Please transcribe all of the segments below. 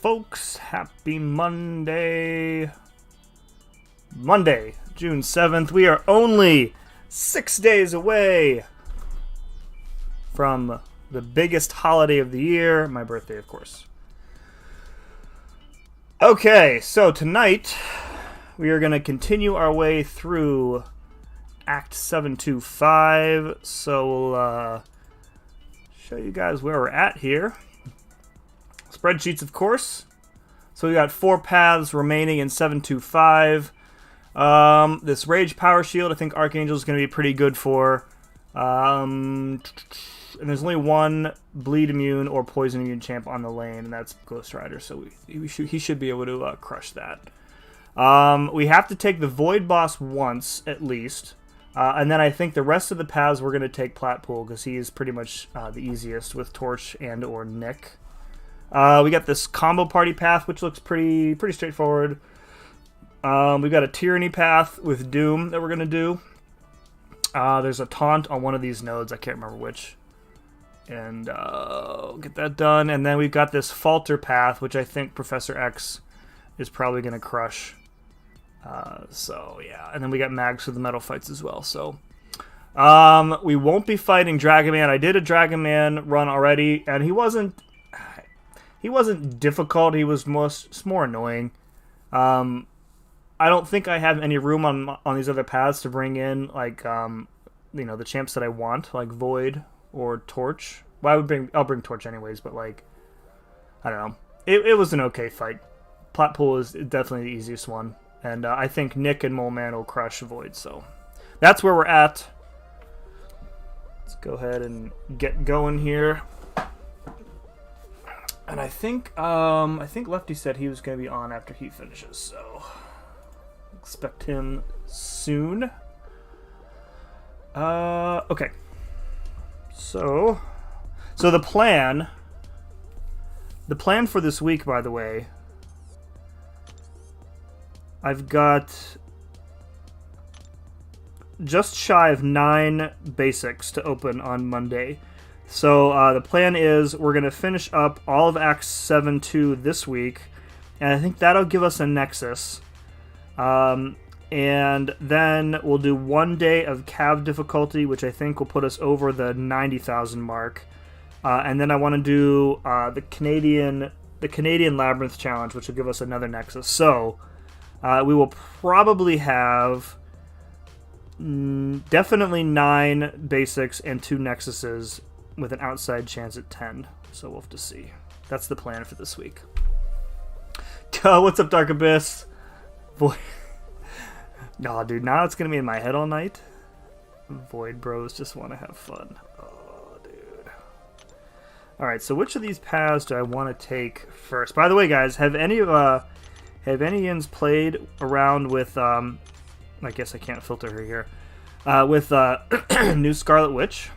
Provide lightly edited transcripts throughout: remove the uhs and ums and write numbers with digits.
folks? Happy Monday. Monday, June 7th. We are only 6 days away from the biggest holiday of the year. My birthday, of course. Okay, so tonight we are going to continue our way through Act 725. So we'll show you guys where we're at here. Spreadsheets, of course. So we got 4 paths remaining in 725. This Rage Power Shield, I think Archangel is going to be pretty good for. And there's only one Bleed Immune or Poison Immune champ on the lane, and that's Ghost Rider. So he should be able to crush that. We have to take the Void Boss once, at least. And then I think the rest of the paths we're going to take Platpool, because he is pretty much the easiest with Torch and or Nick. We got this Combo Party path, which looks pretty straightforward. We've got a Tyranny path with Doom that we're going to do. There's a Taunt on one of these nodes. I can't remember which. And we'll get that done. And then we've got this Falter path, which I think Professor X is probably going to crush. So, yeah. And then we got Mags for the metal fights as well. So, we won't be fighting Dragon Man. I did a Dragon Man run already, and he wasn't difficult. He was more annoying. I don't think I have any room on these other paths to bring in, like, the champs that I want, like Void or Torch. Well, I'll bring Torch anyways, but, like, I don't know. It was an okay fight. Platpool is definitely the easiest one, and I think Nick and Mole Man will crush Void. So that's where we're at. Let's go ahead and get going here. And I think Lefty said he was going to be on after he finishes, so expect him soon. Okay. So the plan for this week, by the way, I've got just shy of 9 basics to open on Monday. So the plan is we're going to finish up all of Act 7-2 this week, and I think that'll give us a Nexus. And then we'll do 1 day of Cav difficulty, which I think will put us over the 90,000 mark. And then I want to do the Canadian Labyrinth Challenge, which will give us another Nexus. So we will probably have definitely 9 basics and 2 Nexuses, with an outside chance at 10. So we'll have to see. That's the plan for this week. What's up, Dark Abyss? Boy. No, dude, now it's going to be in my head all night. Void bros just want to have fun. Oh, dude. Alright, so which of these paths do I want to take first? By the way, guys, have any yins played around with, I guess I can't filter her here, with new Scarlet Witch?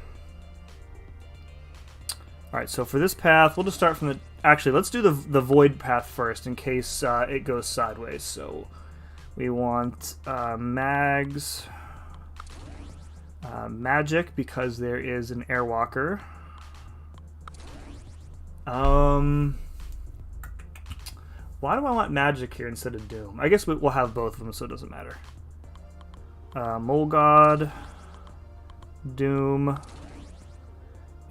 Alright, so for this path, we'll just start from the... Actually, let's do the Void path first, in case it goes sideways. So, we want Mags, Magic, because there is an Airwalker. Why do I want Magic here instead of Doom? I guess we'll have both of them, so it doesn't matter. Mole God, Doom,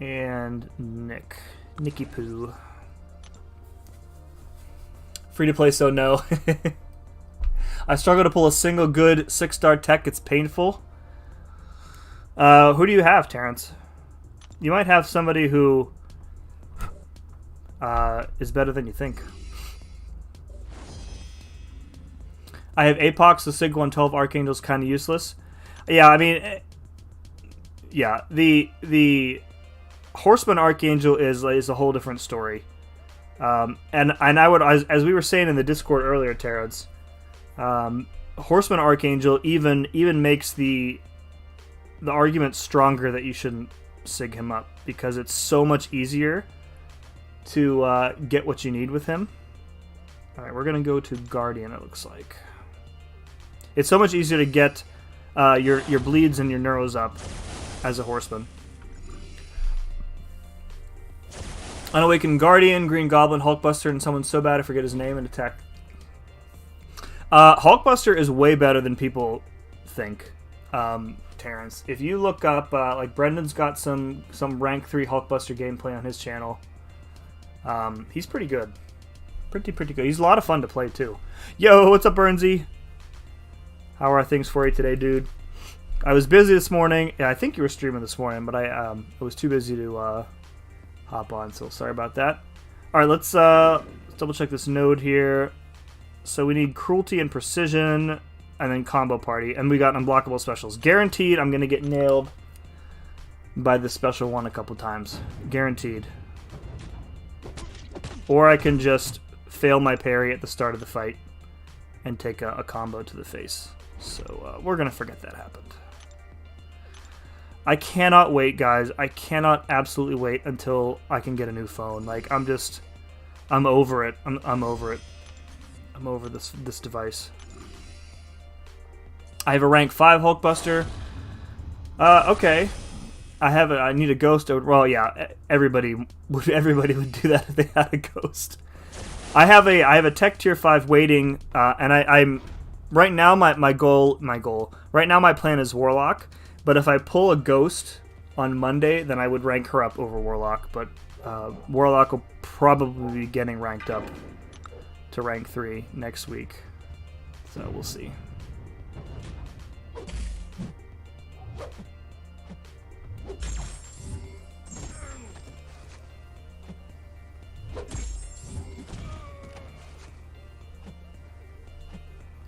and Nicky Poo. Free to play, so no. I struggle to pull a single good 6-star tech. It's painful. Who do you have, Terrence? You might have somebody who is better than you think. I have Apox, the Sig 112 Archangel's kind of useless. Yeah, I mean, yeah, the Horseman Archangel is a whole different story. And I would, as we were saying in the Discord earlier, Terrence, Horseman Archangel even makes the argument stronger that you shouldn't sig him up, because it's so much easier to get what you need with him. Alright, we're going to go to Guardian, it looks like. It's so much easier to get your bleeds and your neuros up as a Horseman. Unawakened Guardian, Green Goblin, Hulkbuster, and someone so bad I forget his name and attack. Hulkbuster is way better than people think, Terrence. If you look up, like Brendan's got some rank 3 Hulkbuster gameplay on his channel. He's pretty good. Pretty good. He's a lot of fun to play, too. Yo, what's up, Burnsy? How are things for you today, dude? I was busy this morning. Yeah, I think you were streaming this morning, but I was too busy to hop on, so sorry about that. All right, let's double check this node here. So we need Cruelty and Precision, and then Combo Party, and we got Unblockable Specials. Guaranteed I'm going to get nailed by this special one a couple times. Guaranteed. Or I can just fail my parry at the start of the fight and take a combo to the face. So we're going to forget that happened. I cannot wait, guys. I cannot absolutely wait until I can get a new phone. Like, I'm over it. I'm over it. I'm over this device. I have a rank 5 Hulkbuster. Okay. I need a ghost. Well, yeah, everybody would do that if they had a ghost. I have a tech tier 5 waiting, and I'm right now my goal. Right now my plan is Warlock. But if I pull a ghost on Monday, then I would rank her up over Warlock. But Warlock will probably be getting ranked up to rank 3 next week. So we'll see.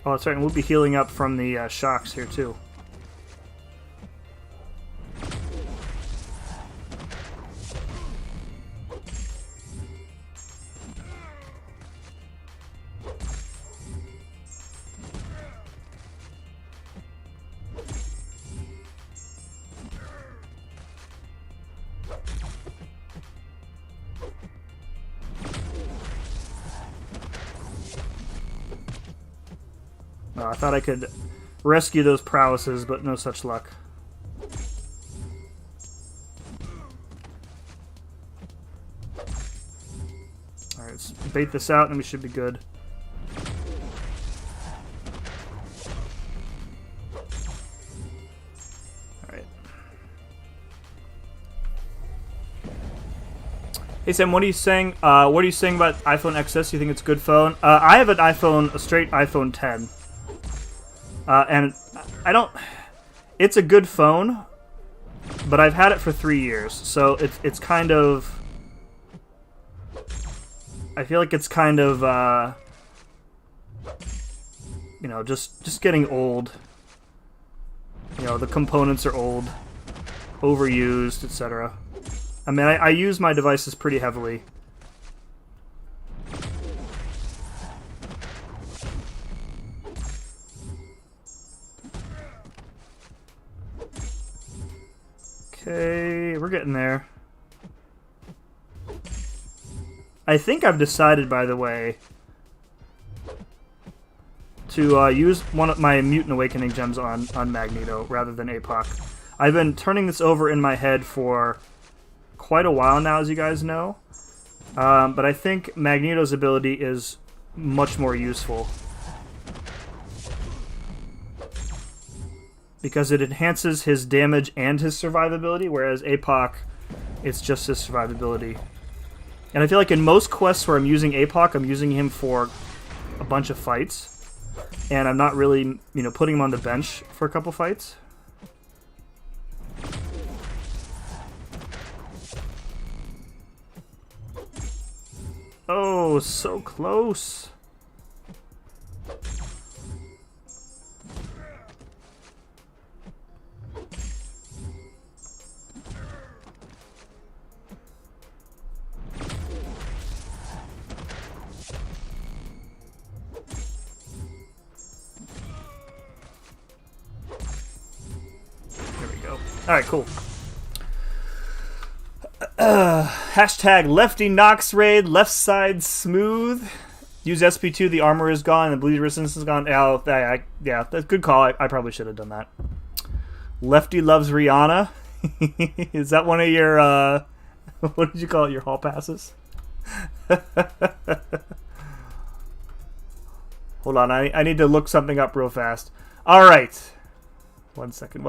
Oh, that's right. And we'll be healing up from the shocks here, too. I thought I could rescue those prowesses, but no such luck. Alright, let's bait this out and we should be good. Alright. Hey Sam, what are you saying? What are you saying about iPhone XS? You think it's a good phone? I have a straight iPhone 10. And I don't... It's a good phone, but I've had it for 3 years, so it's kind of... I feel like it's kind of, you know, just getting old. You know, the components are old, overused, etc. I mean, I use my devices pretty heavily. Okay, we're getting there. I think I've decided, by the way, to use one of my Mutant Awakening gems on Magneto rather than APOC. I've been turning this over in my head for quite a while now, as you guys know. But I think Magneto's ability is much more useful, because it enhances his damage and his survivability, whereas APOC, it's just his survivability. And I feel like in most quests where I'm using APOC, I'm using him for a bunch of fights, and I'm not really, you know, putting him on the bench for a couple fights. Oh, so close. Alright, cool. Hashtag Lefty Nox raid, left side smooth. Use SP2, the armor is gone, and the bleed resistance is gone. Oh, yeah, that's a good call. I probably should have done that. Lefty loves Rihanna. Is that one of your What did you call it? Your hall passes? Hold on, I need to look something up real fast. Alright. One second.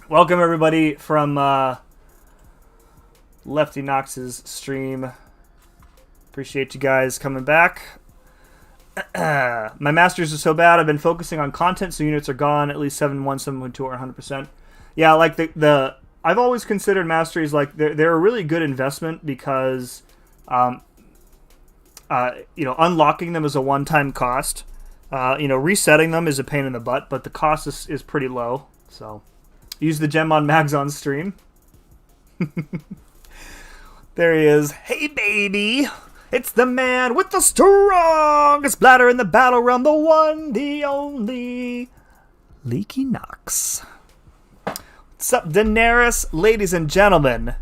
Welcome everybody from Lefty Knox's stream. Appreciate you guys coming back. My masters are so bad, I've been focusing on content, so units are gone. At least 7.1, 7.2, or 100%. Yeah, like the I've always considered masteries like they're a really good investment because, unlocking them is a one-time cost. Resetting them is a pain in the butt, but the cost is pretty low. So, use the gem on Mags on stream. There he is. Hey, baby! It's the man with the strongest bladder in the battle realm, the one, the only, Leaky Knox. What's up, Daenerys? Ladies and gentlemen,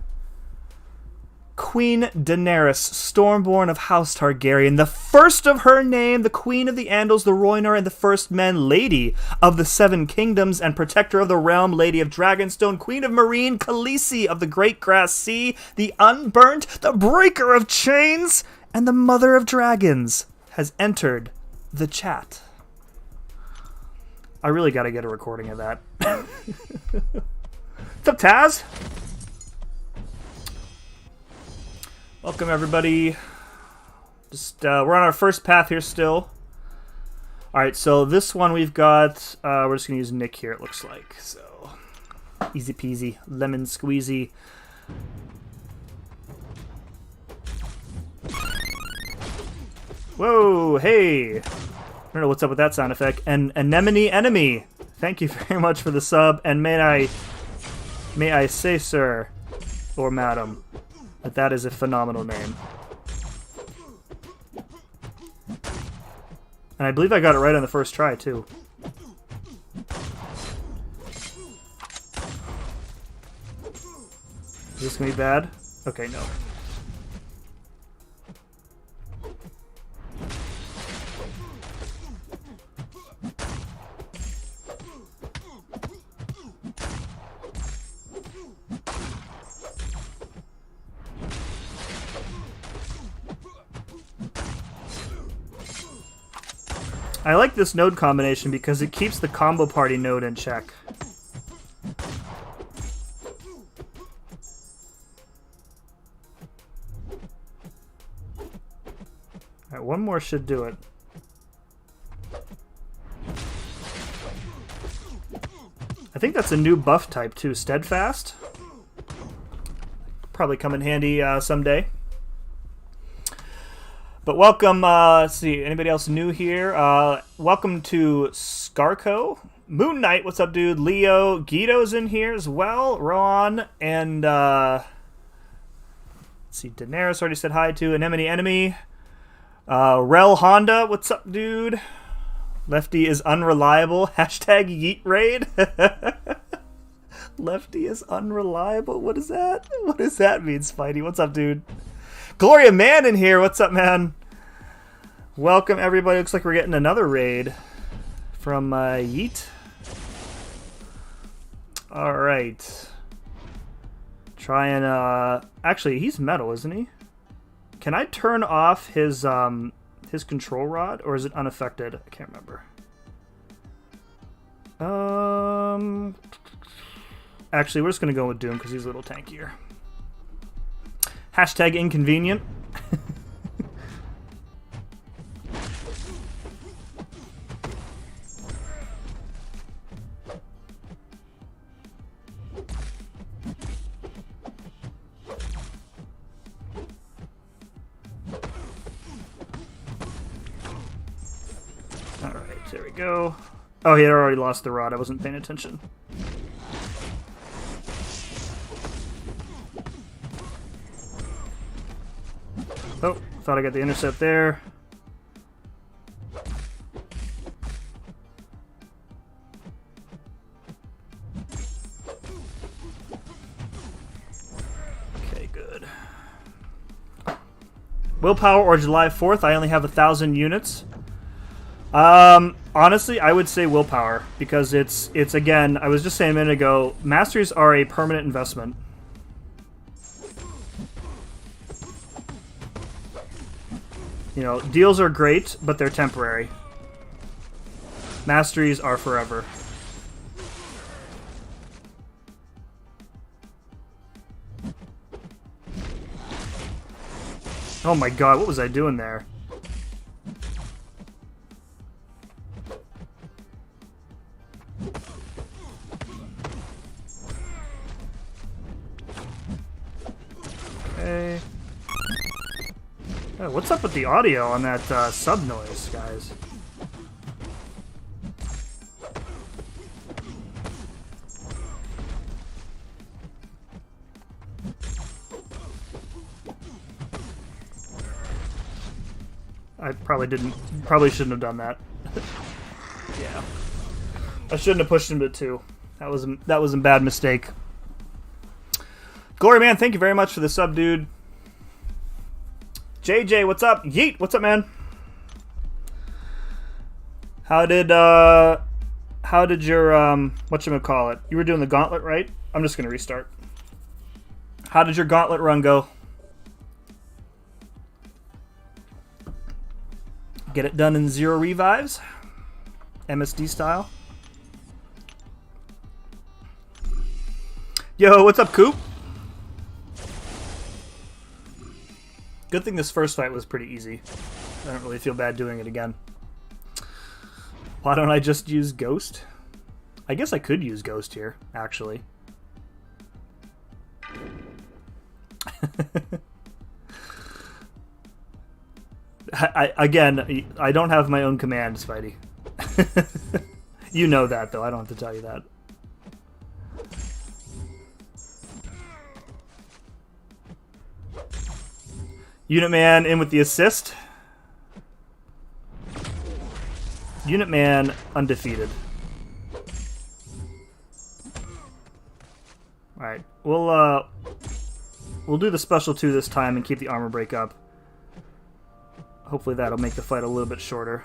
Queen Daenerys, Stormborn of House Targaryen, the first of her name, the Queen of the Andals, the Rhoynar, and the First Men, Lady of the Seven Kingdoms, and Protector of the Realm, Lady of Dragonstone, Queen of Marine, Khaleesi of the Great Grass Sea, the Unburnt, the Breaker of Chains, and the Mother of Dragons, has entered the chat. I really gotta get a recording of that. What's up, Taz? Welcome, everybody. Just we're on our first path here still. Alright, so this one we've got... we're just going to use Nick here, it looks like. So, easy peasy, lemon squeezy. Whoa, hey! I don't know what's up with that sound effect. And Anemone Enemy, thank you very much for the sub. And may I say, sir, or madam, that is a phenomenal name. And I believe I got it right on the first try, too. Is this gonna be bad? Okay, no. I like this node combination because it keeps the combo party node in check. Alright, one more should do it. I think that's a new buff type too, Steadfast. Probably come in handy someday. But welcome, let's see, anybody else new here? Welcome to Scarco. Moon Knight, what's up, dude? Leo, Guido's in here as well. Ron, and, let's see, Daenerys already said hi to. Anemone Enemy. Rel Honda, what's up, dude? Lefty is unreliable. Hashtag Yeet Raid. Lefty is unreliable? What is that? What does that mean, Spidey? What's up, dude? Gloria Man in here. What's up, man? Welcome, everybody. Looks like we're getting another raid from Yeet. All right. Try and actually, he's metal, isn't he? Can I turn off his control rod, or is it unaffected? I can't remember. Actually, we're just gonna go with Doom because he's a little tankier. Hashtag inconvenient. Alright, there we go. Oh, he had already lost the rod. I wasn't paying attention. Oh, thought I got the intercept there. Okay, good. Willpower or July 4th, I only have 1,000 units. Honestly, I would say willpower, because it's again, I was just saying a minute ago, masters are a permanent investment. You know, deals are great, but they're temporary. Masteries are forever. Oh my god, what was I doing there? Okay. Oh, what's up with the audio on that sub noise, guys? I probably shouldn't have done that. Yeah. I shouldn't have pushed him to 2. That was a bad mistake. Glory Man, thank you very much for the sub, dude. JJ, what's up? Yeet, what's up, man? How did your whatchamacallit? You were doing the gauntlet, right? I'm just gonna restart. How did your gauntlet run go? Get it done in 0 revives? MSD style? Yo, what's up, Coop? Good thing this first fight was pretty easy. I don't really feel bad doing it again. Why don't I just use Ghost? I guess I could use Ghost here, actually. Again, I don't have my own commands, Spidey. You know that, though. I don't have to tell you that. Unit Man in with the assist. Unit Man undefeated. Alright, we'll do the special 2 this time and keep the armor break up. Hopefully that'll make the fight a little bit shorter.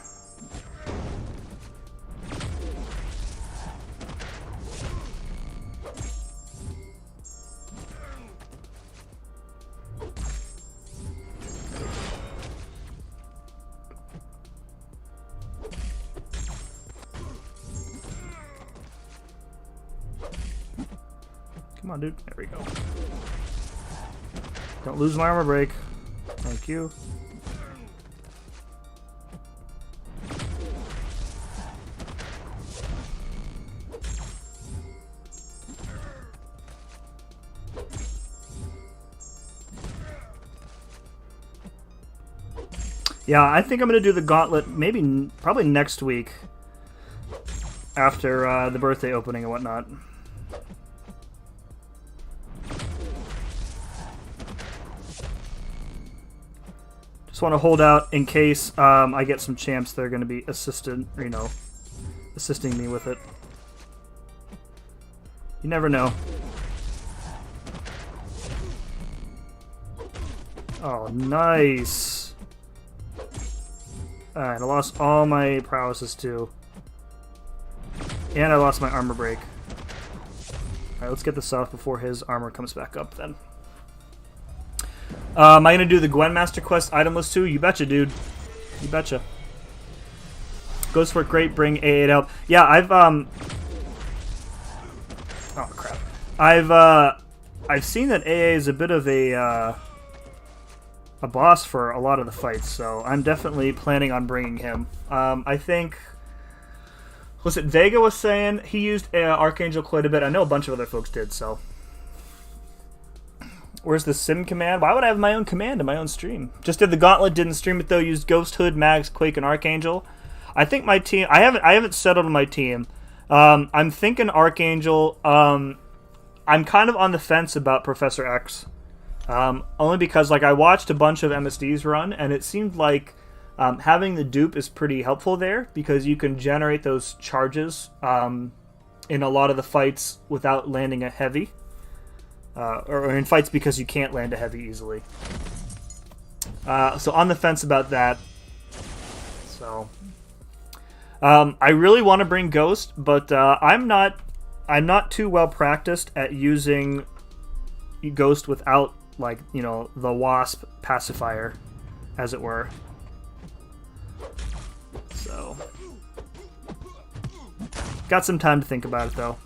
Come on, dude. There we go. Don't lose my armor break. Thank you. Yeah, I think I'm going to do the gauntlet probably next week after the birthday opening and whatnot. Just want to hold out in case I get some champs that are going to be assisting me with it. You never know. Oh, nice. Alright, I lost all my prowesses too. And I lost my armor break. Alright, let's get this off before his armor comes back up then. Am I going to do the Gwen Master Quest Itemless too? You betcha, dude. You betcha. Goes for great, bring AA to help. Yeah, oh crap. I've seen that AA is a bit of a boss for a lot of the fights, so I'm definitely planning on bringing him. I think, was it Vega was saying he used Archangel quite a bit. I know a bunch of other folks did, so. Where's the sim command? Why would I have my own command in my own stream? Just did the gauntlet, didn't stream it though, used Ghost, Hood, Mags, Quake, and Archangel. I think my team, I haven't settled on my team. I'm thinking Archangel. I'm kind of on the fence about Professor X. Only because I watched a bunch of MSDs run, and it seemed like having the dupe is pretty helpful there, because you can generate those charges in a lot of the fights without landing a heavy. Or in fights because you can't land a heavy easily. So on the fence about that. So I really want to bring Ghost, but I'm not too well practiced at using Ghost without the Wasp pacifier, as it were. Got some time to think about it, though.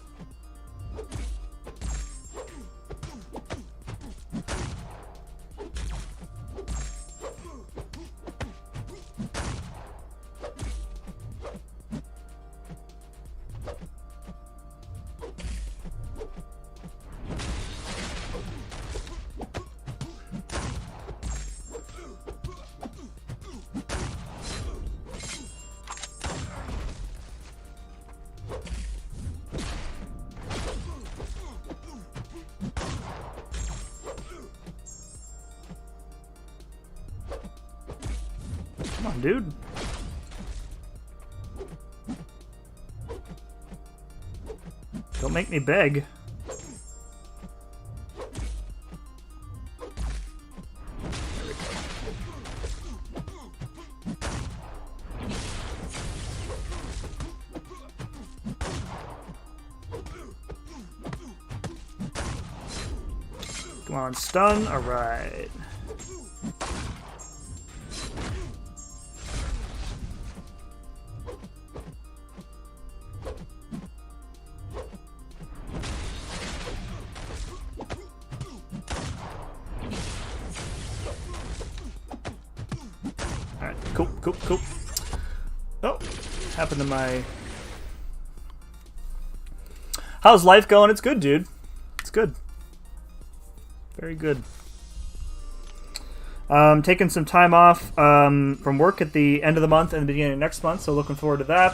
Come on, dude. Don't make me beg. Come on, stun. All right. Cool. Oh, happened to my... How's life going? It's good, dude. It's good. Very good. Taking some time off from work at the end of the month and the beginning of next month, so looking forward to that.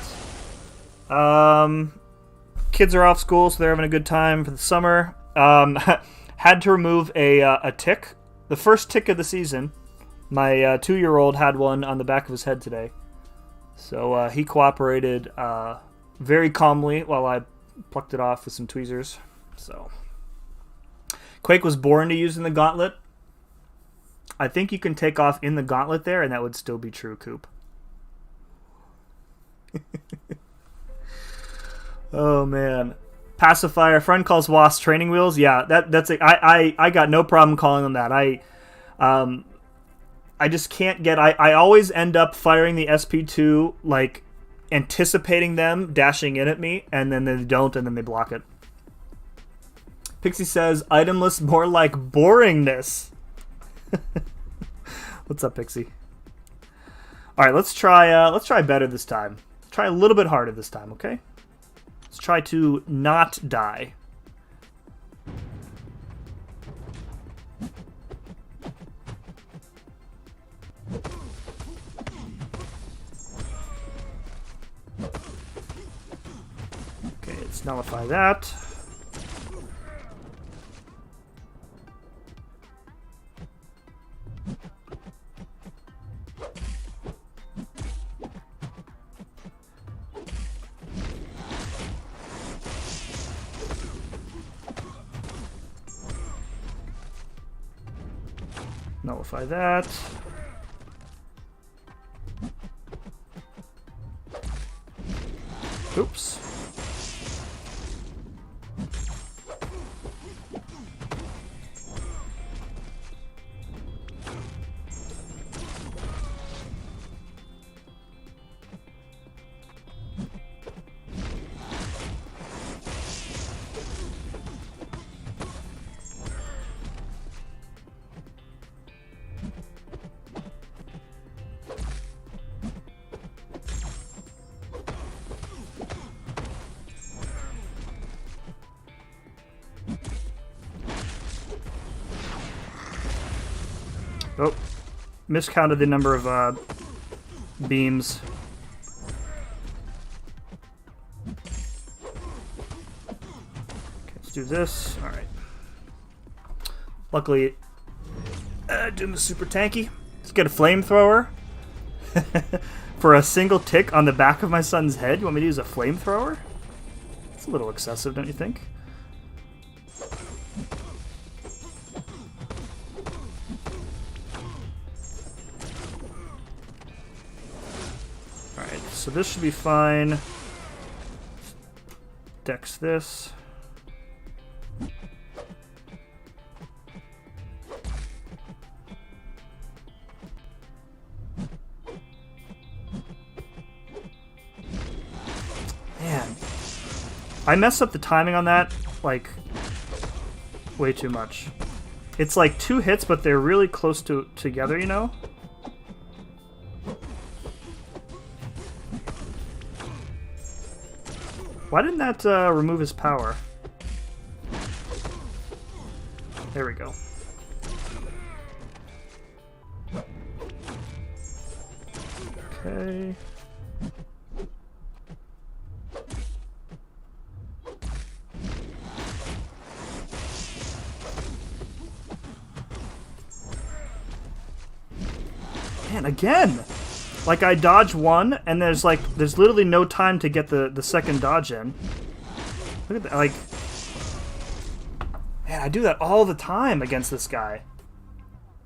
Kids are off school, so they're having a good time for the summer. Had to remove a tick. The first tick of the season. My 2-year-old had one on the back of his head today. So he cooperated very calmly while I plucked it off with some tweezers. So Quake was born to use in the gauntlet. I think you can take off in the gauntlet there, and that would still be true, Coop. Oh, man. Pacifier. Friend calls wasps training wheels. Yeah, that's it. I got no problem calling them that. I just can't get... I always end up firing the SP2, like, anticipating them dashing in at me, and then they don't, and then they block it. Pixie says, itemless more like boringness. What's up, Pixie? All right, let's try better this time. Try a little bit harder this time, okay? Let's try to not die. Okay, let's nullify that. Nullify that. Oops. Oh, miscounted the number of beams. Okay, let's do this. All right. Luckily, Doom is super tanky. Let's get a flamethrower. For a single tick on the back of my son's head, you want me to use a flamethrower? It's a little excessive, don't you think? So this should be fine. Dex this. Man. I messed up the timing on that, like, way too much. It's like 2 hits, but they're really close together, you know? Why didn't that remove his power? There we go. Okay. Man, again! Like, I dodge one, and there's literally no time to get the second dodge in. Look at that, like... Man, I do that all the time against this guy.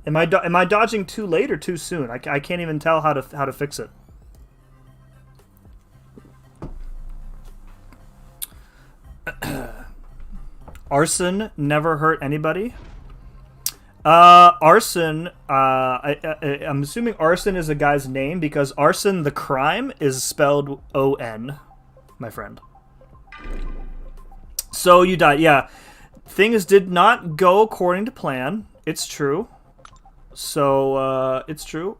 Am I dodging too late or too soon? I can't even tell how to fix it. Arson never hurt anybody. Arson, I'm assuming arson is a guy's name because arson, the crime, is spelled O-N, my friend. So you died, yeah. Things did not go according to plan. It's true. So, it's true.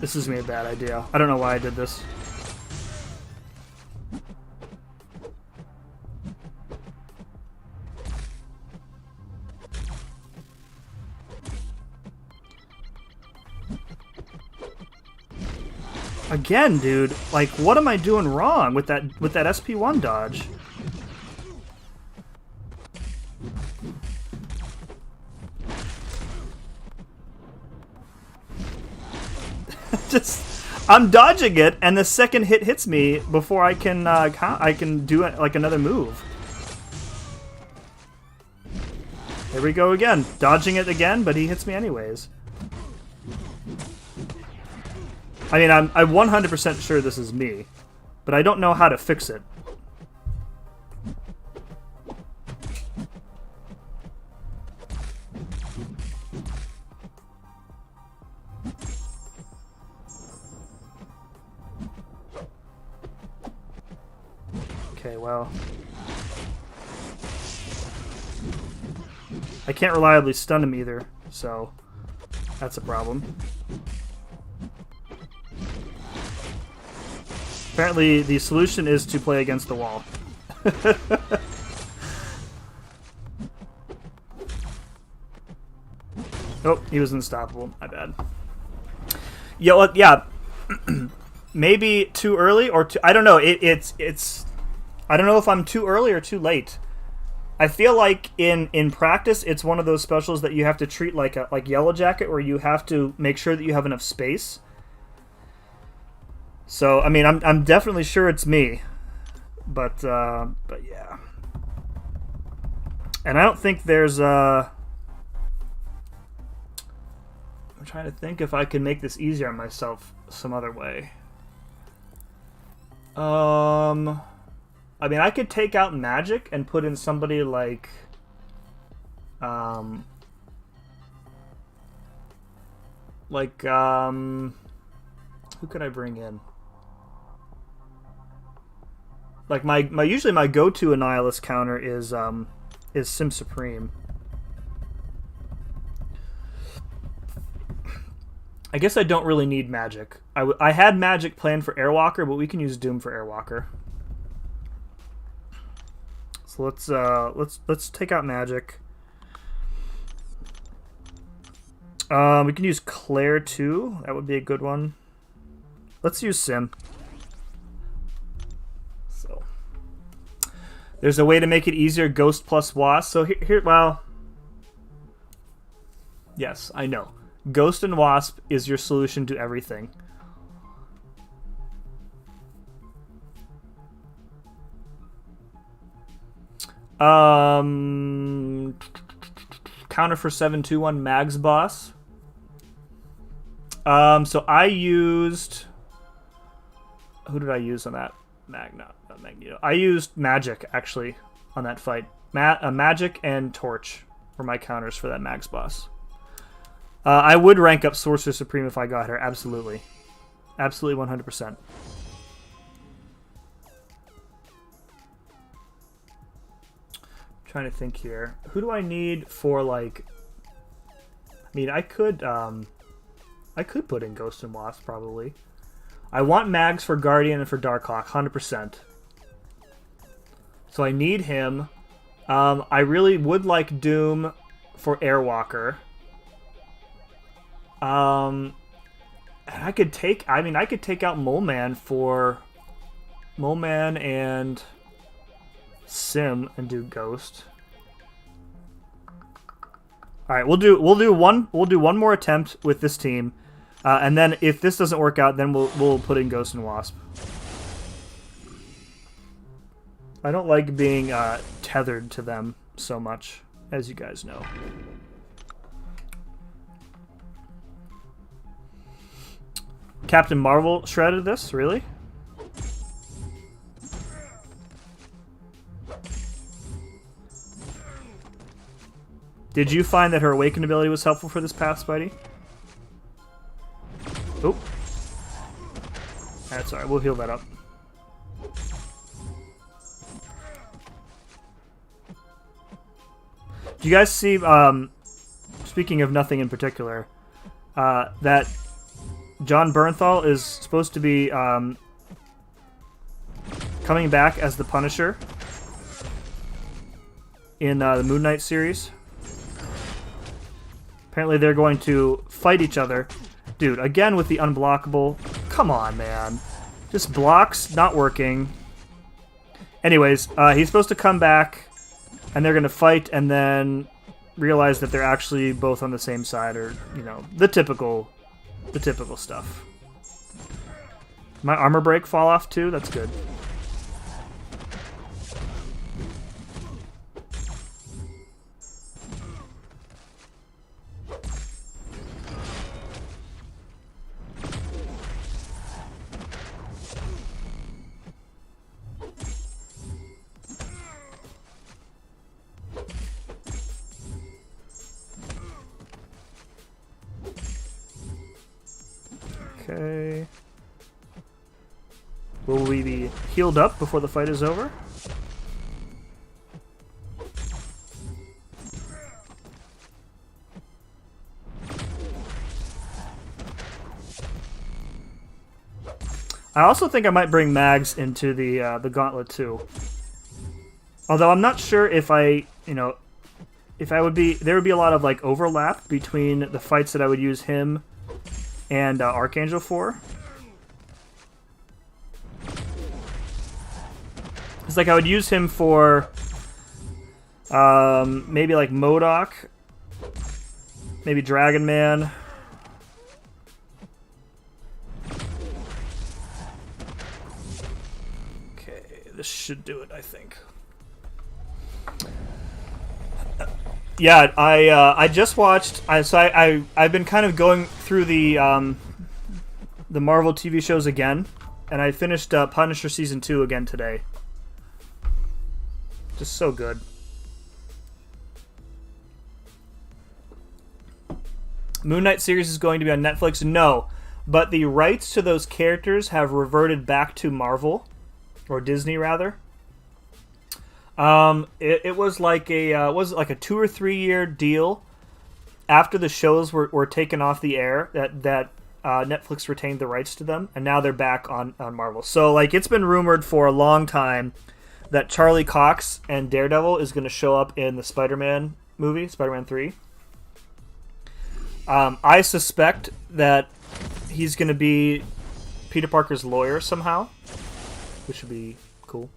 This is me a bad idea. I don't know why I did this. Again, dude, like, what am I doing wrong with that SP1 dodge? I'm dodging it, and the second hit hits me before I can do like another move. Here we go again, dodging it again, but he hits me anyways. I mean, I'm 100% sure this is me, but I don't know how to fix it. Okay, well... I can't reliably stun him either, so that's a problem. Apparently, the solution is to play against the wall. Oh, he was unstoppable. My bad. Yeah, well, yeah. Maybe too early or too... I don't know. It's... I don't know if I'm too early or too late. I feel like in practice, it's one of those specials that you have to treat like Yellow Jacket, where you have to make sure that you have enough space. So, I mean, I'm definitely sure it's me, but yeah. And I don't think there's I'm trying to think if I can make this easier on myself some other way. I mean, I could take out magic and put in somebody like who could I bring in? Like usually my go-to Annihilus counter is Sim Supreme. I guess I don't really need magic. I had magic planned for Airwalker, but we can use Doom for Airwalker. So let's take out magic. We can use Claire too. That would be a good one. Let's use Sim. So there's a way to make it easier. Ghost plus Wasp. So here, well, yes, I know. Ghost and Wasp is your solution to everything. Counter for 721 Mags Boss. So I used... Who did I use on that? Magneto. I used Magic, actually, on that fight. Magic and Torch were my counters for that Mags boss. I would rank up Sorcerer Supreme if I got her, absolutely. Absolutely 100%. Trying to think here. Who do I need for, like... I mean, I could put in Ghost and Wasp, probably. I want Mags for Guardian and for Darkhawk, 100%. So I need him. I really would like Doom for Airwalker. And I could take out Mole Man for Mole Man and Sim and do Ghost. All right, we'll do one more attempt with this team, and then if this doesn't work out, then we'll put in Ghost and Wasp. I don't like being tethered to them so much, as you guys know. Captain Marvel shredded this, really? Did you find that her Awakened ability was helpful for this path, Spidey? Oh. That's alright, we'll heal that up. Do you guys see, speaking of nothing in particular, that John Bernthal is supposed to be coming back as the Punisher in the Moon Knight series? Apparently they're going to fight each other. Dude, again with the unblockable. Come on, man. Just blocks, not working. Anyways, he's supposed to come back, and they're going to fight, and then realize that they're actually both on the same side, or, you know, the typical stuff. My armor break fall off too? That's good. Okay. Will we be healed up before the fight is over? I also think I might bring Mags into the gauntlet too. Although I'm not sure if there would be a lot of like overlap between the fights that I would use him and Archangel for. It's like I would use him for maybe like MODOK, maybe Dragon Man. Okay, this should do it, I think. Yeah, I just watched. I've been kind of going through the Marvel TV shows again, and I finished Punisher season 2 again today. Just so good. Moon Knight series is going to be on Netflix. No, but the rights to those characters have reverted back to Marvel, or Disney rather. It was like a 2 or 3 year deal after the shows were taken off the air that Netflix retained the rights to them, and now they're back on Marvel. So like it's been rumored for a long time that Charlie Cox and Daredevil is going to show up in the Spider-Man movie, Spider-Man 3. I suspect that he's going to be Peter Parker's lawyer somehow, which would be cool.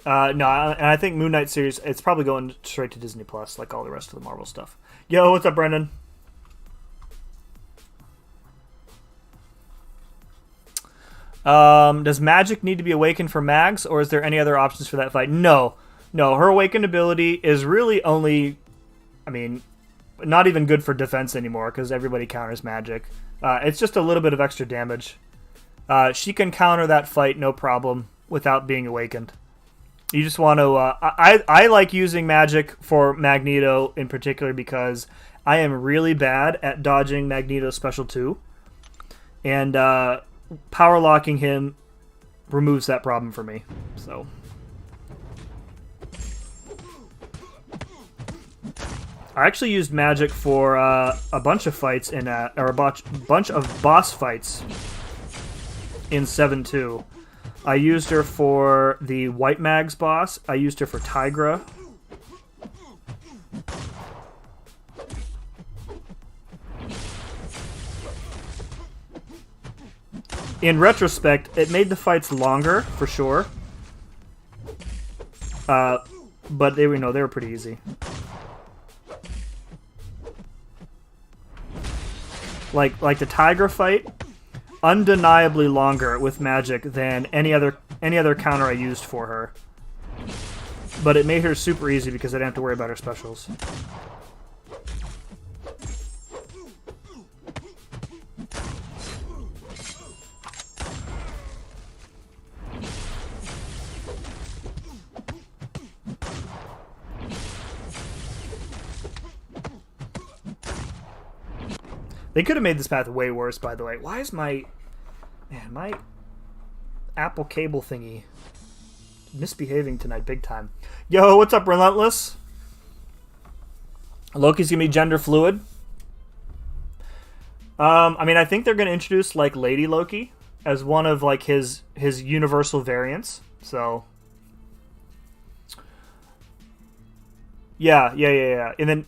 No, and I think Moon Knight series, it's probably going straight to Disney Plus, like all the rest of the Marvel stuff. Yo, what's up, Brendan? Does Magic need to be awakened for Mags, or is there any other options for that fight? No, her awakened ability is really only, I mean, not even good for defense anymore because everybody counters magic. It's just a little bit of extra damage. She can counter that fight no problem without being awakened. You just want to... I like using magic for Magneto in particular because I am really bad at dodging Magneto's special 2. And power locking him removes that problem for me. So... I actually used magic for a bunch of fights in or a bunch of boss fights in 7-2. I used her for the White Mags boss. I used her for Tigra. In retrospect, it made the fights longer for sure. But they were pretty easy. Like the Tigra fight, undeniably longer with magic than any other counter I used for her. But it made her super easy because I didn't have to worry about her specials. They could have made this path way worse, by the way. Why is my Apple cable thingy misbehaving tonight big time? Yo, what's up, Relentless? Loki's gonna be gender fluid. I mean, I think they're gonna introduce like Lady Loki as one of like his universal variants. So yeah. And then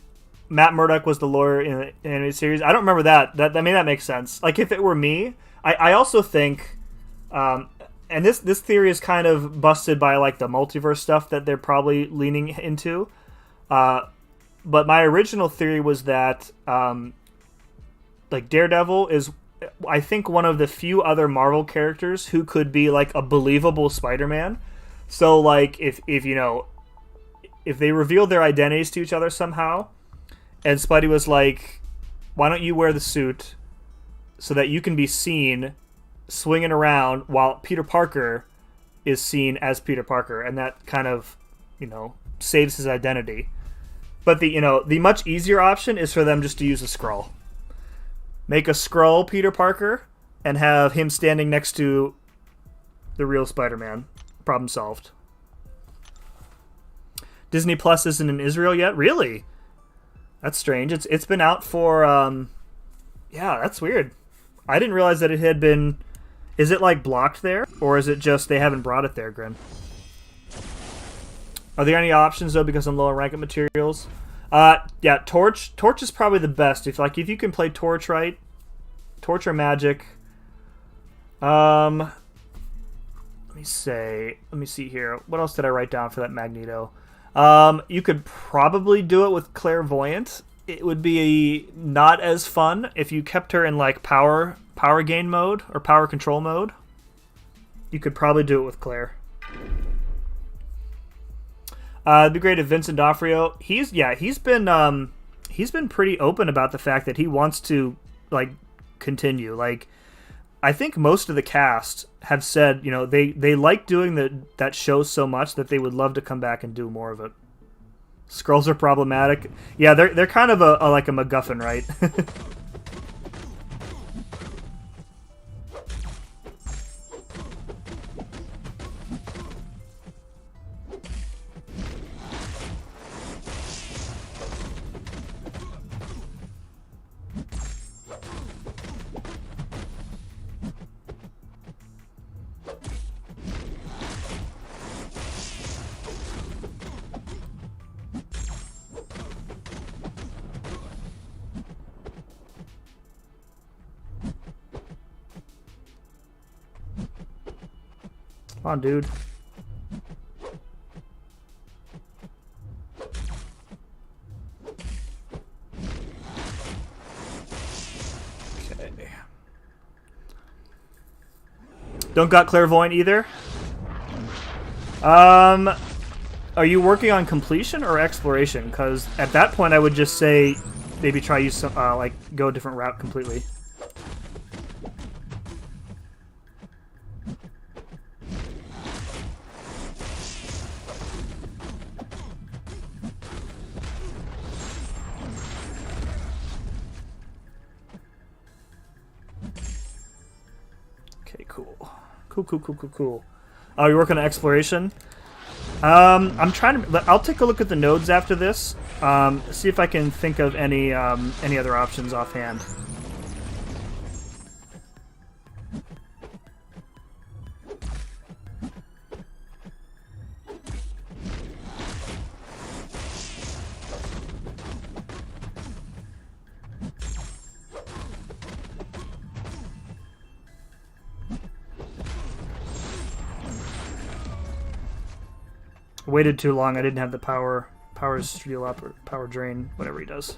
Matt Murdock was the lawyer in the animated series. I don't remember that. That makes sense. Like, if it were me, I also think, and this theory is kind of busted by, like, the multiverse stuff that they're probably leaning into. But my original theory was that, like, Daredevil is, I think, one of the few other Marvel characters who could be, like, a believable Spider-Man. So, like, if they revealed their identities to each other somehow, and Spidey was like, why don't you wear the suit so that you can be seen swinging around while Peter Parker is seen as Peter Parker, and that kind of, saves his identity. But the much easier option is for them just to use a Skrull. Make a Skrull Peter Parker and have him standing next to the real Spider-Man. Problem solved. Disney Plus isn't in Israel yet? Really? That's strange. It's been out for, yeah, that's weird. I didn't realize that it had been... Is it, like, blocked there? Or is it just they haven't brought it there, Grin? Are there any options, though, because I'm low on rank of materials? Yeah, Torch. Torch is probably the best. If you can play Torch right, Torch or Magic. Let me see here. What else did I write down for that Magneto? You could probably do it with Clairvoyant. It would be not as fun if you kept her in like power gain mode or power control mode. You could probably do it with Claire. It'd be great if Vincent D'Onofrio. He's been pretty open about the fact that he wants to like continue. Like, I think most of the cast have said, they like doing that show so much that they would love to come back and do more of it. Skrulls are problematic. Yeah, they're kind of like a MacGuffin, right? Come on, dude. Okay. Don't got Clairvoyant either? Are you working on completion or exploration? Because at that point I would just say maybe try use some, like go a different route completely. Okay, cool. Cool. Oh, you're working on exploration? I'm trying to. I'll take a look at the nodes after this. See if I can think of any other options offhand. Waited too long. I didn't have the power steal up or power drain, whatever he does.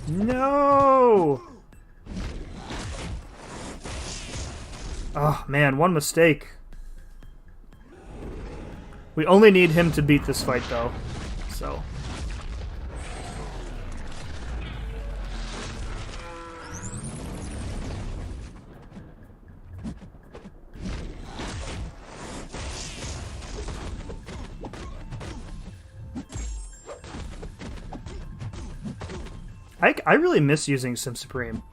No! Oh man, one mistake. We only need him to beat this fight, though. So. I really miss using Sim Supreme.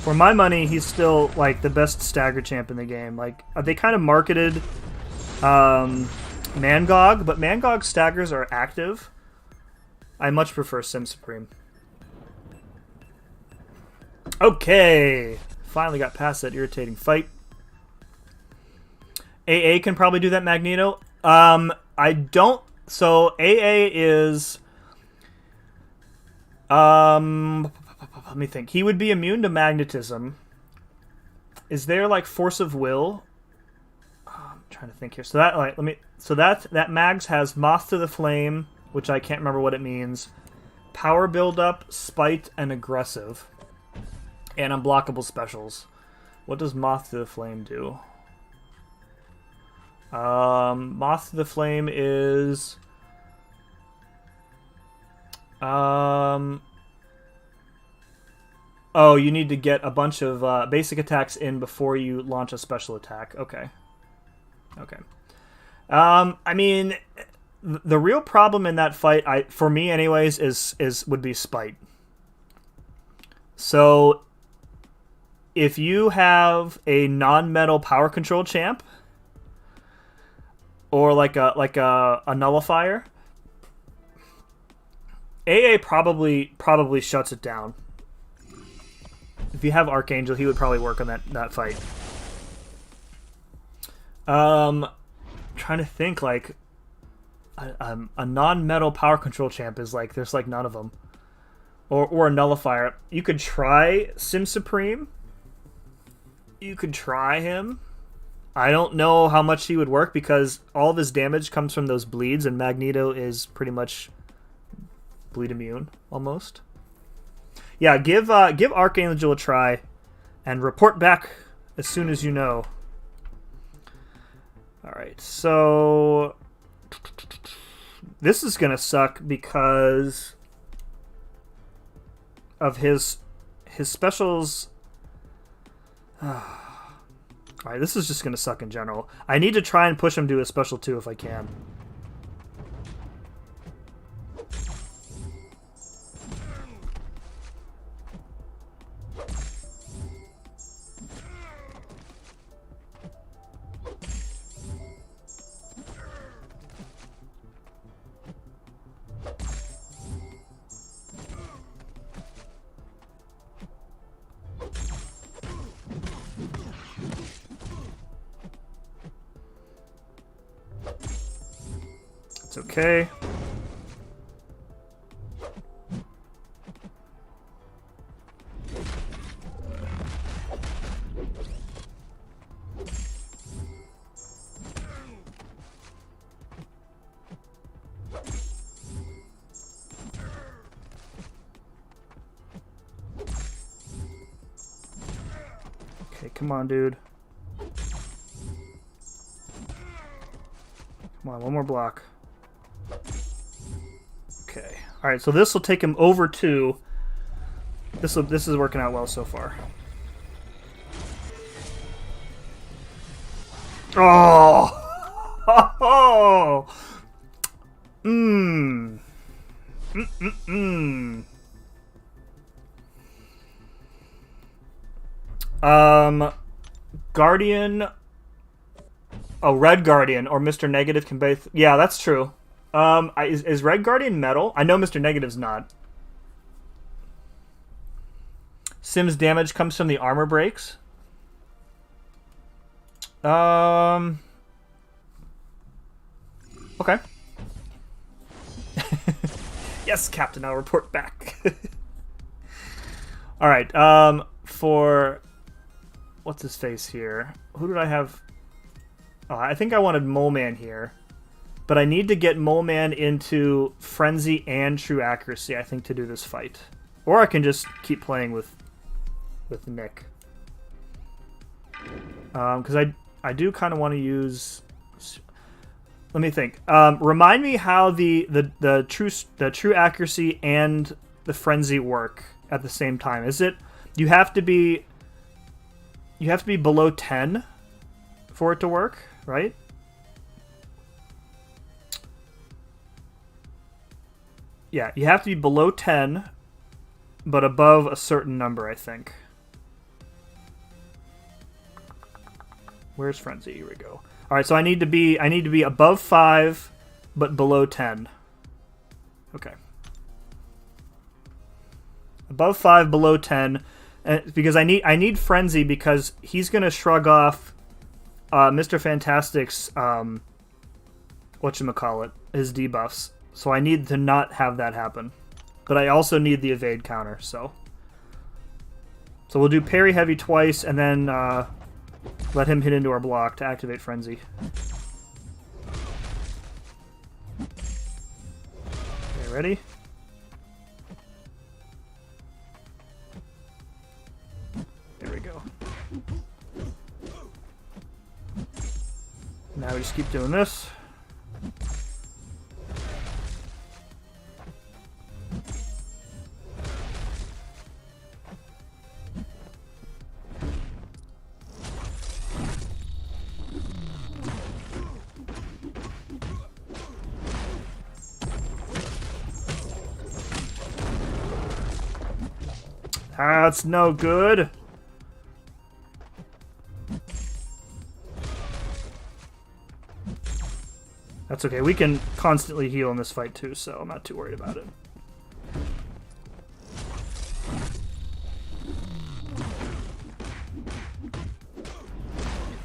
For my money, he's still like the best stagger champ in the game. Like they kind of marketed mangog, but mangog staggers are active. I much prefer Sim Supreme. Okay, finally got past that irritating fight. AA can probably do that Magneto. I don't. So AA is let me think. He would be immune to magnetism. Is there like force of will? Oh, I'm trying to think here. So that that Mags has Moth to the Flame, which I can't remember what it means. Power buildup, spite, and aggressive, and unblockable specials. What does Moth to the Flame do? Moth to the Flame is oh, you need to get a bunch of basic attacks in before you launch a special attack. Okay. Okay. I mean, the real problem in that fight, for me anyways, would be spite. So, if you have a non-metal power control champ, or like a nullifier, AA probably shuts it down. If you have Archangel, he would probably work on that fight. Trying to think, like a non-metal power control champ is like there's like none of them, or a nullifier. You could try Sim Supreme. You could try him. I don't know how much he would work because all of his damage comes from those bleeds, and Magneto is pretty much bleed immune almost. Yeah, give Archangel a try, and report back as soon as you know. All right, so this is gonna suck because of his specials. Alright, this is just going to suck in general. I need to try and push him to a special 2 if I can. It's okay. Okay, come on, dude. Come on, one more block. Okay. Alright, so this will take him over 2. This is working out well so far. Oh! Oh! Mmm. Guardian. Oh, Red Guardian or Mr. Negative can both. Yeah, that's true. Is Red Guardian metal? I know Mr. Negative's not. Sim's damage comes from the armor breaks. Okay. Yes, Captain, I'll report back. Alright, for... What's his face here? Who did I have? Oh, I think I wanted Mole Man here. But I need to get Mole Man into Frenzy and True Accuracy, I think, to do this fight. Or I can just keep playing with Nick. Because I do kind of want to use... Let me think. Remind me how the true accuracy and the frenzy work at the same time. Is it you have to be below 10 for it to work, right? Yeah, you have to be below 10, but above a certain number, I think. Where's frenzy? Here we go. All right, so I need to be above 5, but below 10. Okay. Above 5, below 10, because I need frenzy because he's gonna shrug off Mr. Fantastic's whatchamacallit, his debuffs. So I need to not have that happen, but I also need the evade counter. So we'll do parry heavy twice and then. Let him hit into our block to activate Frenzy. Okay, ready? There we go. Now we just keep doing this. That's no good. That's okay. We can constantly heal in this fight too, so I'm not too worried about it.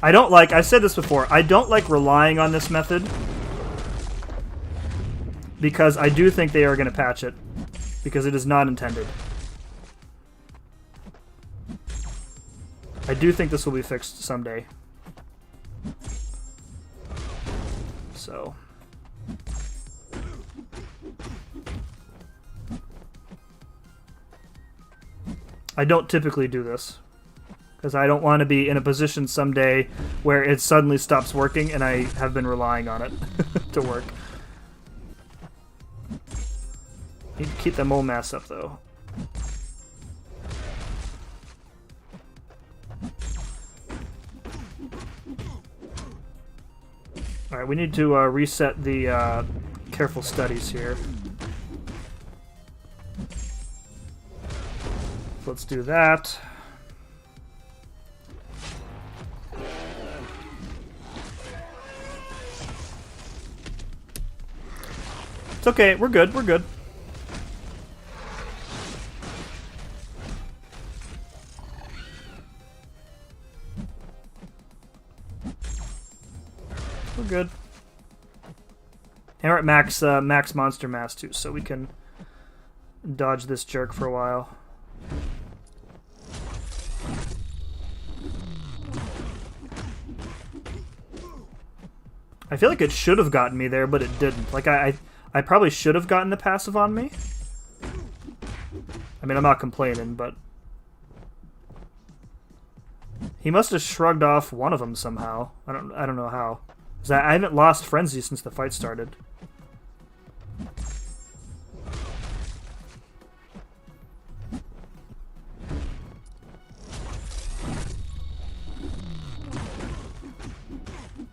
I've said this before, I don't like relying on this method because I do think they are going to patch it because it is not intended. I do think this will be fixed someday. So. I don't typically do this. Because I don't want to be in a position someday where it suddenly stops working and I have been relying on it to work. Need to keep that mole mass up though. Alright, we need to reset the careful studies here. So let's do that. It's okay, we're good, we're good. We're good. And we're at max monster mass too, so we can dodge this jerk for a while. I feel like it should have gotten me there, but it didn't. Like I probably should have gotten the passive on me. I mean, I'm not complaining, but He must have shrugged off one of them somehow. I don't know how. 'Cause I haven't lost Frenzy since the fight started.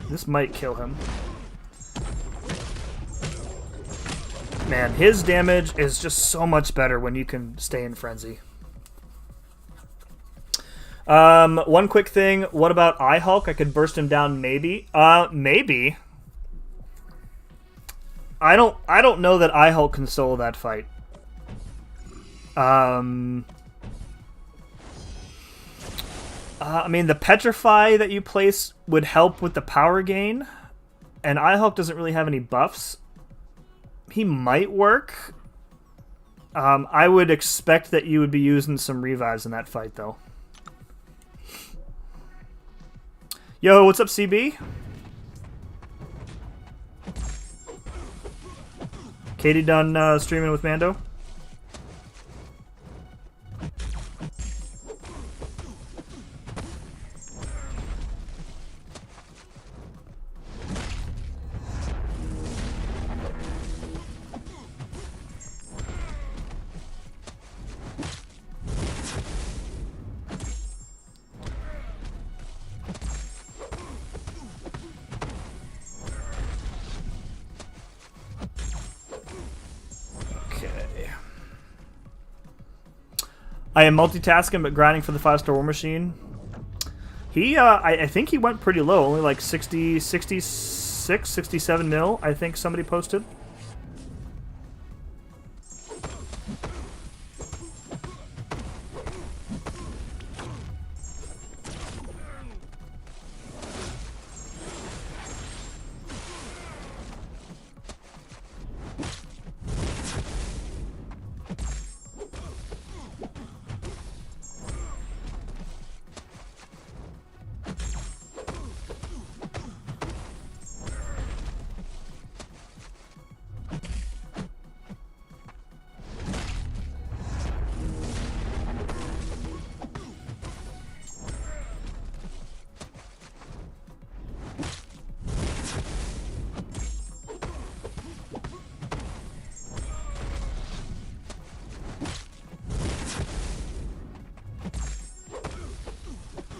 This might kill him. Man, his damage is just so much better when you can stay in Frenzy. One quick thing. What about iHulk? I could burst him down, maybe. Maybe. I don't know that iHulk can solo that fight. I mean, the Petrify that you place would help with the power gain, and iHulk doesn't really have any buffs. He might work. I would expect that you would be using some revives in that fight, though. Yo, what's up, CB? Katie done streaming with Mando? I am multitasking but grinding for the 5-star War Machine. He, I think he went pretty low, only like 60, 66, 67 mil, I think somebody posted.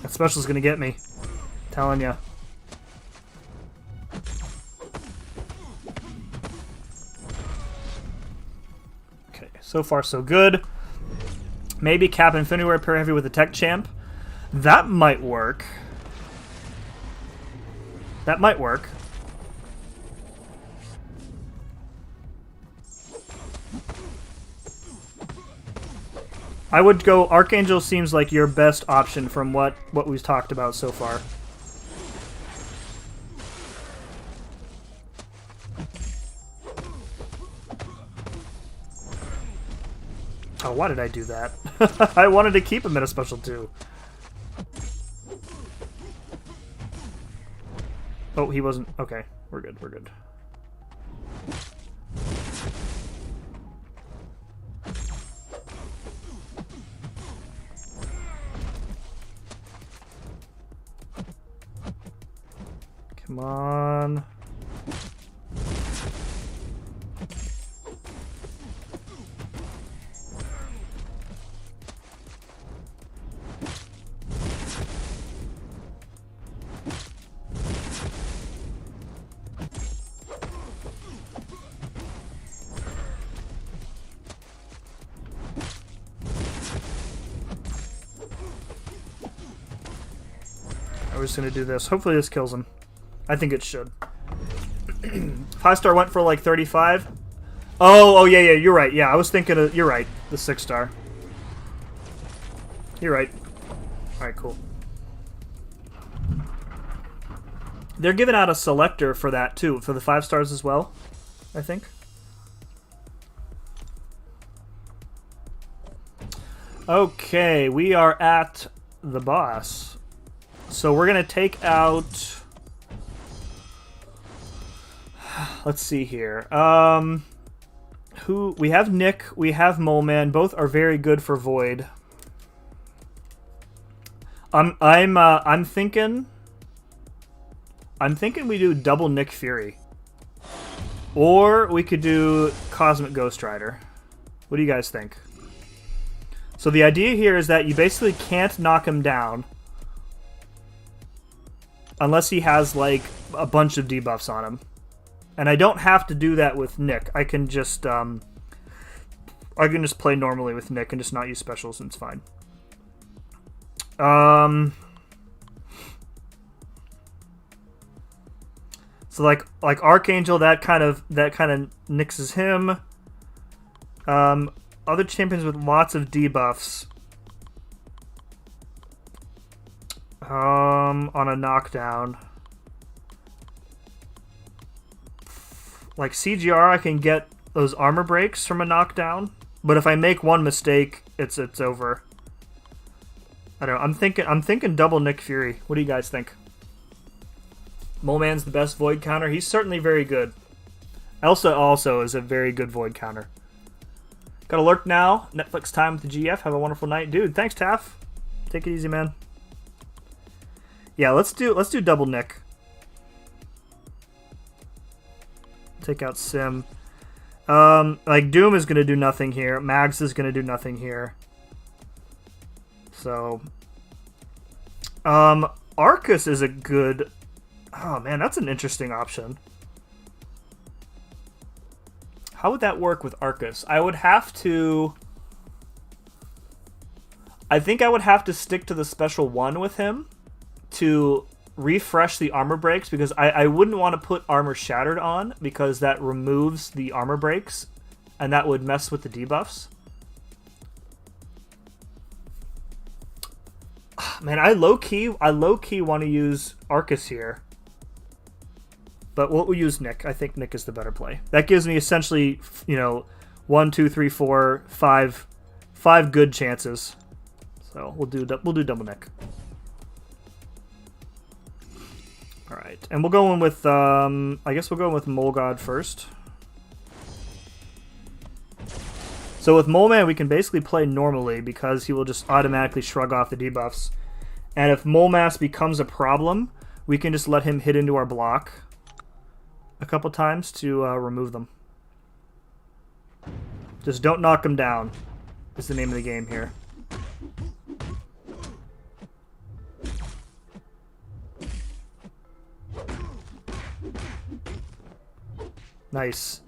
Special's gonna get me. Telling ya. Okay, so far so good. Maybe cap Infinity Ware pair heavy with the tech champ. That might work. That might work. I would go Archangel. Seems like your best option from what we've talked about so far. Oh, why did I do that? I wanted to keep him at a special 2. Oh, he wasn't. Okay, we're good, we're good. Come on. I was going to do this. Hopefully this kills him. I think it should. 5-star went for like 35. Oh, yeah, you're right. Yeah, I was thinking of, you're right. The 6-star. You're right. Alright, cool. They're giving out a selector for that too, for the 5-stars as well, I think. Okay, we are at the boss. So we're going to take out... Let's see here. Who we have Nick, we have Mole Man. Both are very good for Void. I'm thinking we do double Nick Fury. Or we could do Cosmic Ghost Rider. What do you guys think? So the idea here is that you basically can't knock him down unless he has like a bunch of debuffs on him. And I don't have to do that with Nick. I can just play normally with Nick and just not use specials and it's fine. So like Archangel, that kind of nixes him. Other champions with lots of debuffs. On a knockdown. Like CGR, I can get those armor breaks from a knockdown, but if I make one mistake, it's over. I don't know. I'm thinking double Nick Fury. What do you guys think? Moleman's the best void counter. He's certainly very good. Elsa also is a very good void counter. Got a lurk now. Netflix time with the GF. Have a wonderful night, dude. Thanks, Taff. Take it easy, man. Yeah, let's do double Nick. Take out Sim. Like Doom is gonna do nothing here. Mags is gonna do nothing here. So, Arcus is a good. Oh man, that's an interesting option. How would that work with Arcus? I think I would have to stick to the special one with him to refresh the armor breaks, because I wouldn't want to put armor shattered on because that removes the armor breaks and that would mess with the debuffs. Man, I low-key want to use Arcus here. But we'll use Nick. I think Nick is the better play. That gives me essentially, 1, 2, 3, 4, 5 good chances. So we'll do double Nick. All right, and we'll go in with I guess we'll go in with Mole God first. So with Mole Man, we can basically play normally because he will just automatically shrug off the debuffs. And if Mole Mass becomes a problem, we can just let him hit into our block a couple times to remove them. Just don't knock him down is the name of the game here. Nice.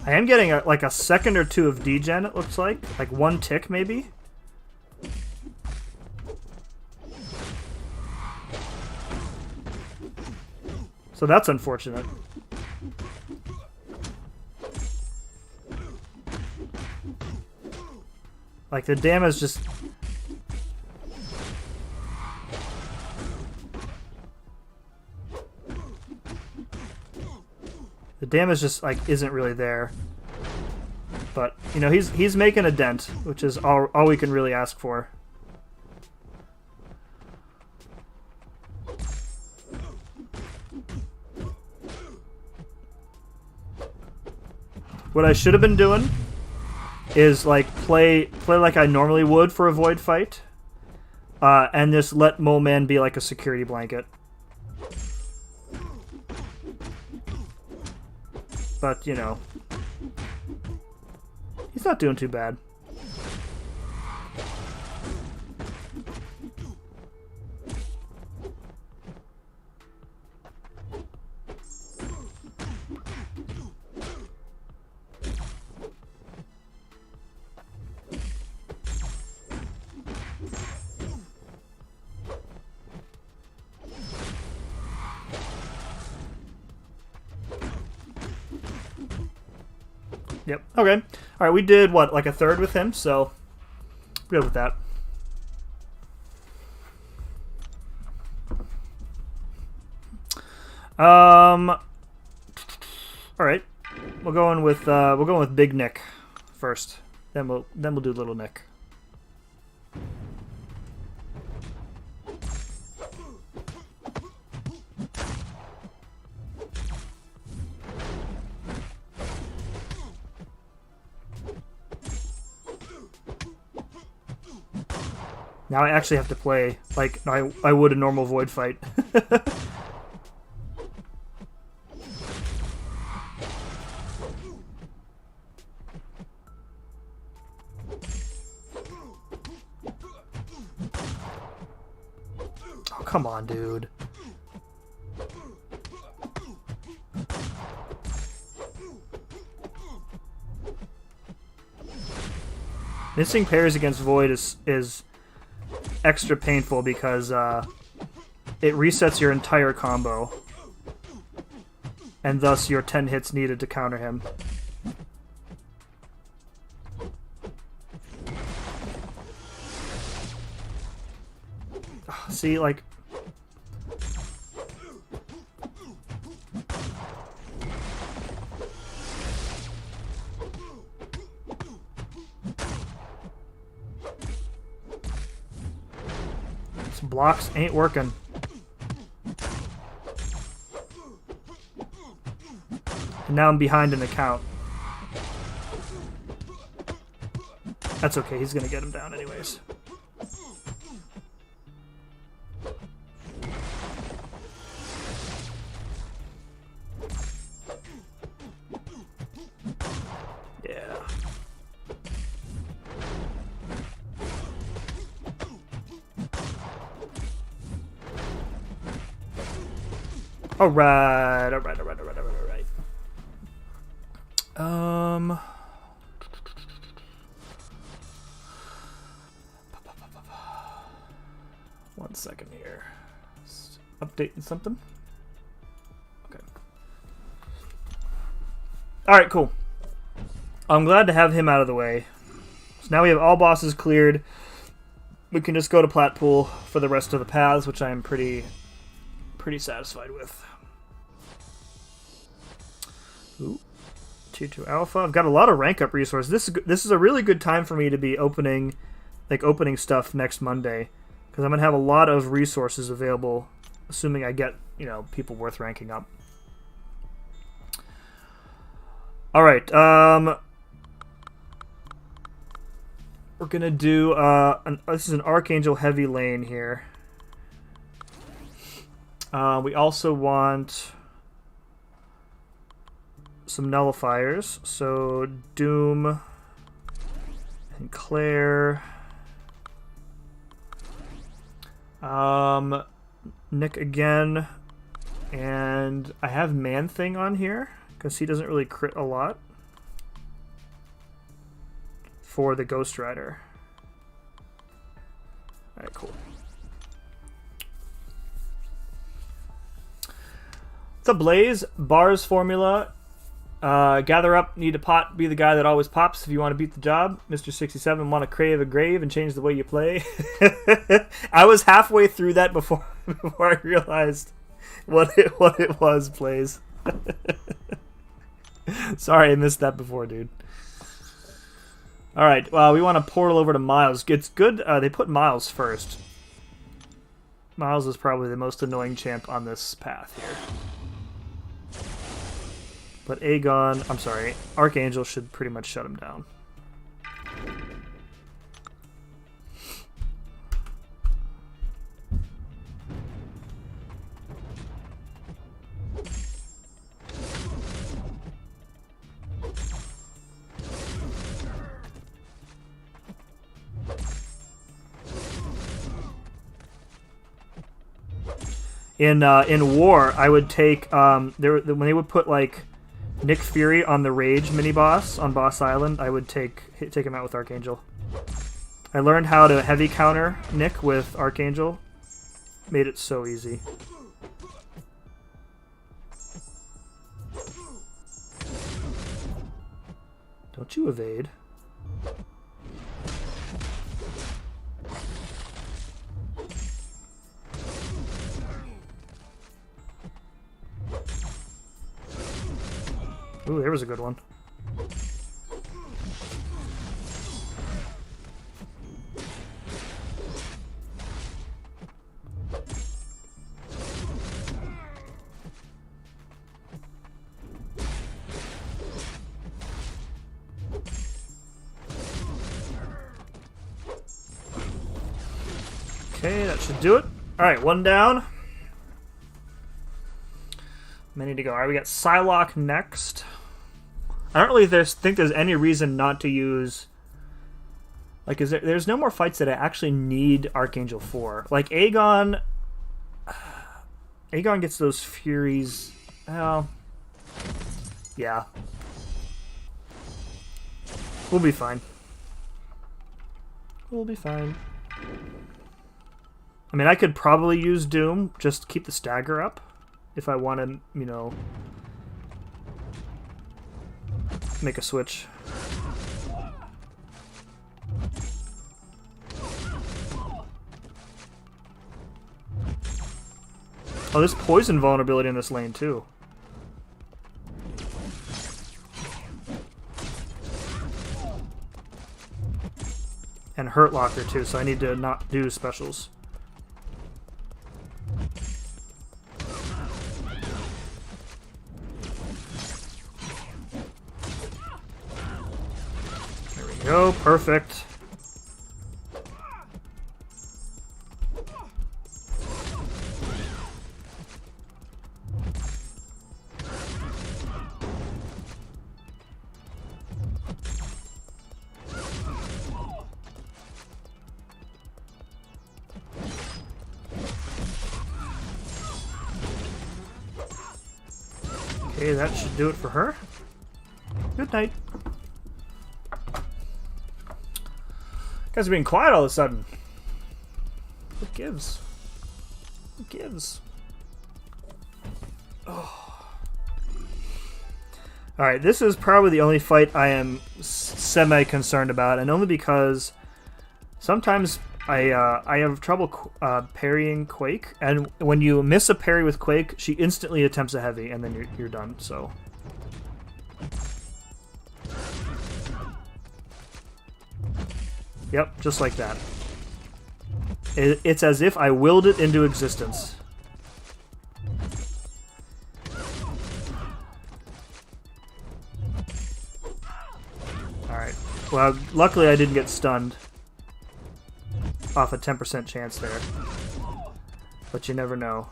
I am getting like a second or two of degen, it looks like. Like one tick, maybe? So that's unfortunate. Like the damage just... The damage just like isn't really there, but he's making a dent, which is all we can really ask for. What I should have been doing is like play like I normally would for a void fight, and just let Mole Man be like a security blanket. But, he's not doing too bad. Yep. Okay. All right. We did what, like a third with him, so good with that. All right. We'll go in with Big Nick first. Then we'll do Little Nick. Now I actually have to play like I would a normal Void fight. Oh, come on, dude. Missing pairs against Void is extra painful because it resets your entire combo, and thus your 10 hits needed to counter him. See, like... Some blocks ain't working. And now I'm behind in the count. That's okay, he's gonna get him down anyways. Alright. One second here. Just updating something. Okay. Alright, cool. I'm glad to have him out of the way. So now we have all bosses cleared. We can just go to Plat Pool for the rest of the paths, which I am pretty satisfied with. Ooh, Tier 2 Alpha. I've got a lot of rank up resources. This is a really good time for me to be opening stuff next Monday, because I'm gonna have a lot of resources available, assuming I get, you know, people worth ranking up. All right, we're gonna do this is an Archangel heavy lane here. We also want some nullifiers, so Doom and Claire. Nick again, and I have Man-Thing on here because he doesn't really crit a lot for the Ghost Rider. Alright, cool. What's up, Blaze? Bars formula. Gather up, need to pot, be the guy that always pops if you want to beat the job. Mr. 67, want to crave a grave and change the way you play. I was halfway through that before I realized what it was, Blaze. Sorry, I missed that before, dude. Alright, well, we want to portal over to Miles. It's good, they put Miles first. Miles is probably the most annoying champ on this path here. But Archangel should pretty much shut him down. In War, I would take when they would put like Nick Fury on the Rage mini boss on Boss Island, I would take him out with Archangel. I learned how to heavy counter Nick with Archangel. Made it so easy. Don't you evade. Ooh, there was a good one. Okay, that should do it. Alright, one down. Many to go. Alright, we got Psylocke next. I don't really think there's any reason not to use... Like, there's no more fights that I actually need Archangel for. Like, Aegon... Aegon gets those Furies... Well... Yeah. We'll be fine. We'll be fine. I mean, I could probably use Doom, just to keep the stagger up. If I want to, you know, make a switch. Oh, there's poison vulnerability in this lane, too. And Hurt Locker, too, so I need to not do specials. Go, perfect. Okay, that should do it for her. Good night. Guys are being quiet all of a sudden. What gives? What gives? Oh. Alright, this is probably the only fight I am semi-concerned about, and only because sometimes I have trouble parrying Quake, and when you miss a parry with Quake, she instantly attempts a heavy, and then you're done, so... Yep, just like that. It's as if I willed it into existence. Alright. Well, luckily I didn't get stunned. Off a 10% chance there. But you never know.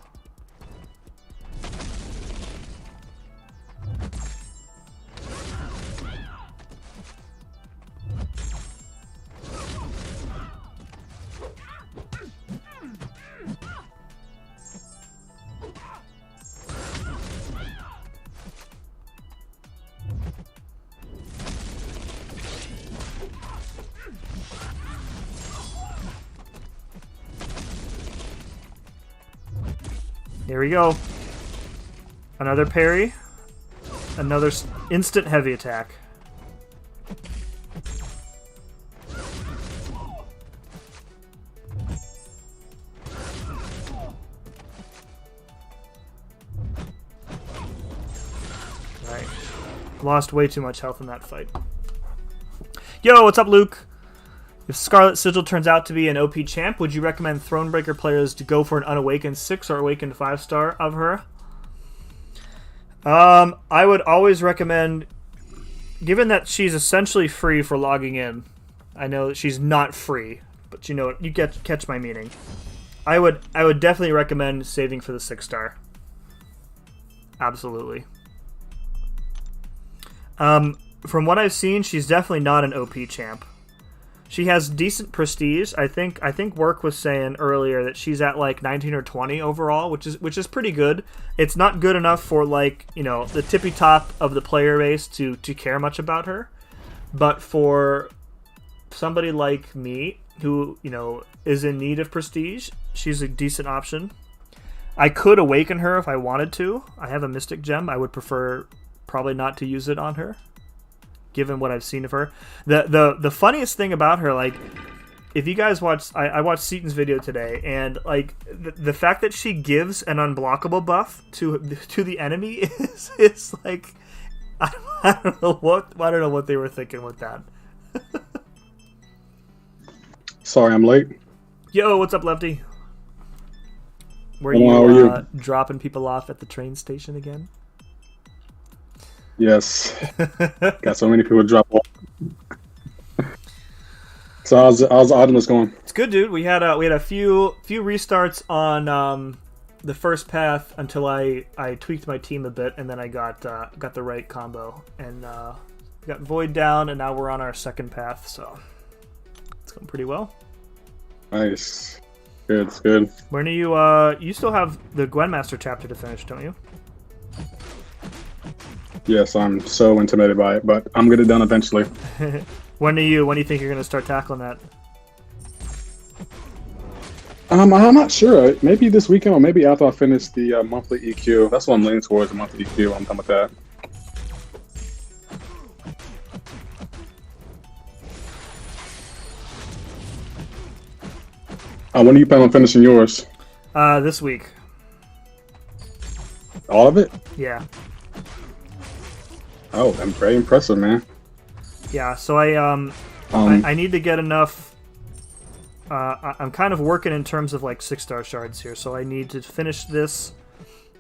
Here we go. Another parry. Another instant heavy attack. Right. Lost way too much health in that fight. Yo, what's up, Luke? If Scarlet Sigil turns out to be an OP champ, would you recommend Thronebreaker players to go for an Unawakened 6 or Awakened 5-star of her? I would always recommend, given that she's essentially free for logging in. I know that she's not free, but you know, you catch my meaning. I would definitely recommend saving for the 6-star. Absolutely. From what I've seen, she's definitely not an OP champ. She has decent prestige. I think Work was saying earlier that she's at like 19 or 20 overall, which is pretty good. It's not good enough for, like, you know, the tippy top of the player base to care much about her. But for somebody like me who, you know, is in need of prestige, she's a decent option. I could awaken her if I wanted to. I have a Mystic Gem. I would prefer probably not to use it on her. given what I've seen of her. The funniest thing about her, like, if you guys watch, I watched Seaton's video today, and like the fact that she gives an unblockable buff to the enemy is like, I don't know what they were thinking with that. Sorry, I'm late. Yo, what's up, Lefty? Were How are you you? dropping people off at the train station again? Yes. Got so many people drop off. So how's Itemless going? It's good, dude. We had a few restarts on the first path until I tweaked my team a bit, and then I got the right combo, and got Void down, and now we're on our second path, so it's going pretty well. Nice. Good, it's good. When are you still have the Gwynmaster chapter to finish, don't you? Yes, I'm so intimidated by it, but I'm gonna get it done eventually. When do you think you're gonna start tackling that? I'm not sure. Maybe this weekend or maybe after I finish the monthly EQ. That's what I'm leaning towards, the monthly EQ. I'm done with that. When do you plan on finishing yours? This week. All of it? Yeah. Oh, I'm very impressive, man. Yeah, so I need to get enough. I'm kind of working in terms of like 6-star shards here, so I need to finish this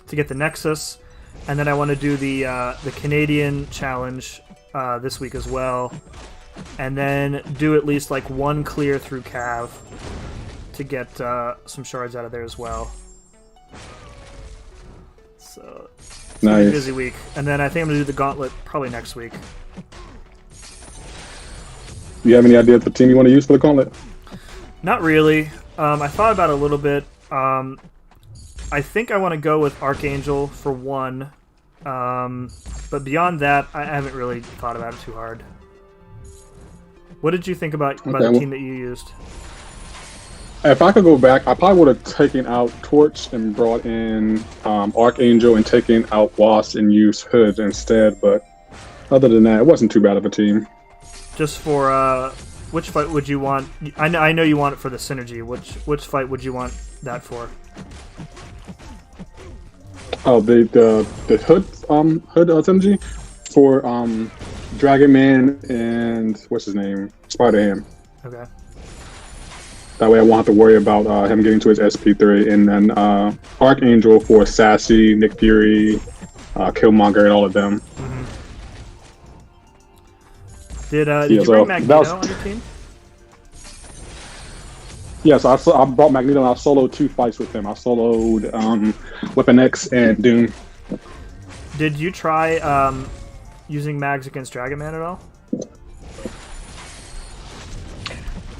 to get the Nexus, and then I want to do the Canadian challenge this week as well, and then do at least like one clear through Cav to get some shards out of there as well. So it's gonna be a busy week, and then I think I'm gonna do the gauntlet probably next week. You have any idea of the team you want to use for the gauntlet? Not really. I thought about it a little bit. I think I want to go with Archangel for one, but beyond that, I haven't really thought about it too hard. What did you think about the team that you used? If I could go back, I probably would have taken out Torch and brought in Archangel and taken out Wasp and used Hood instead, but other than that, it wasn't too bad of a team. Just for, which fight would you want? I know you want it for the synergy. Which fight would you want that for? Oh, the Hood synergy for Dragon Man and what's his name? Spider-Ham. Okay. That way I won't have to worry about him getting to his SP3. And then Archangel for Sassy, Nick Fury, Killmonger, and all of them. Mm-hmm. Did you bring Magneto on your team? Yes, I brought Magneto and I soloed 2 fights with him. I soloed Weapon X and Doom. Did you try using Mags against Dragon Man at all?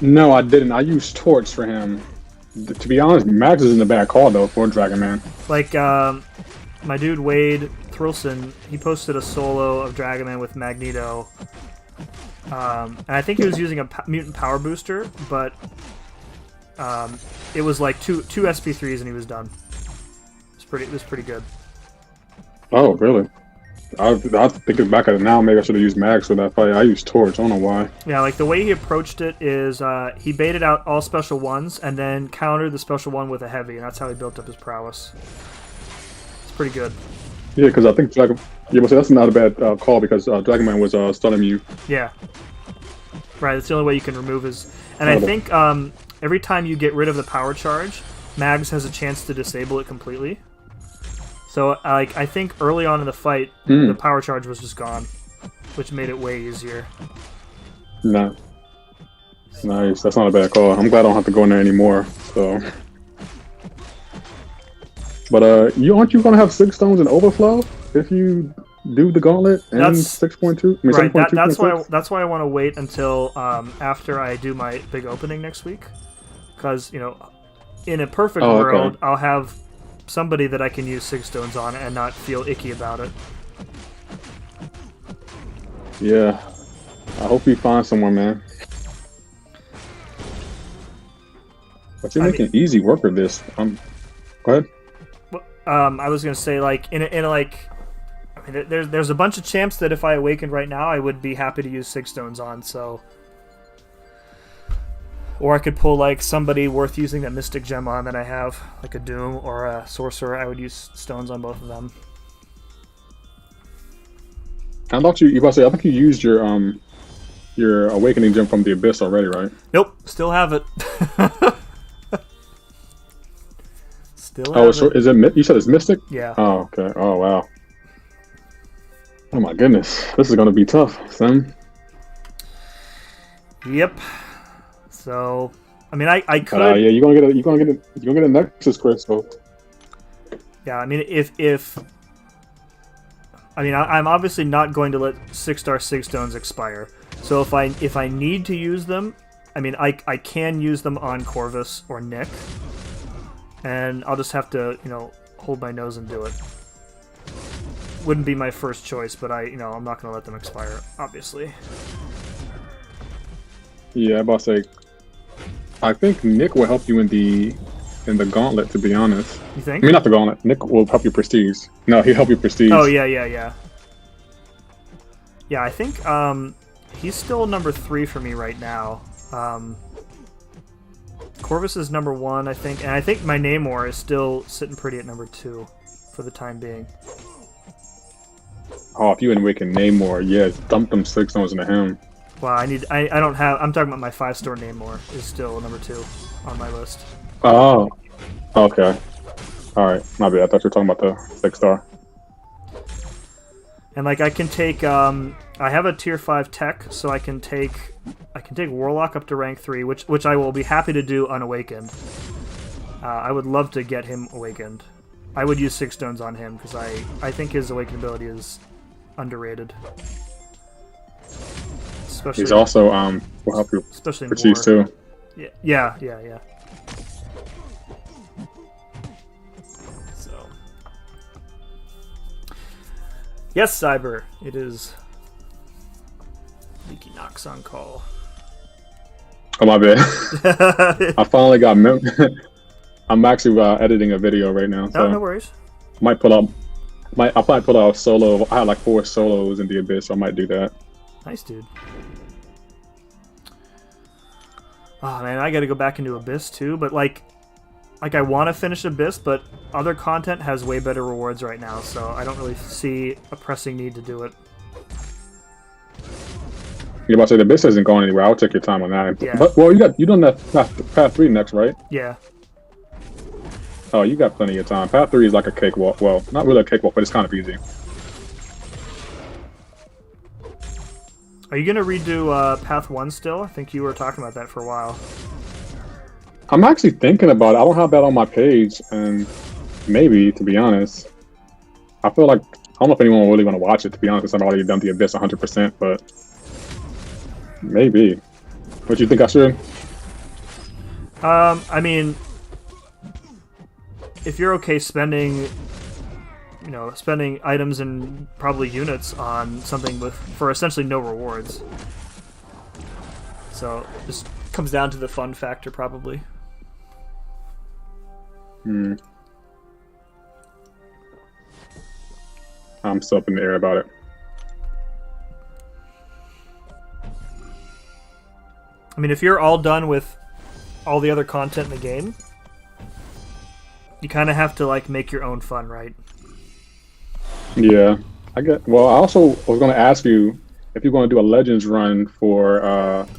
No, I didn't. I used Torch for him. To be honest, Max isn't a bad call, though, for Dragon Man. Like, my dude Wade Thrilson, he posted a solo of Dragon Man with Magneto. And I think he was using a mutant power booster, but it was like two SP3s and he was done. It was pretty good. Oh, really? I think back at it now, maybe I should have used Max for that fight. I used Torch. I don't know why. Yeah, like the way he approached it is he baited out all special ones and then countered the special one with a heavy, and that's how he built up his prowess. It's pretty good. Yeah, because I think Dragon... Yeah, but that's not a bad call because Dragon Man was stunning you. Yeah. Right, that's the only way you can remove his... And I think every time you get rid of the power charge, Mags has a chance to disable it completely. So, like, I think early on in the fight, the power charge was just gone, which made it way easier. No. Nice. That's not a bad call. I'm glad I don't have to go in there anymore. So, but aren't you gonna have 6 stones in overflow if you do the gauntlet and 6.2? I mean, right. That's why I want to wait until after I do my big opening next week, because in a perfect world, I'll have somebody that I can use 6 stones on and not feel icky about it. Yeah. I hope you find someone, man. But you're making easy work of this. Go ahead. I was gonna say, like, in like I mean, there's a bunch of champs that if I awakened right now, I would be happy to use 6 stones on, so... Or I could pull, like, somebody worth using that Mystic Gem on that I have, like a Doom or a Sorcerer. I would use stones on both of them. I thought you about to say, I think you used your Awakening Gem from the Abyss already, right? Nope, still have it. Still have Oh, so is it? You said it's Mystic? Yeah. Oh, okay. Oh, wow. Oh my goodness, this is gonna be tough, Sam. Yep. So, I mean, I could. Yeah, you're gonna get a Nexus Crystal. Yeah, I mean, I'm obviously not going to let 6-star 6 stones expire. So if I need to use them, I mean, I can use them on Corvus or Nick, and I'll just have to, you know, hold my nose and do it. Wouldn't be my first choice, but I'm not going to let them expire, obviously. Yeah, I'm about to say, I think Nick will help you in the gauntlet, to be honest. You think? I mean, not the gauntlet. Nick will help you prestige. No, he'll help you prestige. Oh, yeah. Yeah, I think he's still number 3 for me right now. Corvus is number 1, I think, and I think my Namor is still sitting pretty at number 2 for the time being. Oh, if you awaken Namor, yeah, dump them 6 stones into him. Well, I don't have. I'm talking about my 5-star Namor is still number 2 on my list. Oh, okay. All right, my bad. I thought you were talking about the 6-star. And like I can take, I have a tier 5 tech, so I can take Warlock up to rank 3, which I will be happy to do unawakened. I would love to get him awakened. I would use 6 stones on him because I think his awakened ability is underrated. Especially, He's also will help you prestige too. Yeah. So, yes, Cyber, it is Leaky Knox on call. Oh, my bad. I finally got I'm actually editing a video right now. So no worries. I'll probably put out a solo. I had like 4 solos in the Abyss, so I might do that. Nice, dude. Oh man, I gotta go back into Abyss too, but like I want to finish Abyss, but other content has way better rewards right now, so I don't really see a pressing need to do it. You're about to say the Abyss isn't going anywhere. I'll take your time on that. Yeah. But, well, you done that path 3 next, right? Yeah. Oh, you got plenty of time. Path 3 is like a cakewalk. Well, not really a cakewalk, but it's kind of easy. Are you gonna redo Path 1 still? I think you were talking about that for a while. I'm actually thinking about it. I don't have that on my page, and maybe, to be honest, I feel like I don't know if anyone will really want to watch it. To be honest, I've already done the Abyss 100%, but maybe. What do you think I should? I mean, if you're okay spending items and probably units on something for essentially no rewards. So just comes down to the fun factor, probably. I'm still up in the air about it. I mean, if you're all done with all the other content in the game, you kind of have to like make your own fun, right? Yeah, well, I also was going to ask you if you're going to do a Legends run for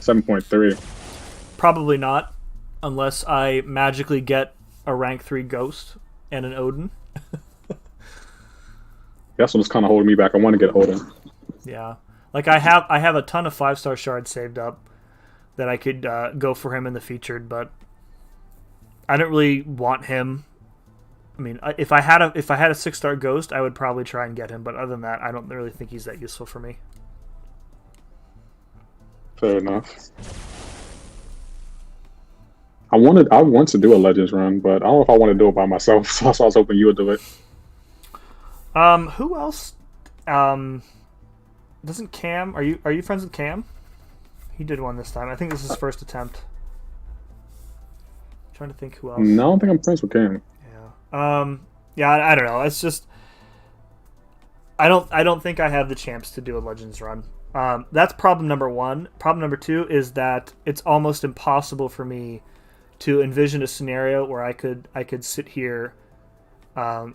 7.3. Probably not, unless I magically get a rank 3 Ghost and an Odin. That's what's kind of holding me back. I want to get Odin. Yeah, like I have a ton of 5-star shards saved up that I could go for him in the featured, but I don't really want him. I mean, if I had a 6-star Ghost, I would probably try and get him. But other than that, I don't really think he's that useful for me. Fair enough. I want to do a Legends run, but I don't know if I want to do it by myself. So I was hoping you would do it. Who else? Doesn't Cam? Are you friends with Cam? He did one this time. I think this is his first attempt. I'm trying to think who else. No, I don't think I'm friends with Cam. Yeah, I don't know. It's just I don't think I have the chance to do a Legends run. That's problem number one. Problem number two is that it's almost impossible for me to envision a scenario where I could sit here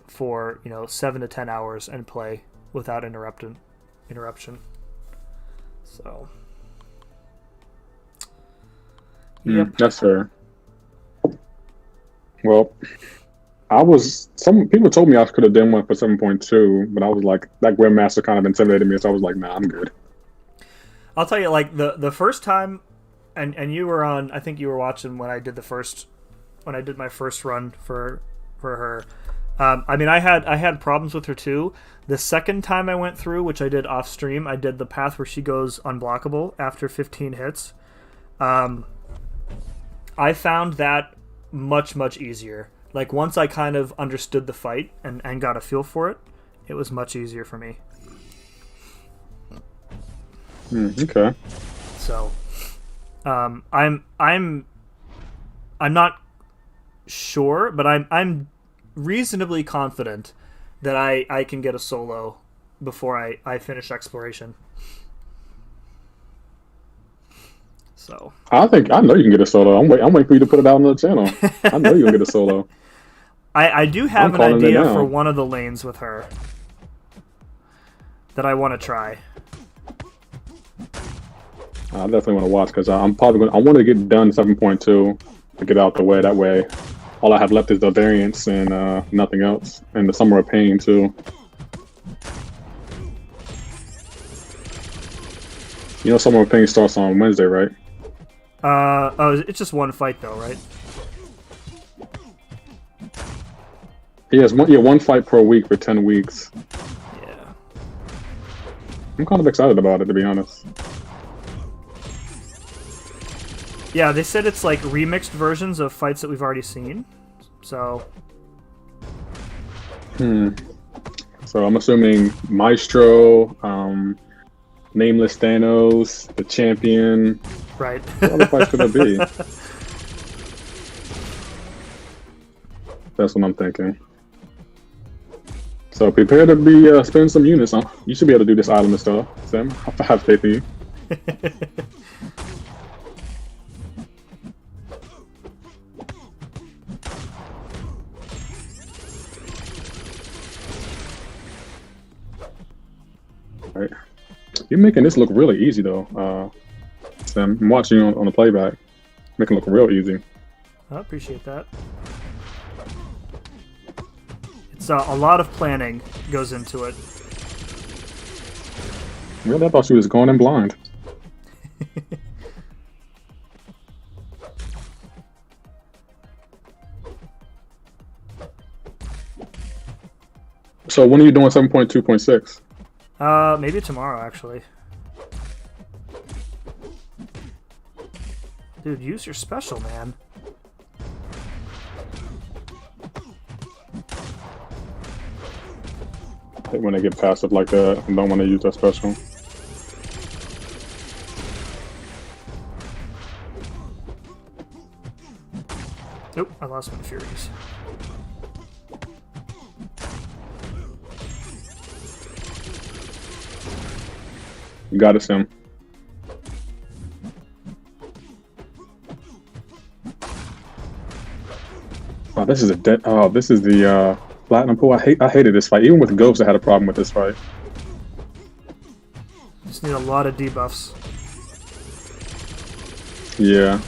for 7 to 10 hours and play without interruption. So, yep. That's fair. Well, some people told me I could have done one for 7.2, but I was like, that Grandmaster kind of intimidated me, so I was like, nah, I'm good. I'll tell you, like the first time, and you were on. I think you were watching when I did my first run for her. I mean, I had problems with her too. The second time I went through, which I did off stream, I did the path where she goes unblockable after 15 hits. I found that much easier. Like once I kind of understood the fight and got a feel for it, it was much easier for me. Okay. So, I'm not sure, but I'm reasonably confident that I can get a solo before I finish exploration. So I know you can get a solo. I'm waiting for you to put it out on the channel. I know you'll get a solo. I do have an idea for one of the lanes with her that I want to try. I definitely want to watch because I want to get done 7.2 to get out the way. That way, all I have left is the variants and nothing else, and the Summer of Pain too. Summer of Pain starts on Wednesday, right? It's just one fight though, right? Yeah, one fight per week for 10 weeks. Yeah. I'm kind of excited about it, to be honest. Yeah, they said it's like remixed versions of fights that we've already seen. So. So I'm assuming Maestro, Nameless Thanos, the Champion. Right. What other fights could there be? That's what I'm thinking. So prepare to be spend some units, huh? You should be able to do this Itemless stuff, Sam. I have faith in you. Right. You're making this look really easy, though, Sam. I'm watching you on the playback. Making it look real easy. I appreciate that. It's a lot of planning goes into it. Really? I thought she was going in blind. So when are you doing 7.2.6? Maybe tomorrow, actually. Dude, use your special, man. I hate when they get passive like that and don't want to use that special. Nope, I lost my Furies. You got it, Sim. Oh, this is the platinum pool. I hated this fight. Even with Ghost, I had a problem with this fight. Just need a lot of debuffs. Yeah.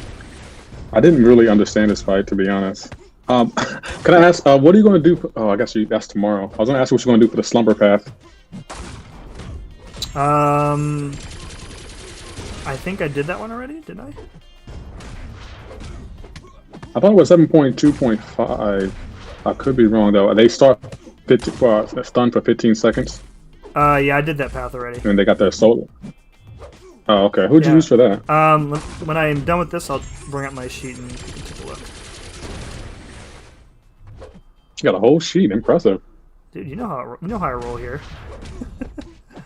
I didn't really understand this fight, to be honest. Can I ask, what are you going to do? I guess that's tomorrow. I was going to ask what you're going to do for the Slumber Path. I think I did that one already, didn't I? I thought it was 7.2.5. I could be wrong, though. They start stun for 15 seconds. Yeah, I did that path already. And they got their solo. Oh, okay. Who'd you use for that? When I'm done with this, I'll bring up my sheet and you can take a look. You got a whole sheet. Impressive. Dude, you know how I roll here.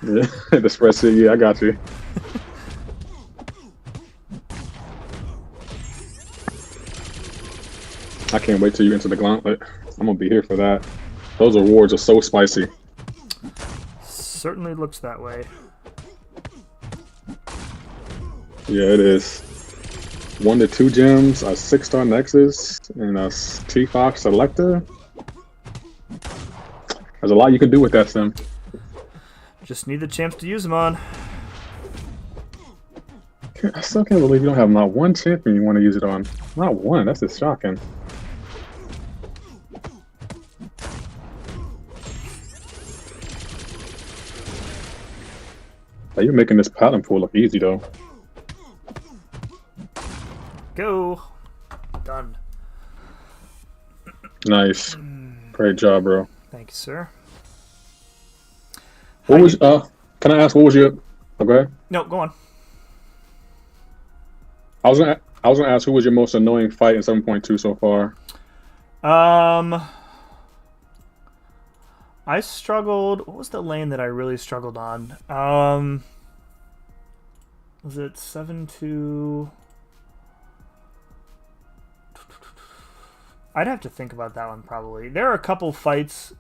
Yeah, the spreadsheet. Yeah, I got you. I can't wait till you enter the gauntlet. I'm gonna be here for that. Those rewards are so spicy. certainly looks that way. Yeah, it is. 1 to 2 gems, a 6-star Nexus, and a T5 Selector. There's a lot you can do with that sim. Just need the champs to use them on. I still can't believe you don't have not one champion you want to use it on. Not one. That's just shocking. Hey, you're making this pattern pool look easy though. Go. Done. Nice. Great job, bro. Thank you, sir. What was can I ask what was your okay? No, go on. I was gonna ask who was your most annoying fight in 7.2 so far? I struggled. What was the lane that I really struggled on? Was it 7-2? I'd have to think about that one probably. There are a couple fights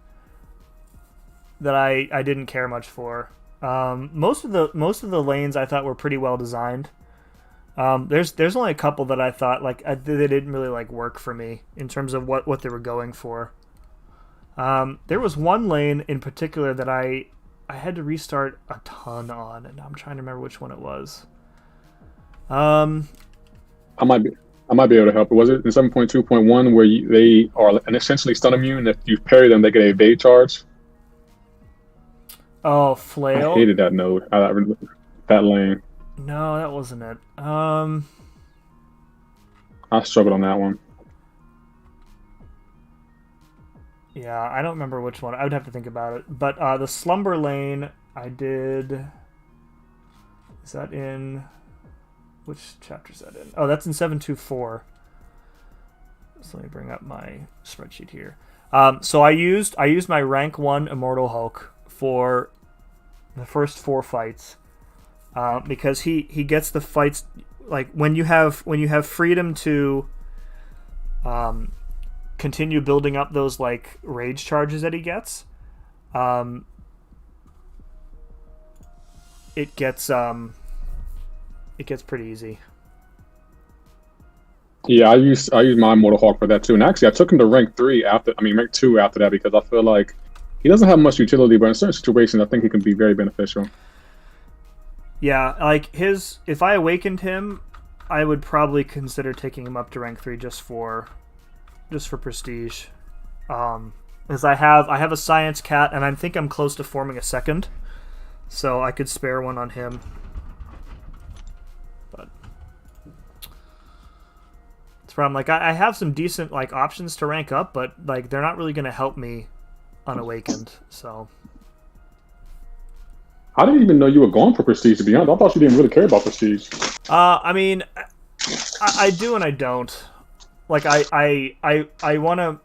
that I didn't care much for. Most of the lanes I thought were pretty well designed. There's only a couple that I thought like they didn't really like work for me in terms of what they were going for. There was one lane in particular that I had to restart a ton on, and I'm trying to remember which one it was. I might be able to help. Was it in 7.2.1 where they are an essentially stun immune? If you parry them, they get a evade charge. Oh, flail. I hated that node. That lane. No, that wasn't it. I struggled on that one. Yeah, I don't remember which one. I would have to think about it. But the slumber lane, I did. Is that in? Which chapter is that in? Oh, that's in 7.2.4. So let me bring up my spreadsheet here. So I used my rank 1 Immortal Hulk for the first 4 fights. Because he gets the fights like when you have freedom to continue building up those like rage charges that he gets, it gets pretty easy. Yeah, I used my Immortal Hawk for that too, and actually I took him to rank 2 after that because I feel like he doesn't have much utility, but in certain situations I think he can be very beneficial. Yeah, like if I awakened him, I would probably consider taking him up to rank 3 just for prestige. Because I have a science cat, and I think I'm close to forming a second, so I could spare one on him. But it's problem. Like I have some decent like options to rank up, but like they're not really going to help me unawakened. So. I didn't even know you were going for prestige, to be honest. I thought you didn't really care about prestige. I mean, I do and I don't. Like I want to.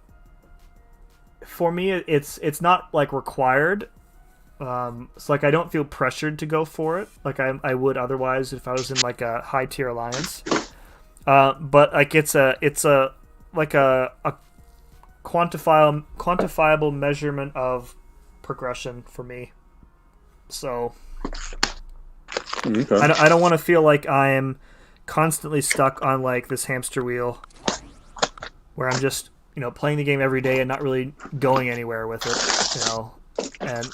For me, it's not like required. So like I don't feel pressured to go for it like I would otherwise if I was in like a high tier alliance. But like it's a quantifiable measurement of progression for me. So okay. I don't want to feel like I am constantly stuck on like this hamster wheel where I'm just, playing the game every day and not really going anywhere with it, and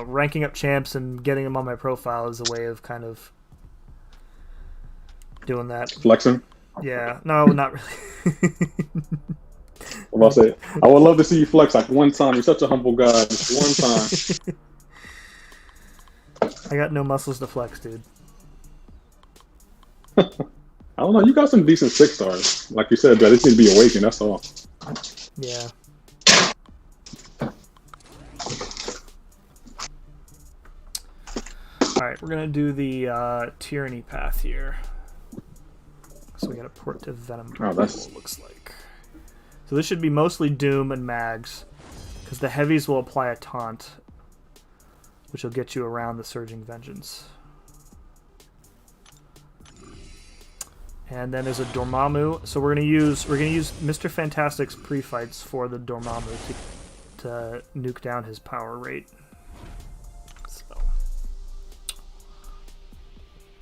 ranking up champs and getting them on my profile is a way of kind of doing that. Flexing? Yeah. No, not really. I'll say, I would love to see you flex like one time. You're such a humble guy. Just one time. I got no muscles to flex, dude. I don't know. You got some decent 6 stars. Like you said, but it needs to be awakened. That's all. Yeah. Alright, we're going to do the Tyranny path here. So we got a port to Venom. Oh, that's... What it looks like. So this should be mostly Doom and Mags, because the heavies will apply a taunt, which will get you around the Surging Vengeance. And then there's a Dormammu. So we're gonna use Mr. Fantastic's pre-fights for the Dormammu to nuke down his power rate. So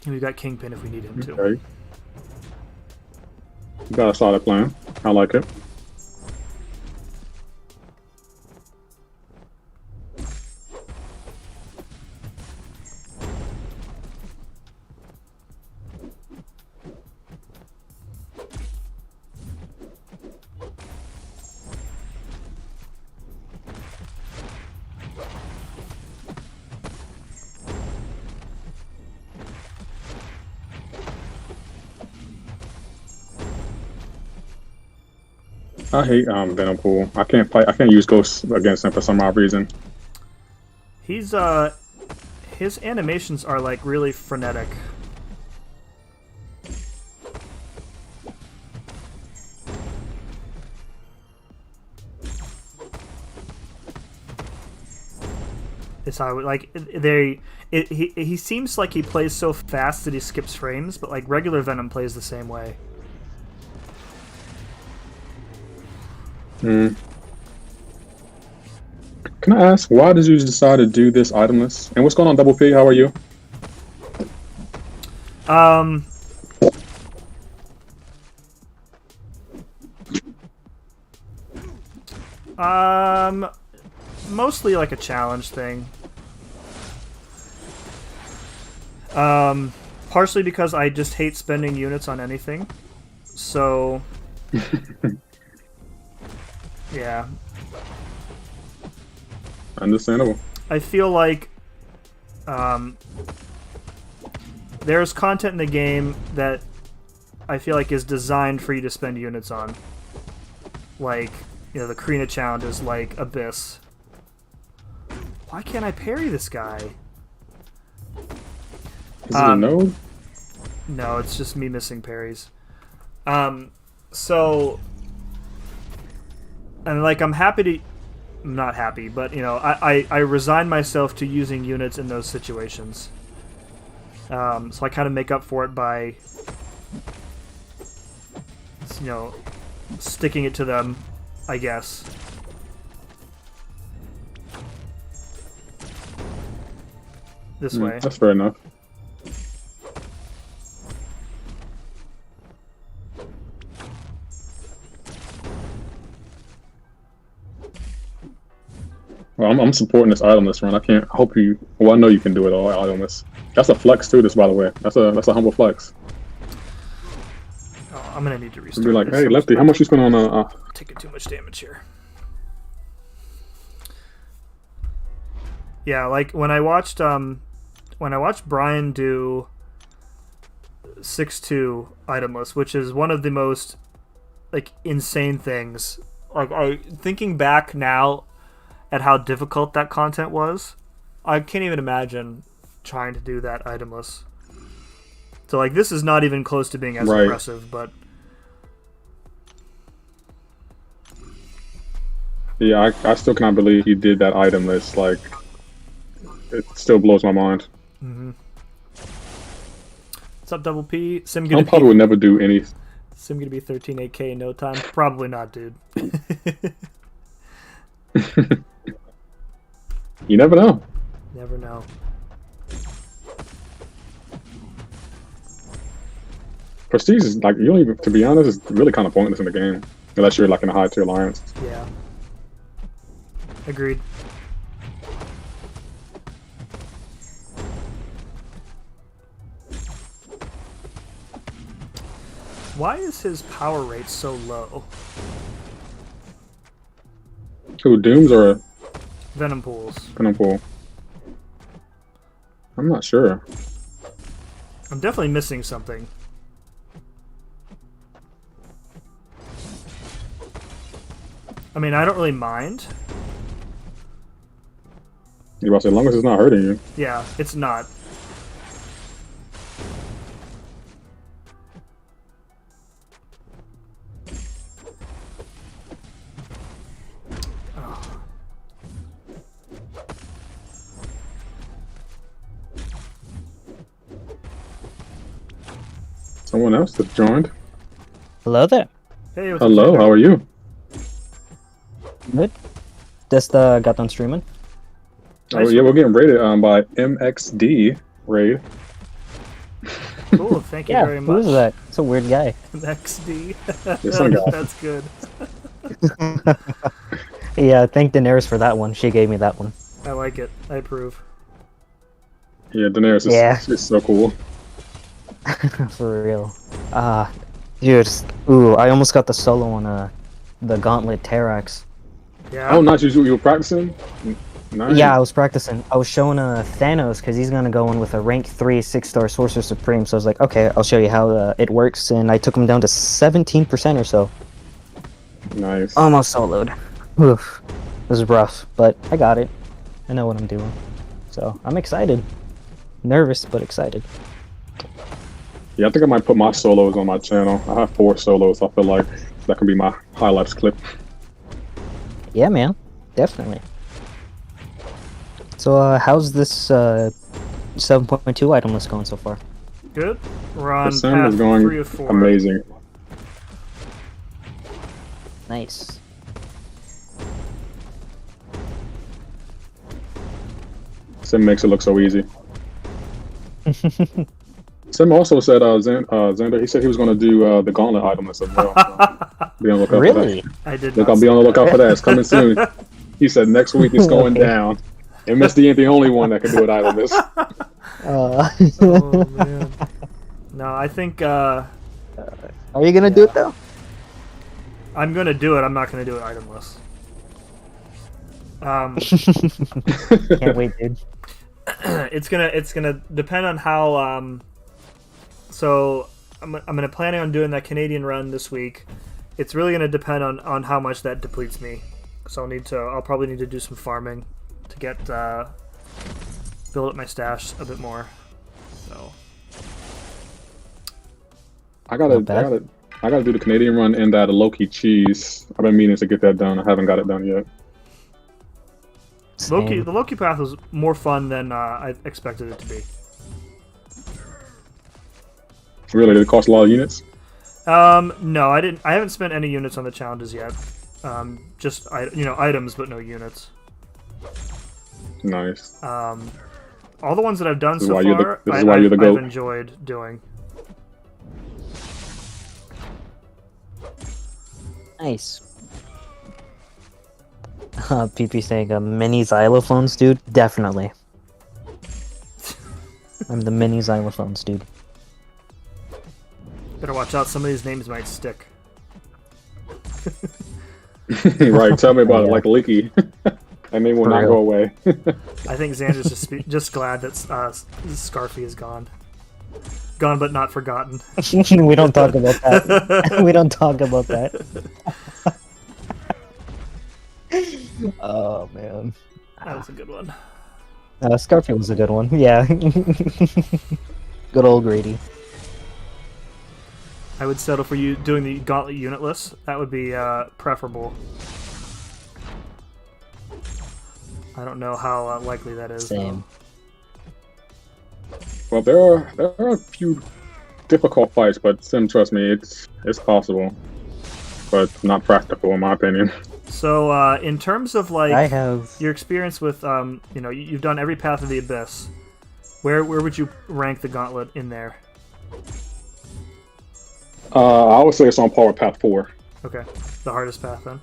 And we've got Kingpin if we need him too. Okay. You got a solid plan. I like it. I hate Venom Pool. I can't play. I can't use Ghosts against him for some odd reason. He's his animations are like really frenetic. It's how like he seems like he plays so fast that he skips frames, but like regular Venom plays the same way. Can I ask, why did you decide to do this itemless? And what's going on, Double P? How are you? Mostly like a challenge thing. Partially because I just hate spending units on anything. So yeah. Understandable. I feel like there's content in the game that I feel like is designed for you to spend units on. Like, you know, the Karina challenges like Abyss. Why can't I parry this guy? Is it a node? No, it's just me missing parries. So... And like, I'm not happy, but you know, I resign myself to using units in those situations. So I kind of make up for it by, you know, sticking it to them, I guess. This way. That's fair enough. Well, I'm supporting this itemless run. I hope you. Well, I know you can do it all itemless. That's a flex too. This, by the way, that's a humble flex. Oh, I'm gonna need to restart. Be like, hey, Lefty, how much you spend on taking too much damage here. Yeah, like when I watched Brian do 6-2 itemless, which is one of the most like insane things. Like thinking back now at how difficult that content was, I can't even imagine trying to do that itemless. So like this is not even close to being as impressive, but yeah, I still cannot believe you did that itemless. Like, it still blows my mind. Mm-hmm. What's up, Double P? Sim probably would never do any. Sim gonna be 13-8K in no time? Probably not, dude. You never know. Never know. Prestige is like, you don't even, to be honest, it's really kind of pointless in the game unless you're like in a high tier alliance. Yeah. Agreed. Why is his power rate so low? Who, Dooms or Venom Pools? Venom Pool. I'm not sure. I'm definitely missing something. I mean, I don't really mind. You about to say, as long as it's not hurting you. Yeah, it's not. Someone else that joined. Hello there. Hey, what's Hello, up, how are you? Good. Just got done streaming. Oh yeah, we're getting raided by MXD raid. Cool, thank you Yeah, very who much. is that? It's a weird guy. XD. There's some guy. That's good. Yeah, thank Daenerys for that one. She gave me that one. I like it. I approve. Yeah, Daenerys Yeah. is so cool. For real. Dude. Ooh, I almost got the solo on the gauntlet Terrax. Yeah. Oh, not you were practicing? Nice. Yeah, I was practicing. I was showing Thanos because he's gonna go in with a rank 3 6-star Sorcerer Supreme. So I was like, okay, I'll show you how it works, and I took him down to 17% or so. Nice. Almost soloed. Oof. It was rough, but I got it. I know what I'm doing. So I'm excited. Nervous, but excited. Yeah, I think I might put my solos on my channel. I have 4 solos. I feel like that could be my highlights clip. Yeah, man. Definitely. So, how's this 7.2 item list going so far? Good. We're on The sim path is going 3 of 4. amazing. Nice. Sim makes it look so easy. Sim also said, Xander, he said he was going to do the gauntlet item list as well. So be on the lookout Really? for that. I did Look, not I'll be see on the that. lookout for that. It's coming soon. He said next week it's going Okay. down. And Misty ain't the only one that can do an item list. Oh, man. No, I think Are you gonna do it though? I'm gonna do it. I'm not gonna do it itemless. Can't wait, dude. It's gonna depend on how. So I'm gonna planning on doing that Canadian run this week. It's really gonna depend on how much that depletes me. So I'll probably need to do some farming to get build up my stash a bit more. So I gotta Not bad. do the Canadian run and that Loki cheese. I've been meaning to get that done. I haven't got it done yet. the Same. Loki path was more fun than I expected it to be. Really, did it cost a lot of units? No, I didn't. I haven't spent any units on the challenges yet. Just items, but no units. Nice. All the ones that I've done This is so why you're the- far, this is why you're the I've GOAT. enjoyed doing. Nice. PP saying mini xylophones, dude. Definitely. I'm the mini xylophones, dude. Better watch out. Some of these names might stick. Right, tell me about it Yeah. like Leaky. That name will For not real. go away. I think Xander's just glad that Scarfy is gone. Gone but not forgotten. We don't talk about that. We don't talk about that. Oh man. That was a good one. Scarfield was a good one. Yeah. Good old Grady. I would settle for you doing the gauntlet unit list. That would be preferable. I don't know how likely that is. Same. Well, there are a few difficult fights, but Sim, trust me, it's possible, but not practical in my opinion. So, in terms of like I have. your experience with, you've done every Path of the Abyss. Where would you rank the gauntlet in there? I would say it's on par with Path 4. Okay, the hardest path then.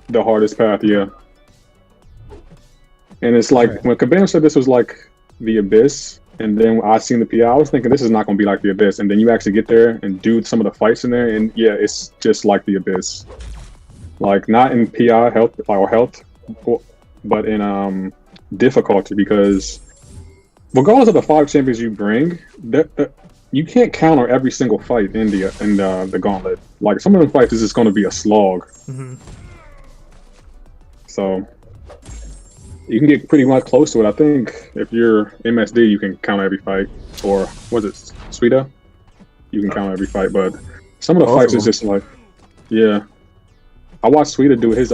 The hardest path, yeah. And it's like, Right. when Kabam said this was like the Abyss, and then I seen the PI, I was thinking this is not going to be like the Abyss, and then you actually get there and do some of the fights in there, and yeah, it's just like the Abyss. Like, not in PI health, but in difficulty, because regardless of the 5 champions you bring, you can't counter every single fight in the gauntlet. Like, some of them fights is just going to be a slog. Mm-hmm. So you can get pretty much close to it. I think if you're MSD, you can counter every fight. Or was it Suida? You can counter every fight. But some of the Both fights of is just like, yeah. I watched Suida do his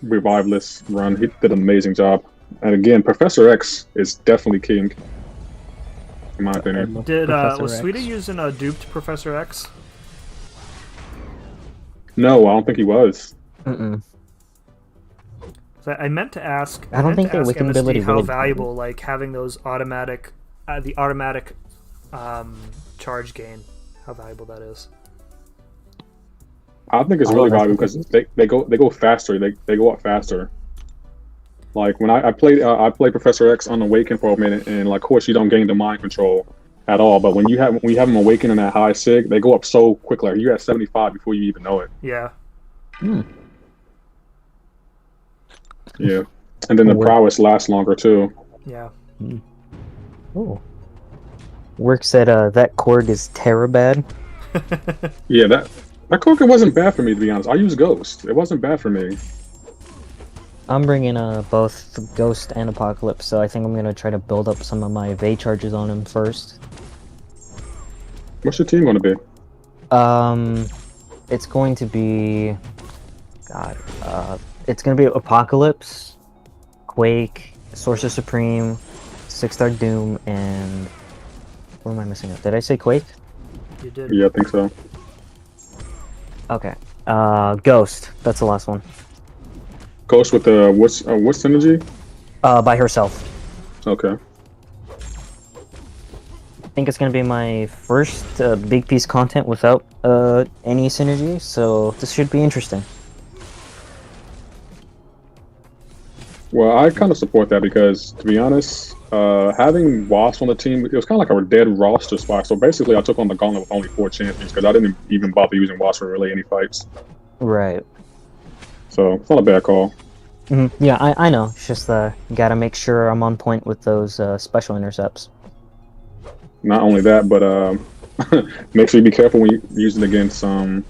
revivalist run. He did an amazing job. And again, Professor X is definitely king, in my opinion. Did Professor was X. Suida using a duped Professor X? No, I don't think he was. Mm-mm. I meant to ask. I don't think their ask Wiccan MSD ability how really- valuable like having those automatic charge gain, how valuable that is. I think it's really valuable because they go faster. They go up faster. Like when I played Professor X on Awaken for a minute, and like, of course you don't gain the mind control at all. But when you have them Awaken in that high sig, they go up so quickly. Like, you're at 75 before you even know it. Yeah. Yeah, and then the prowess lasts longer too. Yeah. Oh. Work said that Korg is terabad. Yeah, that Korg wasn't bad for me, to be honest. I use Ghost. It wasn't bad for me. I'm bringing both Ghost and Apocalypse, so I think I'm gonna try to build up some of my Vay charges on him first. What's your team gonna be? It's going to be, it's gonna be Apocalypse, Quake, Sorcerer Supreme, 6-star Doom, and what am I missing up? Did I say Quake? You did. Yeah, I think so. Okay. Ghost. That's the last one. Ghost with the what's synergy? By herself. Okay. I think it's gonna be my first big piece content without any synergy, so this should be interesting. Well, I kind of support that because, to be honest, having Wasp on the team, it was kind of like a dead roster spot. So basically, I took on the gauntlet with only 4 champions because I didn't even bother using Wasp for really any fights. Right. So it's not a bad call. Yeah, I know. It's just gotta make sure I'm on point with those special intercepts. Not only that, but make sure you be careful when you use it against True.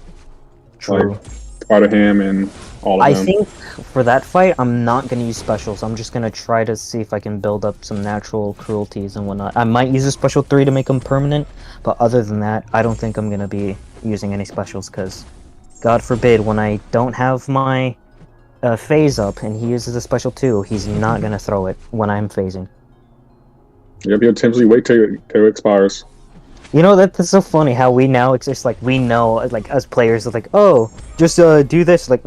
like Spider-Ham and all of them. I think for that fight, I'm not gonna use specials. I'm just gonna try to see if I can build up some natural cruelties and whatnot. I might use a special 3 to make them permanent, but other than that, I don't think I'm gonna be using any specials because, God forbid, when I don't have my phase up and he uses a special 2, he's not gonna throw it when I'm phasing. You'll be intentionally wait till it expires. You know, that's so funny how it's just like we know, like us players are like, oh, just do this. Like,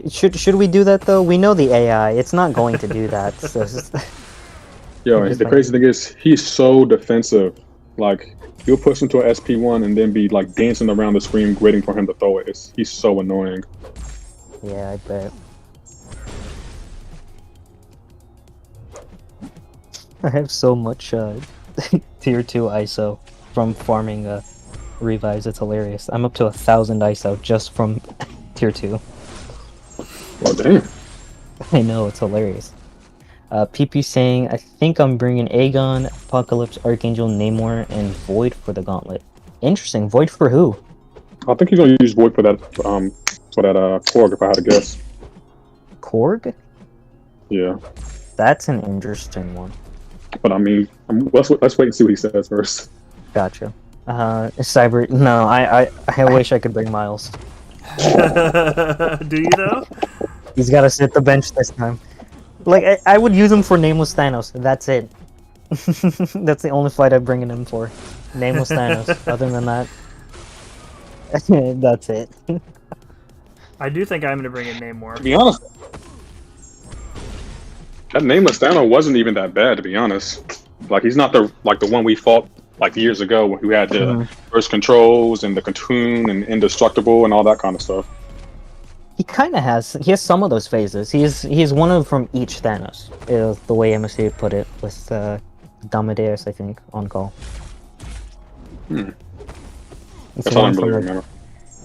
should we do that though? We know the AI, it's not going to do that. So it's just... Yo, the crazy thing is, he's so defensive. Like, you'll push him to an SP1 and then be like dancing around the screen waiting for him to throw it. He's so annoying. Yeah, I bet. I have so much tier 2 ISO from farming revives. It's hilarious. I'm up to 1,000 ISO just from tier 2. Well, damn. I know, it's hilarious. PP saying, I think I'm bringing Aegon, Apocalypse, Archangel, Namor, and Void for the gauntlet. Interesting. Void for who? I think he's gonna use Void for that Korg, if I had to guess. Korg? Yeah. That's an interesting one. But I mean, let's wait and see what he says first. Gotcha. Cyber. No, I wish I could bring Miles. Do you though? He's got to sit the bench this time. Like I would use him for Nameless Thanos. That's it. That's the only fight I'm bringing him for. Nameless Thanos. Other than that, that's it. I do think I'm going to bring in Namor. To be honest, that Nameless Thanos wasn't even that bad, to be honest. Like, he's not the one we fought like years ago, who had the burst controls and the Cocoon and Indestructible and all that kind of stuff. He kind of has. He has some of those phases. He's one of from each Thanos. The way MSC put it with Damadeus, I think, on call. It's That's all I really remember.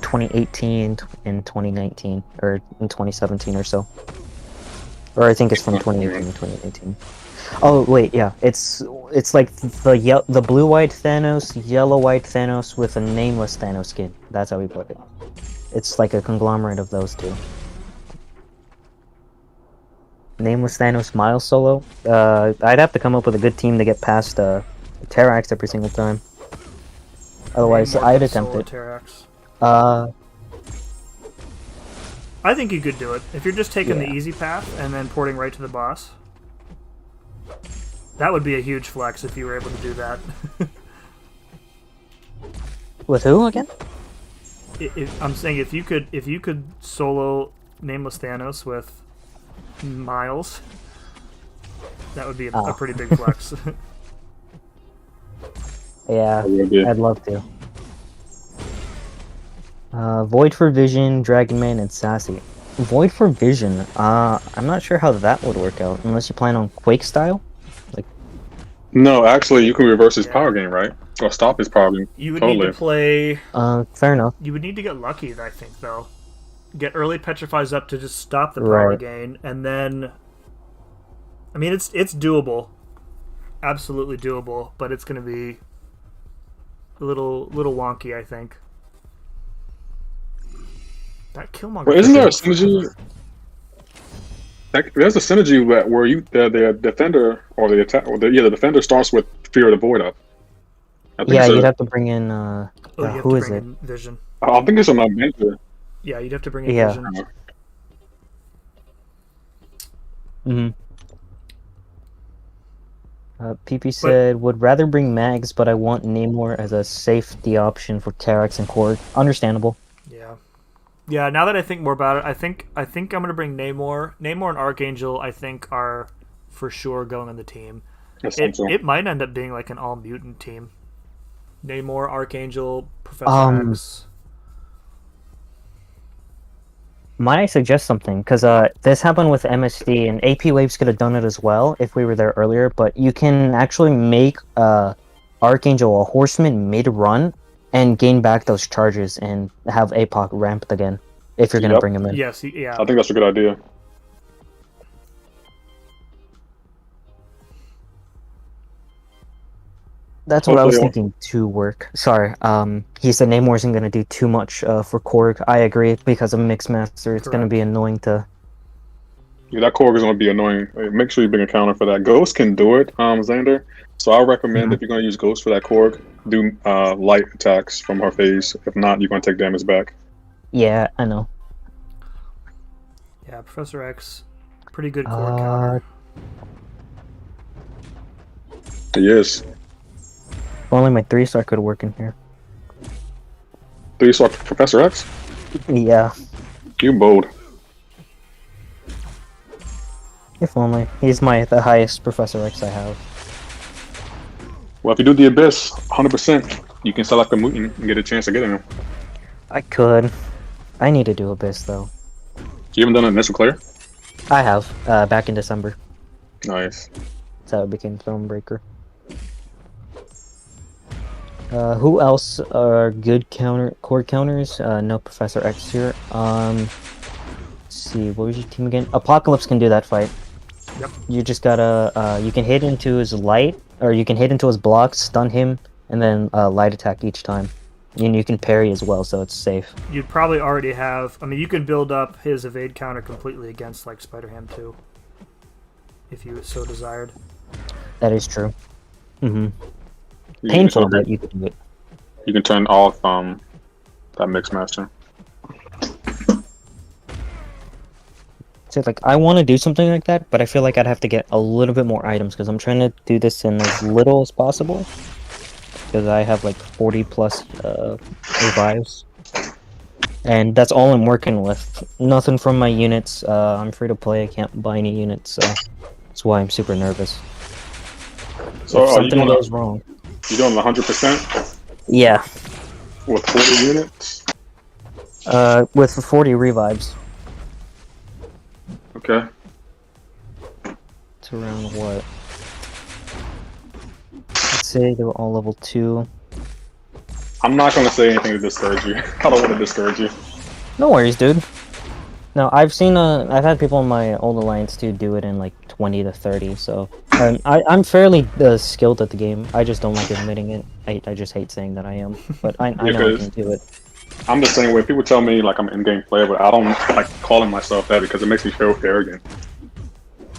2018 and 2019, or in 2017 or so. Or I think it's from 2018 and 2019. Oh wait, yeah, it's like the blue-white Thanos, yellow-white Thanos with a nameless Thanos skin. That's how we put it. It's like a conglomerate of those two. Nameless Thanos Miles solo. I'd have to come up with a good team to get past Terrax every single time. Otherwise, I'd attempt it. Terrax. I think you could do it if you're just taking the easy path and then porting right to the boss. That would be a huge flex if you were able to do that. With who again? I'm saying if you could solo Nameless Thanos with Miles, that would be a pretty big flex. Yeah, I would be. I'd love to. Void for Vision, Dragon Man, and Sassy. Void for Vision. I'm not sure how that would work out unless you plan on Quake style. Like, No, actually, you can reverse his power Yeah. gain, right? Or stop his power gain. You would need Totally. to play. fair enough. You would need to get lucky, I think, though. Get early petrifies up to just stop the power Right. gain, and then. I mean, it's doable, absolutely doable, but it's going to be a little wonky, I think. That Killmonger. Well, isn't there a synergy? There's a synergy where you the defender or the attack or the defender starts with Fear of the Void up. I think Yeah, it's you'd have to bring in. Oh, you have who to is bring it? in Vision. I think it's an Avenger. Yeah, you'd have to bring in Yeah. Vision. Mm-hmm. PP said, would rather bring Mags, but I want Namor as a safety option for Karax and Korg. Understandable. Yeah. Yeah, now that I think more about it, I think I'm gonna bring Namor. Namor and Archangel, I think, are for sure going on the team. It might end up being like an all mutant team. Namor, Archangel, Professor X. Might I suggest something? Because this happened with MSD, and AP Waves could have done it as well if we were there earlier, but you can actually make Archangel a horseman mid-run and gain back those charges and have APOC ramped again, if you're going to bring him in. Yes, yeah. I think that's a good idea. That's what I was thinking to work. Sorry, he said Namor isn't going to do too much for Korg. I agree, because of Mixmaster, it's going to be annoying to... Yeah, that Korg is going to be annoying. Make sure you bring a counter for that. Ghost can do it, Xander. So I recommend if you're going to use Ghost for that Korg, do light attacks from her phase. If not, you're going to take damage back. Yeah, I know. Yeah, Professor X, pretty good Korg counter. He is. If only my 3-star could work in here. 3-star Professor X? Yeah. You bold. If only. He's the highest Professor X I have. Well, if you do the Abyss, 100%, you can select a mutant and get a chance of getting him. I could. I need to do Abyss, though. You haven't done an initial clear? I have, back in December. Nice. That's how it became Thronebreaker. Who else are good core counters? No Professor X here. Let's see, what was your team again? Apocalypse can do that fight. Yep. You just gotta, you can hit into his light, or you can hit into his blocks, stun him, and then light attack each time. And you can parry as well, so it's safe. You'd probably already have... I mean, you can build up his evade counter completely against, like, Spider-Ham 2. If you so desired. That is true. Mm-hmm. Painful, but you can do it. You can turn off that Mixmaster. So, like, I want to do something like that, but I feel like I'd have to get a little bit more items, because I'm trying to do this in as little as possible. Because I have, like, 40 plus revives. And that's all I'm working with. Nothing from my units. I'm free to play, I can't buy any units, so that's why I'm super nervous. So if something goes wrong... You doing 100%? Yeah. With 40 units? With 40 revives. Okay. It's around what? Let's say they were all level 2. I'm not going to say anything to discourage you. I don't want to discourage you. No worries, dude. No, I've seen, I've had people in my old alliance too do it in like 20 to 30, so I'm fairly skilled at the game. I just don't like admitting it. I just hate saying that I am, but I know I can do it. I'm the same way. People tell me like I'm an in-game player, but I don't like calling myself that because it makes me feel arrogant.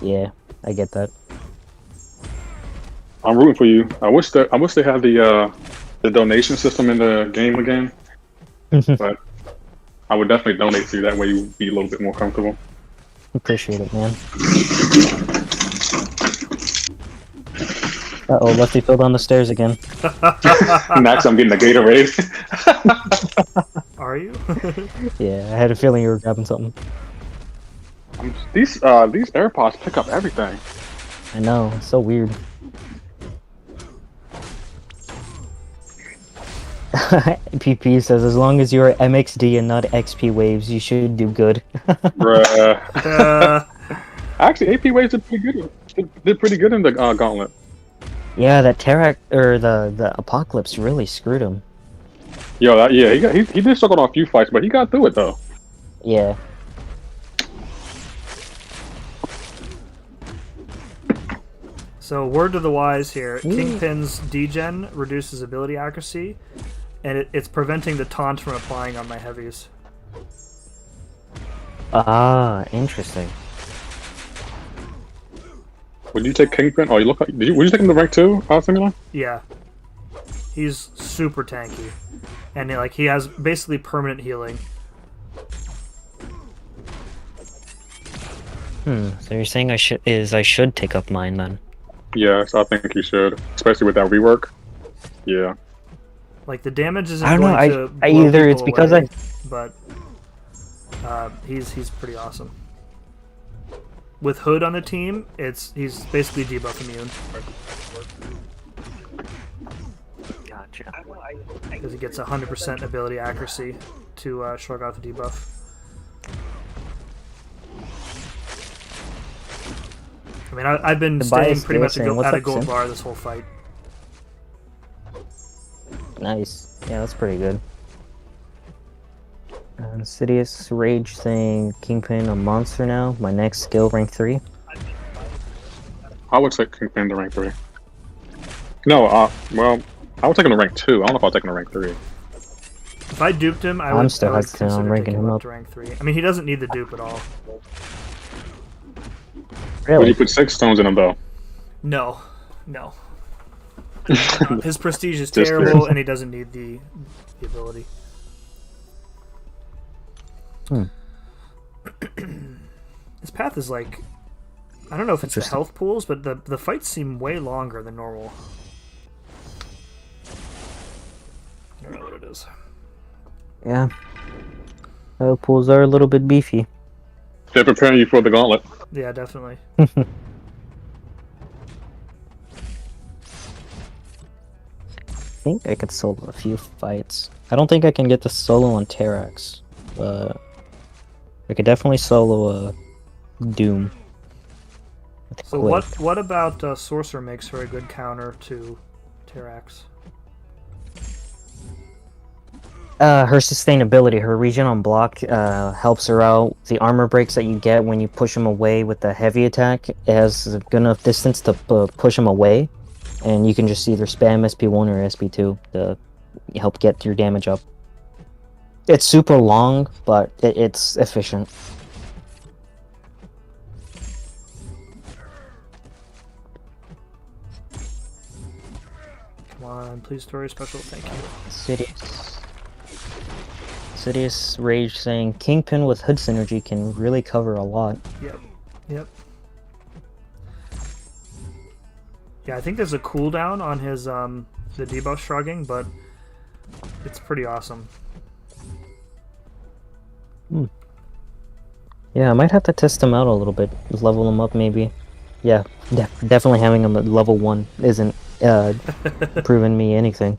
Yeah, I get that. I'm rooting for you. I wish they had the donation system in the game again, but I would definitely donate to you. That way you would be a little bit more comfortable. Appreciate it, man. Uh-oh, Lefty fell down the stairs again. Next, I'm getting a Gatorade. Are you? Yeah, I had a feeling you were grabbing something. These AirPods pick up everything. I know, it's so weird. PP says, as long as you're MXD and not XP waves, you should do good. Bruh. Actually, AP waves did pretty good. Did pretty good in the gauntlet. Yeah, that Terrac or the Apocalypse really screwed him. Yo, he did struggle on a few fights, but he got through it though. Yeah. So, word to the wise here: Kingpin's degen reduces ability accuracy, and it's preventing the taunt from applying on my heavies. Ah, interesting. Would you take Kingpin? Oh, you look like. Would you take him to rank 2, Simula? Yeah, he's super tanky, and he has basically permanent healing. So you're saying I should take up mine then? Yes, I think you should, especially with that rework. Yeah. Like the damage isn't I don't know. going to blow Either it's people because away, but he's pretty awesome. With Hood on the team, he's basically debuff immune. Gotcha. Because he gets 100% ability accuracy to shrug off the debuff. I mean, I've been staying pretty much at a gold bar this whole fight. Nice. Yeah, that's pretty good. Insidious Rage saying Kingpin a monster now. My next skill rank 3. I would take Kingpin to rank 3. No, well, I would take him to rank 2. I don't know if I'll take him to rank 3. If I duped him, I would consider ranking him up to rank 3. I mean, he doesn't need the dupe at all. Really? Would you put 6 stones in him though? No. His prestige is terrible, and he doesn't need the ability. This path is like, I don't know if it's the health pools, but the fights seem way longer than normal. I don't know what it is. Yeah. Health pools are a little bit beefy. They're preparing you for the gauntlet. Yeah, definitely. I think I could solo a few fights. I don't think I can get the solo on Terrax, but I could definitely solo a Doom. So what about Sorcerer makes for a good counter to Terrax? Her sustainability, her regen on block helps her out. The armor breaks that you get when you push him away with the heavy attack, it has good enough distance to push him away, and you can just either spam SP1 or SP2 to help get your damage up. It's super long, but it's efficient. Come on, please story special, thank you. Sidious Rage saying Kingpin with Hood synergy can really cover a lot. Yep. Yeah, I think there's a cooldown on his the debuff shrugging, but it's pretty awesome. Yeah, I might have to test him out a little bit, level him up maybe. Yeah, definitely having him at level 1 isn't proving me anything.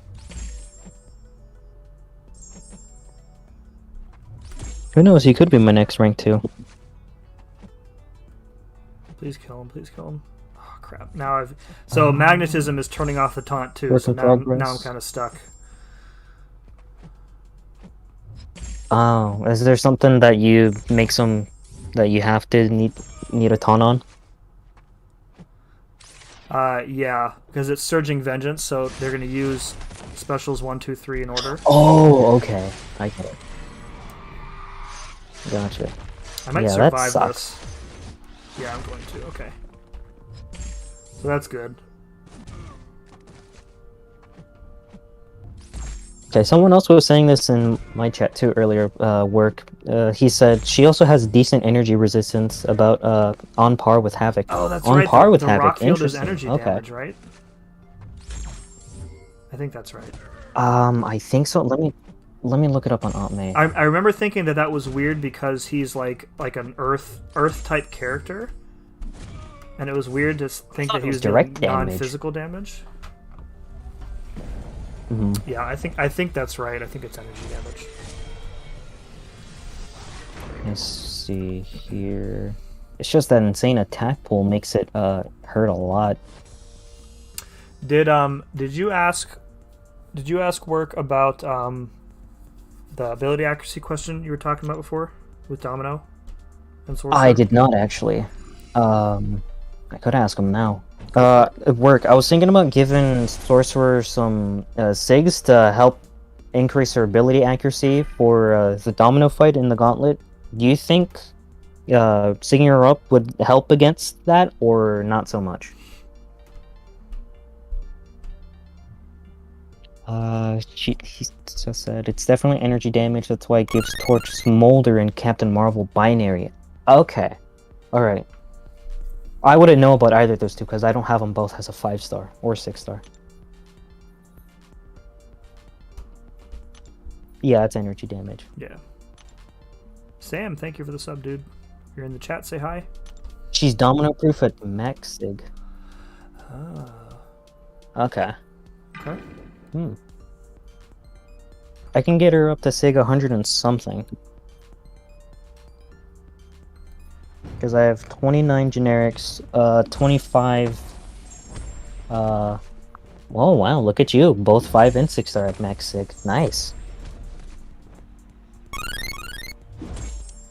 Who knows, he could be my next rank 2. Please kill him, Oh crap, now I've... So magnetism is turning off the taunt too, so now I'm kind of stuck. Oh, is there something that you make some... that you have to need a taunt on? Yeah, because it's Surging Vengeance, so they're going to use specials 1, 2, 3 in order. Oh, okay. I get it. Gotcha. I might survive this. Yeah, I'm going to. Okay. So that's good. Okay, someone else was saying this in my chat too earlier, work. He said she also has decent energy resistance, about on par with Havoc. Oh, that's on right. par with the Havoc. Rock field is Interesting. energy damage, right? I think that's right. I think so. Let me look it up on Aunt-May. I remember thinking that was weird because he's like an Earth type character, and it was weird to think that he was doing non-physical damage. Yeah, I think that's right. I think it's energy damage. Let's see here. It's just that insane attack pool makes it hurt a lot. Did you ask Work about the ability accuracy question you were talking about before with Domino and Sorcerer? I did not actually. I could ask him now. At Work, I was thinking about giving Sorcerer some SIGs to help increase her ability accuracy for the Domino fight in the Gauntlet. Do you think SIGing her up would help against that, or not so much? He just said it's definitely energy damage. That's why it gives Torch Smolder and Captain Marvel binary. Okay, all right. I wouldn't know about either of those two because I don't have them both as a 5-star or 6-star. Yeah, it's energy damage. Yeah. Sam, thank you for the sub, dude. You're in the chat. Say hi. She's domino proof at max sig. Ah. Okay. Okay. I can get her up to sig 100 and something. Because I have 29 generics, 25. Oh wow, look at you. Both 5 and 6 are at max sig. Nice.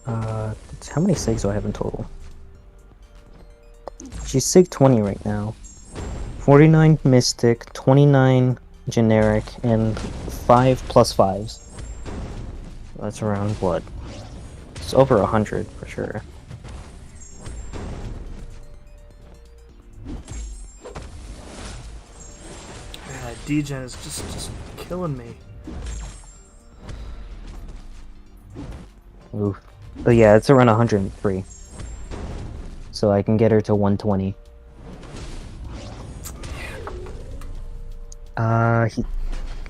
How many sigs do I have in total? She's sig 20 right now. 49 mystic, 29 generic, and 5 plus 5s. That's around what? It's over 100 for sure. Man, D-Gen is just killing me. Oof. But yeah, it's around 103. So I can get her to 120.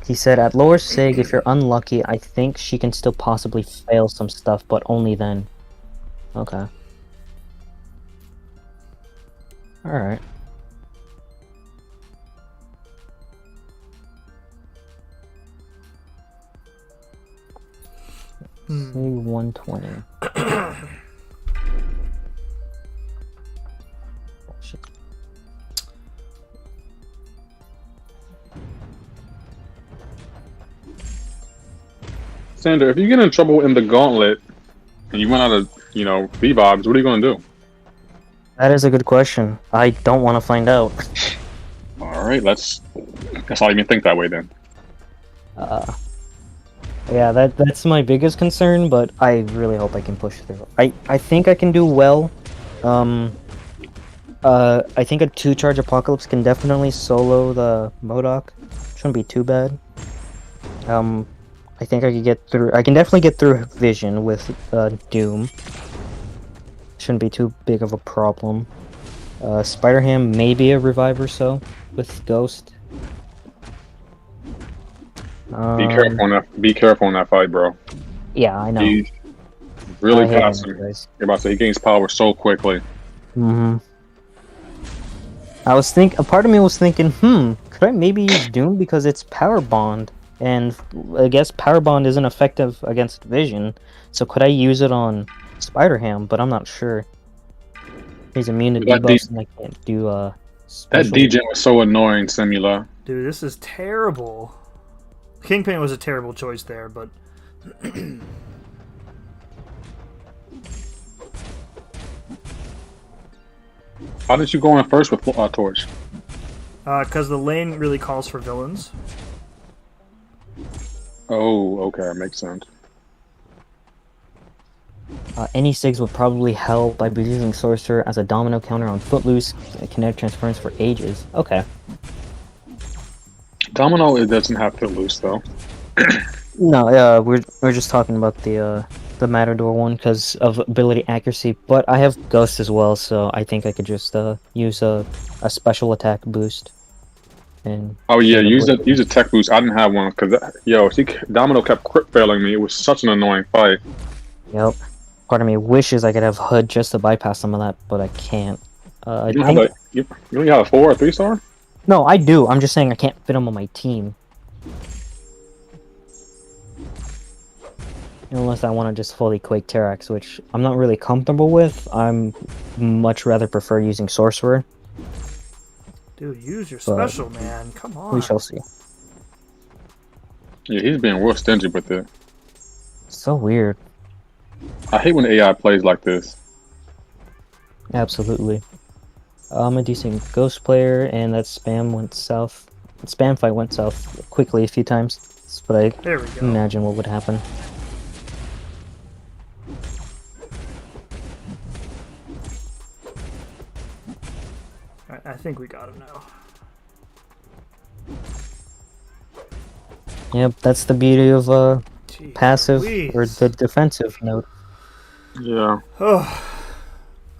He said at lower sig, if you're unlucky, I think she can still possibly fail some stuff, but only then. Okay. Alright. Sig 120. Shit. Sander, if you get in trouble in the Gauntlet and you run out of, V-Bobs, what are you going to do? That is a good question. I don't want to find out. All right, that's all you can think that way then. Yeah, that's my biggest concern, but I really hope I can push through. I think I can do well. I think a 2-charge Apocalypse can definitely solo the MODOK. Shouldn't be too bad. I think I could get through. I can definitely get through Vision with Doom. Shouldn't be too big of a problem. Spider-Ham maybe a revive or so with Ghost. Be careful on that. Be careful on that fight, bro. Yeah, I know. He's really fast. You're about to say he gains power so quickly. A part of me was thinking, could I maybe use Doom because it's Power Bond, and I guess Power Bond isn't effective against Vision, so could I use it on Spider-Ham? But I'm not sure. He's immune to debuffs, and I can't do special. That DJ was so annoying, Simula. Dude, this is terrible. Kingpin was a terrible choice there, but How did you go in first with Torch? because the lane really calls for villains. Oh, okay, makes sense. Any SIGs would probably help by using Sorcerer as a domino counter on Footloose, kinetic transference for ages. Okay. Domino, it doesn't have to lose though. No, we're just talking about the Matador one because of ability accuracy, but I have Ghost as well, so I think I could just use a special attack boost. And oh yeah, use a tech boost. I didn't have one because Domino kept crit failing me. It was such an annoying fight. Yep. Part of me wishes I could have HUD just to bypass some of that, but I can't. You only have a 4 or 3-star? No, I do. I'm just saying I can't fit them on my team. Unless I want to just fully Quake Terrax, which I'm not really comfortable with. I'm much rather prefer using Sorcerer, Dude, use your but special, man. Come on. we shall see. Yeah, he's being real stingy with it. So weird. I hate when AI plays like this. Absolutely. I'm a decent Ghost player, and that spam went south. Spam fight went south quickly a few times. That's what I There we go. imagine what would happen. Alright, I think we got him now. Yep, that's the beauty of Jeez passive Louise. or the defensive mode. Yeah. Oh.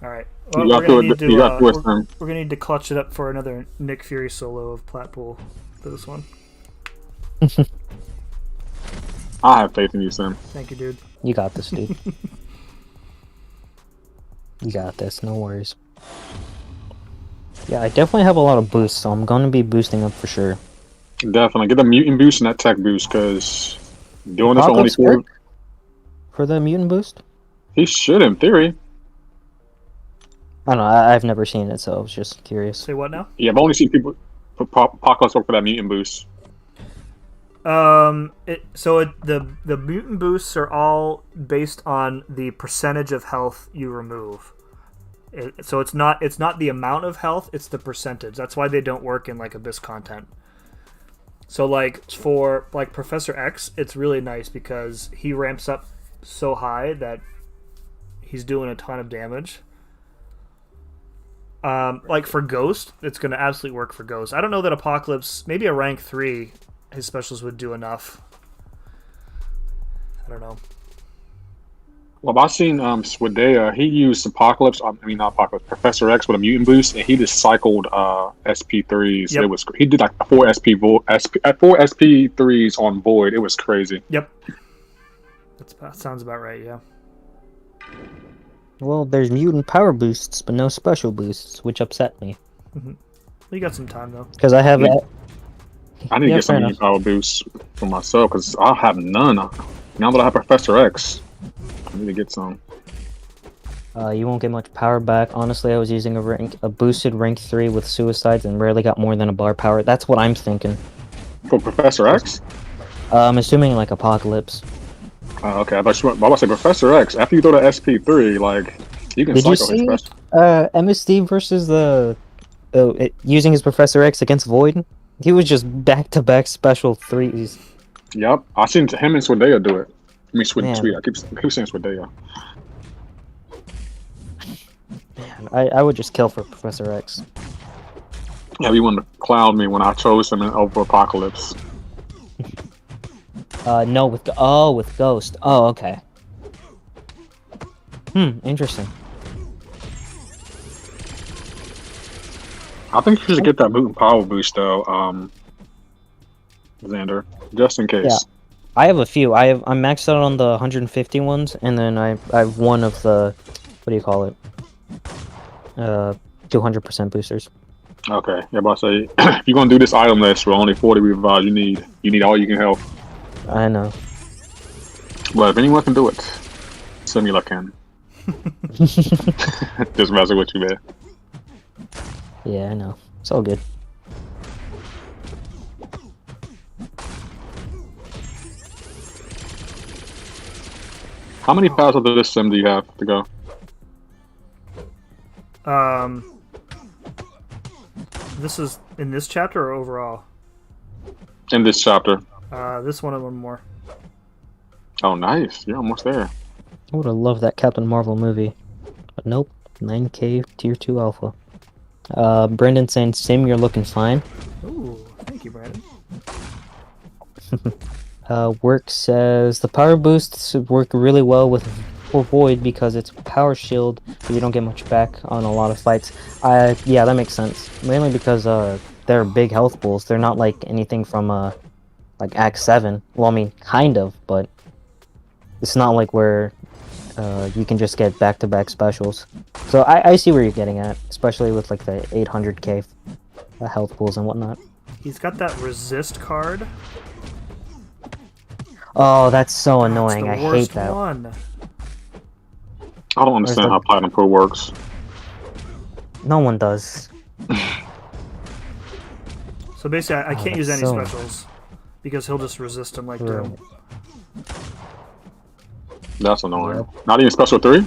Alright. Well, You got we're gonna need to you got to, twist him. we're gonna need to clutch it up for another Nick Fury solo of Platpool for this one. I have faith in you, Sam. Thank you, dude. You got this, dude. You got this, no worries. Yeah, I definitely have a lot of boosts, so I'm gonna be boosting up for sure. Definitely get the mutant boost and that tech boost, because doing this for only Apocalypse 4. work for the mutant boost? He should, in theory. I don't know, I've never seen it, so I was just curious. Say what now? Yeah, I've only seen people put Apocalypse work for that mutant boost. The mutant boosts are all based on the percentage of health you remove. So it's not the amount of health, it's the percentage. That's why they don't work in like Abyss content. So like for like Professor X, it's really nice because he ramps up so high that he's doing a ton of damage. Like for Ghost, it's gonna absolutely work for Ghost. I don't know that Apocalypse, maybe a rank 3, his specials would do enough. I don't know. Well, I've seen Swedea, he used Apocalypse, not Apocalypse, Professor X with a mutant boost, and he just cycled SP3s. Yep. He did like 4 SP3s on Void. It was crazy. Yep. That sounds about right, yeah. Well, there's mutant power boosts, but no special boosts, which upset me. You got some time, though. Because I have... Yeah. I need to Yeah, get some fair mutant power boosts for myself, because I have none. Now that I have Professor X, I need to get some. You won't get much power back. Honestly, I was using a boosted rank 3 with suicides and rarely got more than a bar power. That's what I'm thinking. For Professor X? I'm assuming like Apocalypse. Okay, I was about to say Professor X. After you throw the SP3, like, you can Did you cycle his see special. MSD versus using his Professor X against Void? He was just back-to-back special 3s. Yep, I seen him and Swedea do it. I mean, Man. Sweet. I keep saying Swedea. I would just kill for Professor X. Yeah, you wanted to clown me when I chose him over Apocalypse. No, with Ghost. Oh, okay. Interesting. I think you should get that mutant power boost though, Xander, just in case. Yeah. I have a few. I'm maxed out on the 150 ones, and then I have one of the, what do you call it? 200% boosters. Okay, yeah, but I say if you're gonna do this item list for only 40 revives, you need all you can help. I know. But if anyone can do it, Simula can. Just messing with you, man. Yeah, I know. It's all good. How many paths of this sim do you have to go? This is in this chapter or overall? In this chapter. This one and one more. Oh, nice. You're almost there. I would have loved that Captain Marvel movie. But nope. 9K Tier 2 Alpha. Brendan saying, Sim, you're looking fine. Ooh, thank you, Brandon. Work says, the power boosts work really well with Void because it's power shield, but you don't get much back on a lot of fights. Yeah, that makes sense. Mainly because they're big health pools. They're not like anything from like Act 7. Well, I mean, kind of, but it's not like where you can just get back-to-back specials. So I see where you're getting at, especially with like the 800k health pools and whatnot. He's got that resist card. Oh, that's so That's annoying. the I hate worst that. one. I don't understand how Platinum Pro works. No one does. So basically, I can't use that's any so specials because he'll just resist them like Right. Doom. That's annoying. Yep. Not even special 3?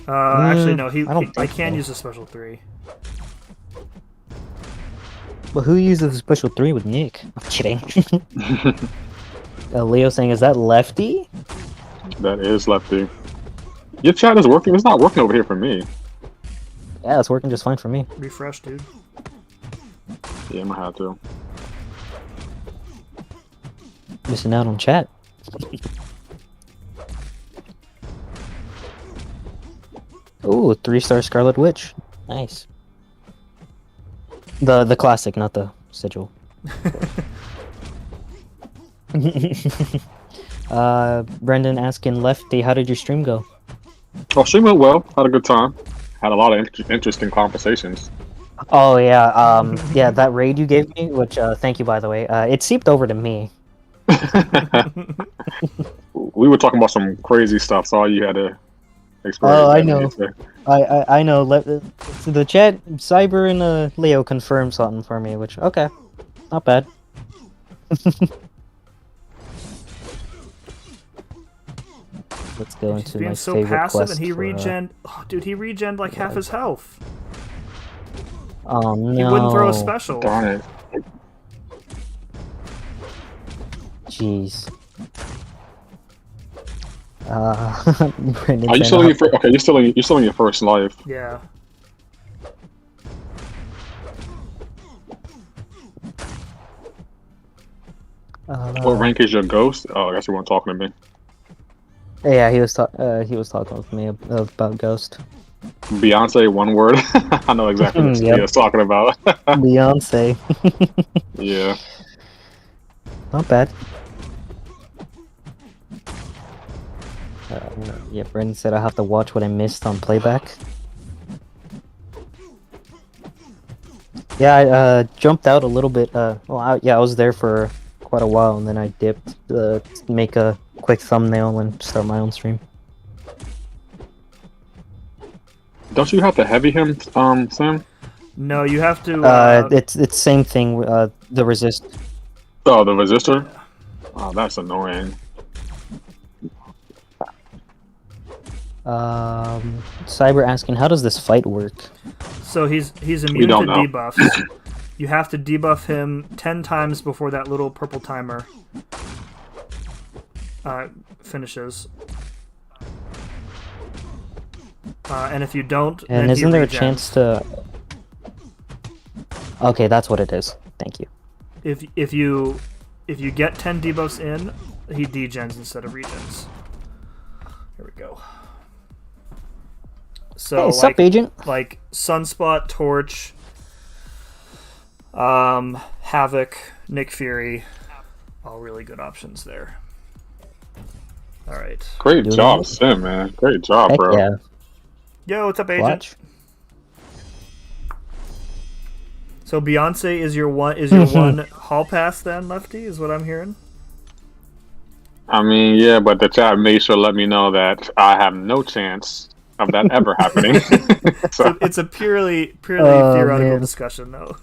Actually, no. I I don't can think use so. a special 3. But who uses a special 3 with Nick? I'm kidding. Leo saying, is that lefty? That is lefty. Your chat is working. It's not working over here for me. Yeah, it's working just fine for me. Refresh, dude. Yeah, I'm gonna have to. Missing out on chat. Ooh, 3-star Scarlet Witch. Nice. The classic, not the sigil. Brendan asking Lefty, how did your stream go? Oh, stream went well. Had a good time. Had a lot of interesting conversations. Oh yeah, yeah, that raid you gave me, which thank you by the way. It seeped over to me. We were talking about some crazy stuff, so all you had to experience. Oh, I know. I know. The chat, Cyber and Leo confirmed something for me, which okay, not bad. Let's go He's into being my so favorite passive, quest and he for, regen. Oh, dude, he regened like half his health. Oh no! He wouldn't throw a special. Darn it. Jeez. Brandon Are you saying, still in your okay? You're still in your first life. Yeah. What rank is your ghost? Oh, I guess you weren't talking to me. Yeah, he was talking with me about Ghost. Beyonce, one word. I know exactly what he was talking about. Beyonce. Yeah. Not bad. Yeah, Brendan said I have to watch what I missed on playback. Yeah, I jumped out a little bit. Well, I was there for quite a while, and then I dipped to make a quick thumbnail and start my own stream. Don't you have to heavy him, Sam? No, you have to. It's same thing. The resist. Oh, the resistor. Oh, that's annoying. Cyber asking, how does this fight work? So he's immune to don't know. debuffs. You have to debuff him 10 times before that little purple timer finishes. And if you don't, And then isn't there a regens. chance to? Okay, that's what it is. Thank you. If you get 10 debuffs in, he degens instead of regens. Here we go. So Hey, sup, Agent? like Sunspot, Torch, Havoc, Nick Fury, all really good options there. All right. Great Doing job, it? Sim, man. Great job, Heck bro. yeah. Yo, what's up, Agent? Watch. So Beyonce is your one hall pass then, Lefty, is what I'm hearing. I mean, yeah, but the chat made sure to let me know that I have no chance of that ever happening. So, It's a purely theoretical man. discussion, though.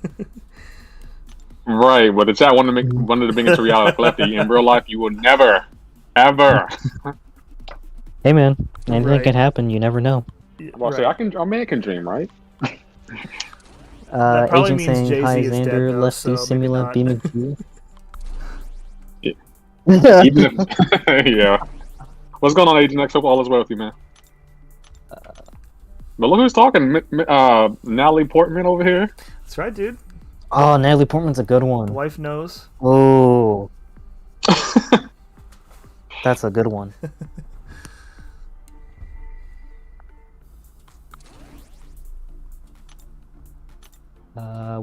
right, but the chat wanted to bring it to reality. Lefty, in real life, you will never, ever. Hey man, anything Right. can happen. You never know. Well, say a man can dream, right? That probably Agent means saying Jay-Z hi, is dead, Xander, though, Lefty, so maybe Simula, not. Beam of View. Even if, yeah. What's going on, Agent X? Hope all is well with you, man. But look who's talking. Natalie Portman over here. That's right, dude. Oh, Natalie Portman's a good one. Wife knows. Oh, that's a good one.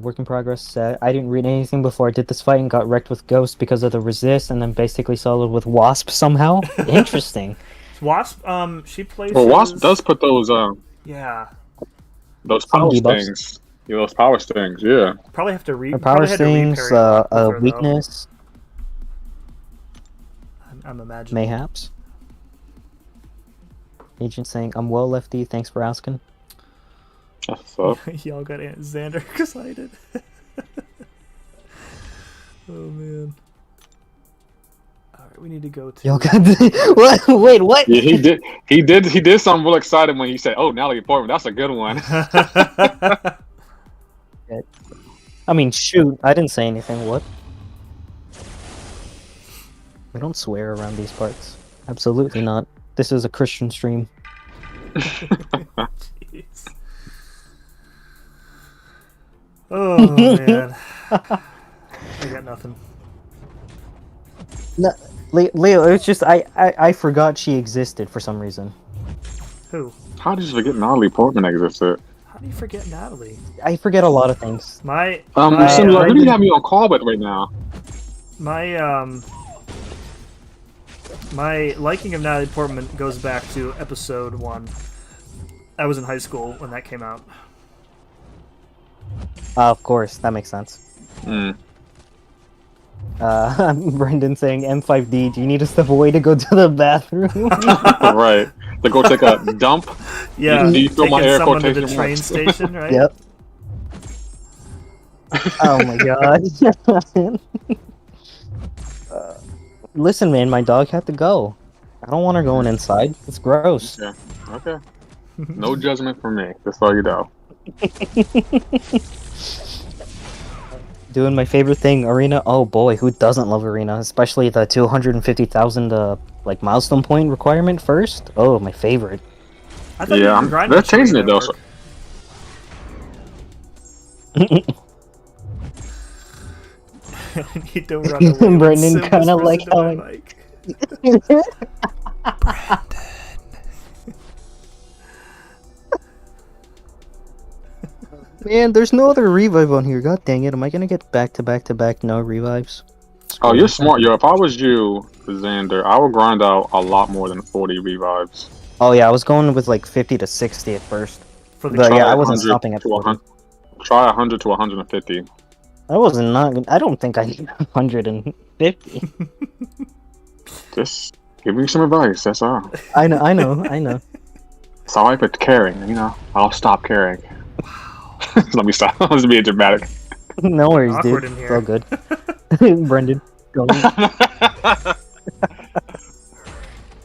Work in progress. I didn't read anything before I did this fight and got wrecked with Ghost because of the resist, and then basically soloed with Wasp somehow. Interesting. Wasp, she plays. Well, Wasp does put those Yeah. those Some power debuffs. stings. Yeah, those power stings. Yeah. Probably have to Her power stings, a her, though. weakness. I'm imagining. Mayhaps. Agent saying, I'm well, Lefty. Thanks for asking. So, Y'all got Xander excited. Oh man. Alright, we need to go to. Y'all got what? Wait, what? yeah, he did something real excited when he said, "Oh, Natalie Portman, that's a good one." I mean, shoot, I didn't say anything. What? We don't swear around these parts. Absolutely not. This is a Christian stream. Jeez. Oh man. I got nothing. No, Leo, it's just I forgot she existed for some reason. Who? How did you forget Natalie Portman existed? How do you forget Natalie? I forget a lot of things. Similar. Who do you have me on call with right now? My liking of Natalie Portman goes back to episode 1. I was in high school when that came out. Of course, that makes sense. Mm. Brendan saying M5D, do you need to step away to go to the bathroom? Right. To go take a dump? Yeah, Do you feel my taking air someone to quotation the train marks? station, right? Yep. Oh my god. Listen, man, my dog had to go. I don't want her going inside. It's gross. Yeah. Okay. No judgment from me. Just so you know. Doing my favorite thing, Arena. Oh boy, who doesn't love Arena? Especially the 250,000 like milestone point requirement first. Oh, my favorite. I thought Yeah, they're changing it though. I need to run away. Brendan kind of like how Brandon. Man, there's no other revive on here. God dang it! Am I gonna get back to back to back no revives? Oh, you're smart, yo. If I was you, Xander, I would grind out a lot more than 40 revives. Oh yeah, I was going with like 50 to 60 at first. For the But yeah, I wasn't 100 stopping at to 40. 100 Try 100 to 150. I wasn't not. I don't think I need 150. Just give me some advice. That's all. I know. Sorry for caring. You know, I'll stop caring. Let me stop. Let's be dramatic. No worries, Awkward dude. in It's all here. good. Brendan, go.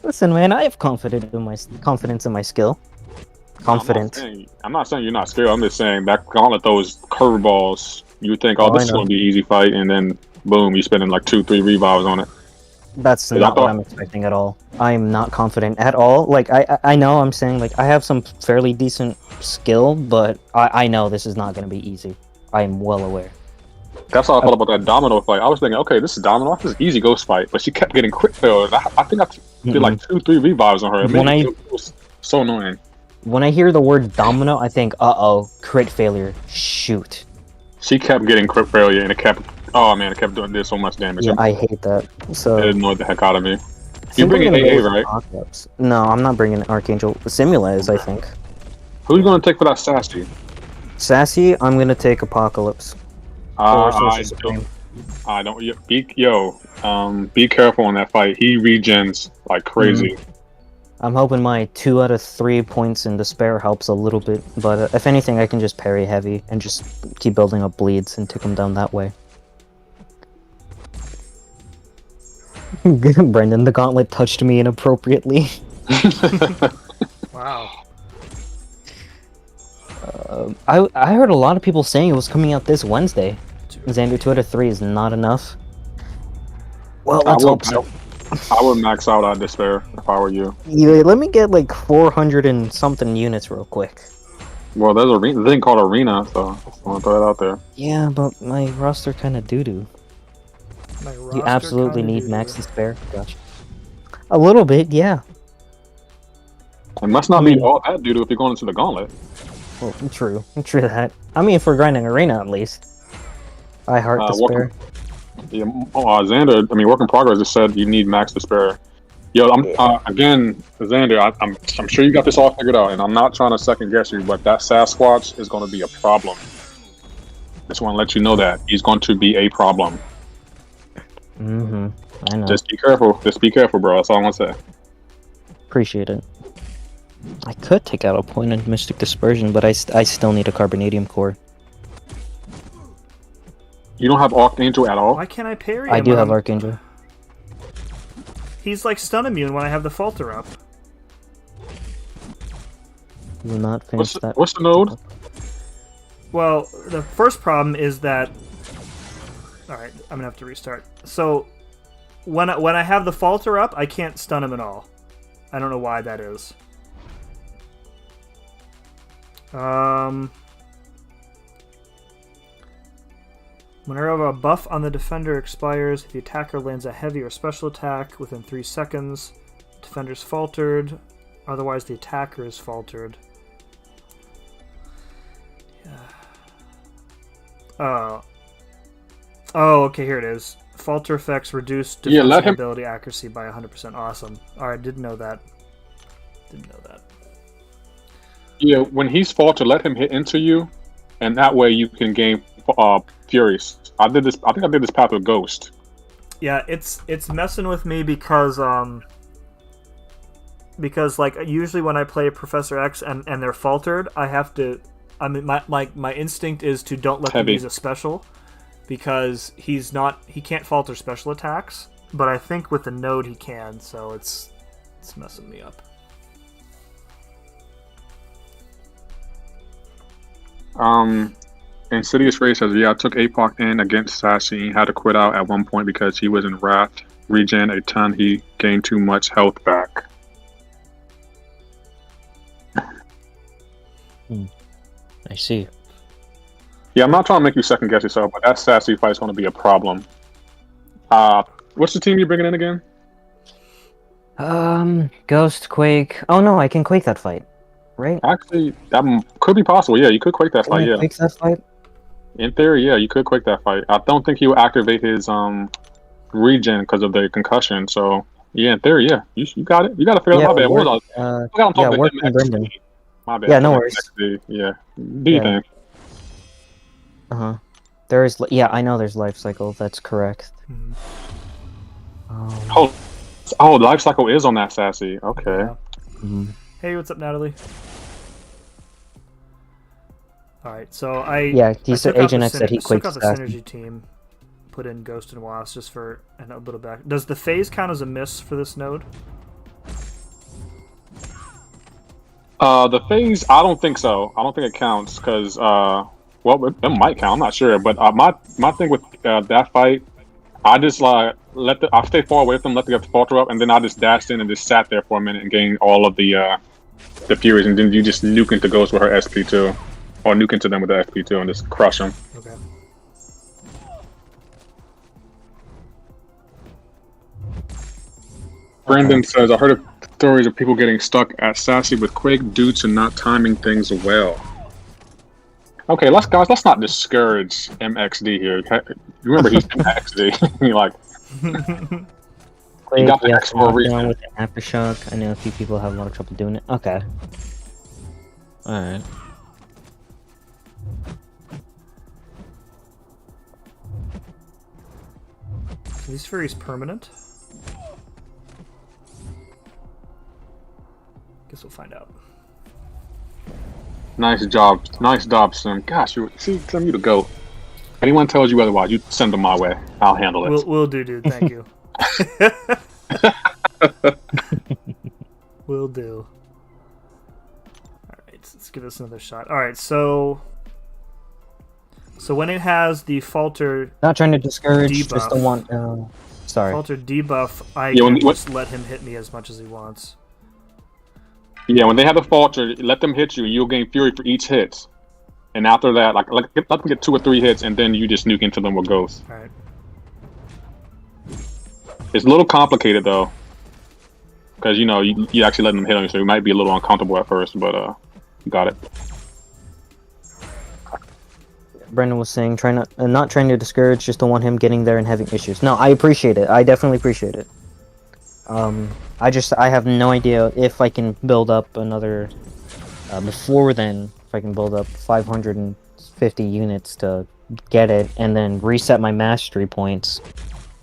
Listen, man, I have confidence in my skill. Confident. I'm not saying you're not scared. I'm just saying that gauntlet those curveballs. You think, oh, Oh, this I is know. going to be an easy fight, and then boom, you're spending like 2-3 revives on it. That's I not thought- what I'm expecting at all. I'm not confident at all. Like, I know I'm saying, like, I have some fairly decent skill, but I know this is not going to be easy. I am well aware. That's how I felt about that Domino fight. I was thinking, okay, this is Domino. This is easy ghost fight, but she kept getting quick failed. I think I did like 2-3 revives on her. It was so annoying. When I hear the word domino, I think, uh-oh, crit failure. Shoot. She kept getting crit failure, and it kept doing so much damage. Yeah, I hate that. So It annoyed the heck out of me. I You think bringing I'm gonna go AA, with right? Apocalypse. No, I'm not bringing Archangel. Simula is, I think. Who's going to take for that Sassy? Sassy, I'm gonna take Apocalypse. Or Social Supreme. I don't. Be careful on that fight. He regens like crazy. I'm hoping my 2 out of 3 points in Despair helps a little bit, but if anything, I can just parry heavy and just keep building up bleeds and take them down that way. Brendan, the gauntlet touched me inappropriately. Wow. I heard a lot of people saying it was coming out this Wednesday. Xander 2 out of 3 is not enough. Well, let's hope so. I would max out on Despair if I were you. Yeah, let me get like 400 and something units real quick. Well, there's a thing called Arena, so I want to throw it out there. Yeah, but my roster kind of doo-doo. You absolutely need max Despair. Gotcha. A little bit, yeah. It must not be all that due to if you're going into the gauntlet. Well, true that. I mean, if we're grinding Arena at least. I heart Despair. Xander, work in progress just said you need max Despair. Yo, again, Xander, I'm sure you got this all figured out, and I'm not trying to second guess you, but that Sasquatch is going to be a problem. Just want to let you know that he's going to be a problem. Mm-hmm. I know. Just be careful. Just be careful, bro. That's all I'm gonna say. Appreciate it. I could take out a point in Mystic Dispersion, but I still need a Carbonadium core. You don't have Archangel at all? Why can't I parry him? I do have Archangel. He's like stun immune when I have the falter up. You will not finish that. What's the node? Well, the first problem is that... Alright, I'm gonna have to restart. So, when I have the falter up, I can't stun him at all. I don't know why that is. Whenever a buff on the defender expires, if the attacker lands a heavy or special attack within 3 seconds, the defender's faltered, otherwise the attacker is faltered. Yeah. Oh, okay, here it is. Falter effects reduce defensive ability accuracy by 100%. Awesome. Alright, didn't know that. Didn't know that. Yeah, when he's faltered, let him hit into you, and that way you can gain Furies. I think I did this path with Ghost. Yeah, it's messing with me because like usually when I play Professor X and they're faltered, I have to. I mean, my instinct is to don't let them use a special because he can't falter special attacks. But I think with the node he can, so it's messing me up. Insidious Ray says, yeah, I took APOC in against Sassy and had to quit out at one point because he was in Wrath. Regen a ton, he gained too much health back. I see. Yeah, I'm not trying to make you second guess yourself, but that Sassy fight's going to be a problem. What's the team you're bringing in again? Ghost, Quake. Oh no, I can Quake that fight, right? Actually, that could be possible. Yeah, you could Quake that fight. Yeah, Quake that fight. In theory, yeah, you could Quake that fight. I don't think he will activate his regen because of the concussion. So yeah, in theory, yeah, you got it. You got to figure out. My bad. Working Brendan. My bad. Yeah, no worries. Yeah, do you think? There is. Yeah, I know there's life cycle. That's correct. Oh, life cycle is on that Sassy. Okay. Yeah. Hey, what's up, Natalie? Alright, so he said Agent X said he took quakes out the synergy team, put in Ghost and Wasp just for a little back. Does the phase count as a miss for this node? The phase, I don't think so. I don't think it counts because, well, it might count. I'm not sure, but my thing with that fight, I just I stay far away from them, let the falter up, and then I just dashed in and just sat there for a minute and gained all of the Furies, and then you just nuke into Ghost with her SP2. Or nuke into them with the FP2 and just crush them. Okay. Brandon says, I heard of stories of people getting stuck at Sassy with Quake due to not timing things well. Okay, let's not discourage MXD here. Remember, he's MXD. Like, Quake, got the X for a reason. With the Aftershock. I know a few people have a lot of trouble doing it. Okay. Alright. Are these Furies permanent? Guess we'll find out. Nice job, Sim. Gosh, Sim, you to go. If anyone tells you otherwise, you send them my way. I'll handle it. Will do, dude. Thank you. Will do. Alright, let's give this another shot. Alright, so when it has the falter, not trying to discourage, debuff, just don't want. Sorry. Falter debuff. I can just let him hit me as much as he wants. Yeah, when they have a falter, let them hit you. You'll gain Fury for each hit, and after that, like let them get 2 or 3 hits, and then you just nuke into them with Ghost. All right. It's a little complicated though, because you actually letting them hit on you, so you might be a little uncomfortable at first, but you got it. Brendan was saying, not trying to discourage, just don't want him getting there and having issues. No, I appreciate it. I definitely appreciate it. I have no idea if I can build up another, before then, if I can build up 550 units to get it, and then reset my mastery points,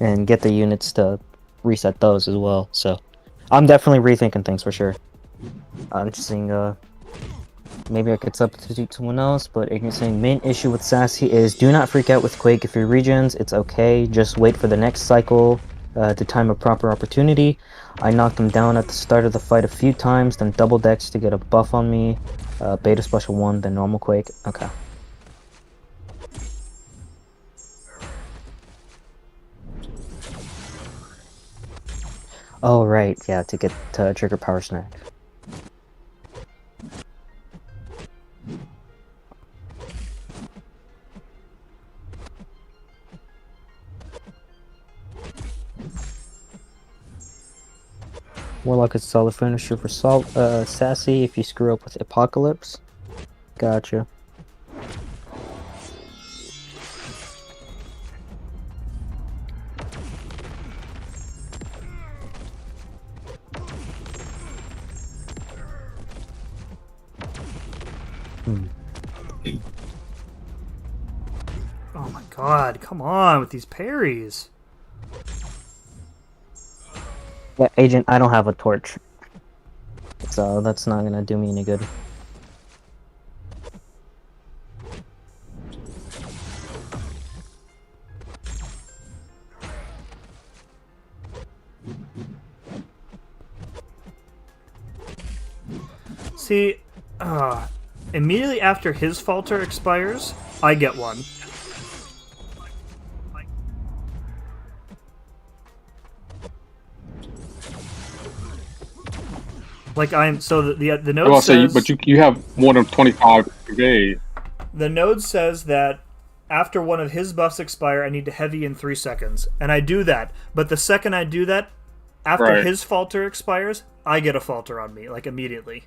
and get the units to reset those as well. So I'm definitely rethinking things for sure. I'm just saying, maybe I could substitute someone else, but Ignorant's saying main issue with Sassy is do not freak out with Quake if you're regens. It's okay. Just wait for the next cycle to time a proper opportunity. I knocked him down at the start of the fight a few times, then double decks to get a buff on me. Beta special 1, then normal Quake. Okay. Oh, right. Yeah, to get to trigger power snack. Warlock is solid finisher for Sassy if you screw up with Apocalypse. Gotcha. Oh my god, come on with these parries. Yeah, Agent, I don't have a torch. So that's not gonna do me any good. See, immediately after his falter expires, I get one. Like so the node says. But you have more than 25 evade. The node says that after one of his buffs expire, I need to heavy in 3 seconds, and I do that. But the second I do that, after his falter expires, I get a falter on me, like immediately.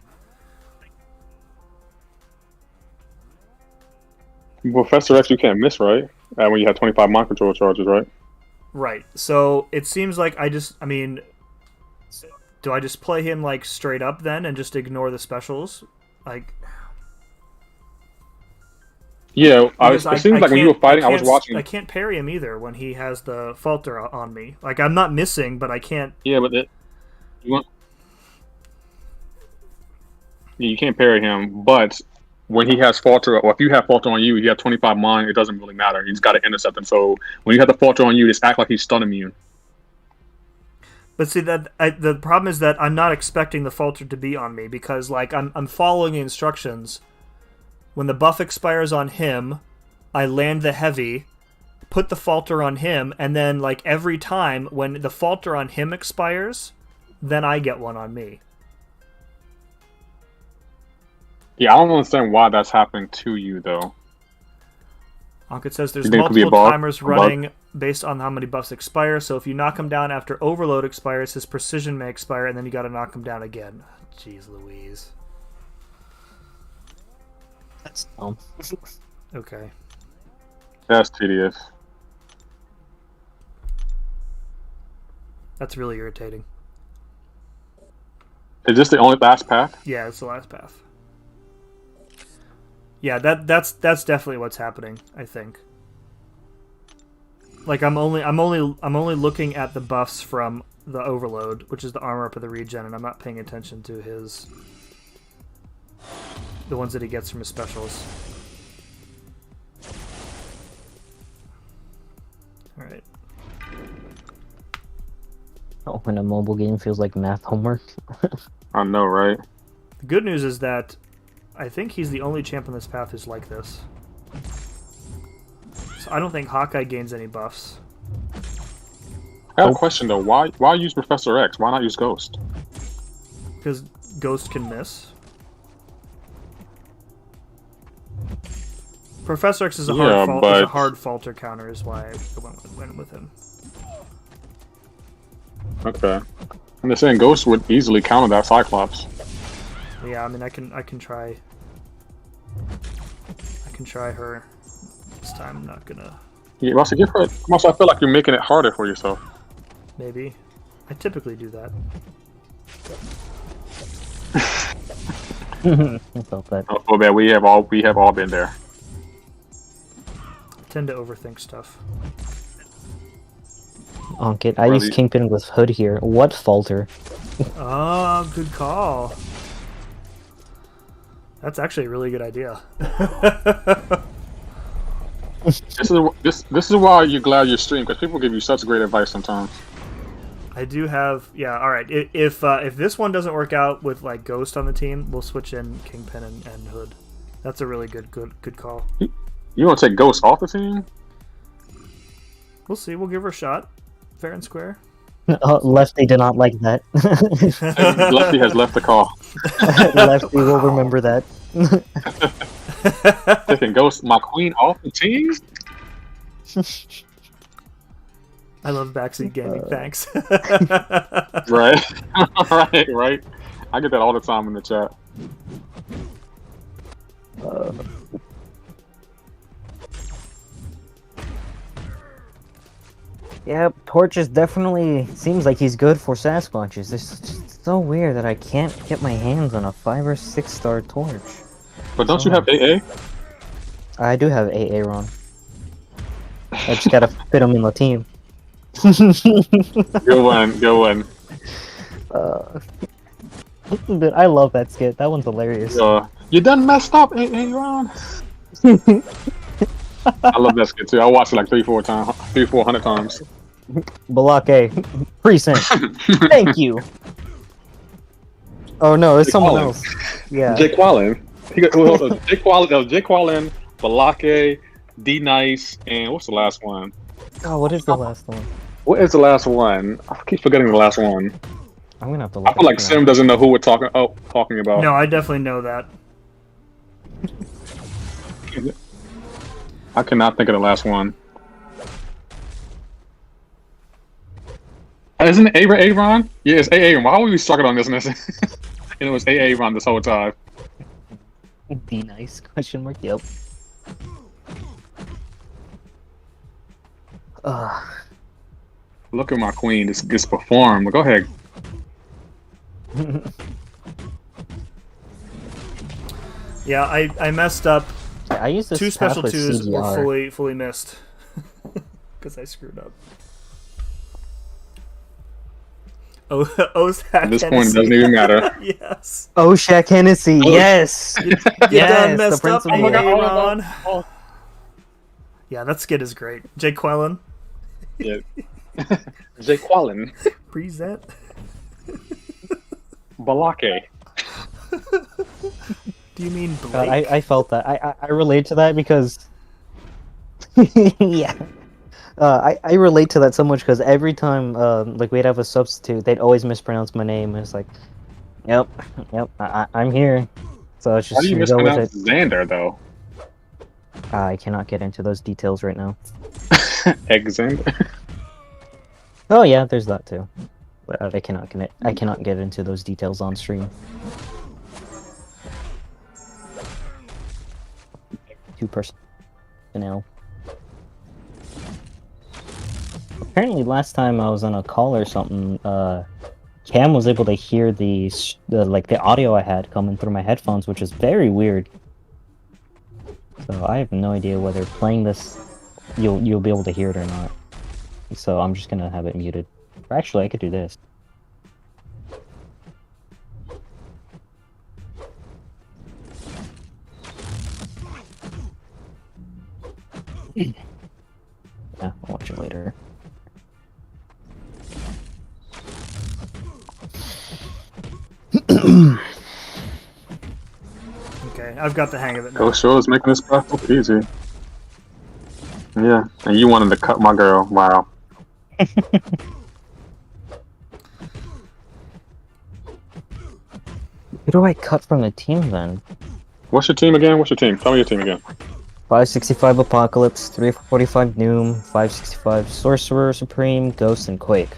Professor X, you can't miss, right? When you have 25 mind control charges, right? Right. So it seems like I mean, do I just play him like straight up then and just ignore the specials? Like, yeah, it seems like when you were fighting, I was watching. I can't parry him either when he has the falter on me. Like, I'm not missing, but I can't. Yeah, but you can't parry him. But when he has falter, or if you have falter on you, he has 25 mind. It doesn't really matter. You just got to intercept him. So when you have the falter on you, just act like he's stun immune. But see, the problem is that I'm not expecting the falter to be on me because, like, I'm following the instructions. When the buff expires on him, I land the heavy, put the falter on him, and then, like, every time when the falter on him expires, then I get one on me. Yeah, I don't understand why that's happening to you, though. Ankit says there's multiple timers running based on how many buffs expire, so if you knock him down after Overload expires, his precision may expire, and then you gotta knock him down again. Jeez Louise. That's dumb. Okay. That's tedious. That's really irritating. Is this the only last path? Yeah, it's the last path. Yeah, that's definitely what's happening, I think. Like I'm only looking at the buffs from the Overload, which is the armor up of the regen, and I'm not paying attention to the ones that he gets from his specials. Alright. Oh, when a mobile game feels like math homework. I know, right? The good news is that I think he's the only champ on this path who's like this. So I don't think Hawkeye gains any buffs. I have a question though. Why use Professor X? Why not use Ghost? Because Ghost can miss. Professor X is a hard falter counter, is why I went with him. Okay. And they're saying Ghost would easily counter that Cyclops. Yeah, I mean, I can try. I can try her. This time, I'm not gonna. Yeah, also give her. Also, I feel like you're making it harder for yourself. Maybe. I typically do that. I felt that. Oh man, we have all been there. I tend to overthink stuff. Onkit. I use Kingpin with Hood here. What falter? Oh, good call. That's actually a really good idea. This is why you're glad you stream, because people give you such great advice sometimes. I do have, yeah. All right, if this one doesn't work out with like Ghost on the team, we'll switch in Kingpin and Hood. That's a really good call. You want to take Ghost off the team? We'll see. We'll give her a shot, fair and square. Lefty did not like that. Lefty has left the call. Lefty will remember that. Taking Ghost, my queen, off the team? I love backseat gaming. Thanks. Right. Right. I get that all the time in the chat. Yeah, Torch is definitely seems like he's good for Sasquatches. It's just so weird that I can't get my hands on a 5 or 6 star Torch. But don't you have AA? I do have AA Ron. I just gotta fit him in the team. Go one. Dude, I love that skit. That one's hilarious. You done messed up, AA Ron. I love that skit too. I watched it like 300-400 times. Balake, present. Thank you. Oh no, it's someone else. Yeah. Jake Quallen. Jake Quallen, Balake, D Nice, and what's the last one? Oh, what is the last one? What is the last one? I keep forgetting the last one. I'm gonna have to look. I feel like Sim doesn't know who we're talking about. No, I definitely know that. I cannot think of the last one. Isn't it Aaron? Yeah, it's AA. Why were we struggling on this? And it was AA Ron this whole time. Be nice? Question mark. Yep. Look at my queen. This gets performed. Go ahead. Yeah, I messed up. I used this 2 special with 2s CDR. were fully missed because I screwed up. Oh, At this point, it doesn't even matter. Yes. Oh, Shaq Hennessy. Yes. You done messed up, Aaron. Yeah, that skit is great. Jake Quellen. Yeah. Jake Quallen. Present. Balake. Do you mean Blake? God, I felt that. I relate to that because yeah. I relate to that so much because every time like we'd have a substitute, they'd always mispronounce my name. It's like, yep, I'm here. So it's just How do you mispronounce Xander though? I cannot get into those details right now. Xander. Oh yeah, there's that too. But I cannot get into those details on stream. 2 personnel. Apparently, last time I was on a call or something, Cam was able to hear the audio I had coming through my headphones, which is very weird. So I have no idea whether playing this, you'll be able to hear it or not. So I'm just gonna have it muted. Or actually, I could do this. Yeah, I'll watch it later. Okay, I've got the hang of it now. Go show is making this process easy. Yeah, and you wanted to cut my girl. Wow. Who do I cut from the team then? What's your team again? Tell me your team again. 565 Apocalypse, 345 Noom, 565 Sorcerer Supreme, Ghost, and Quake.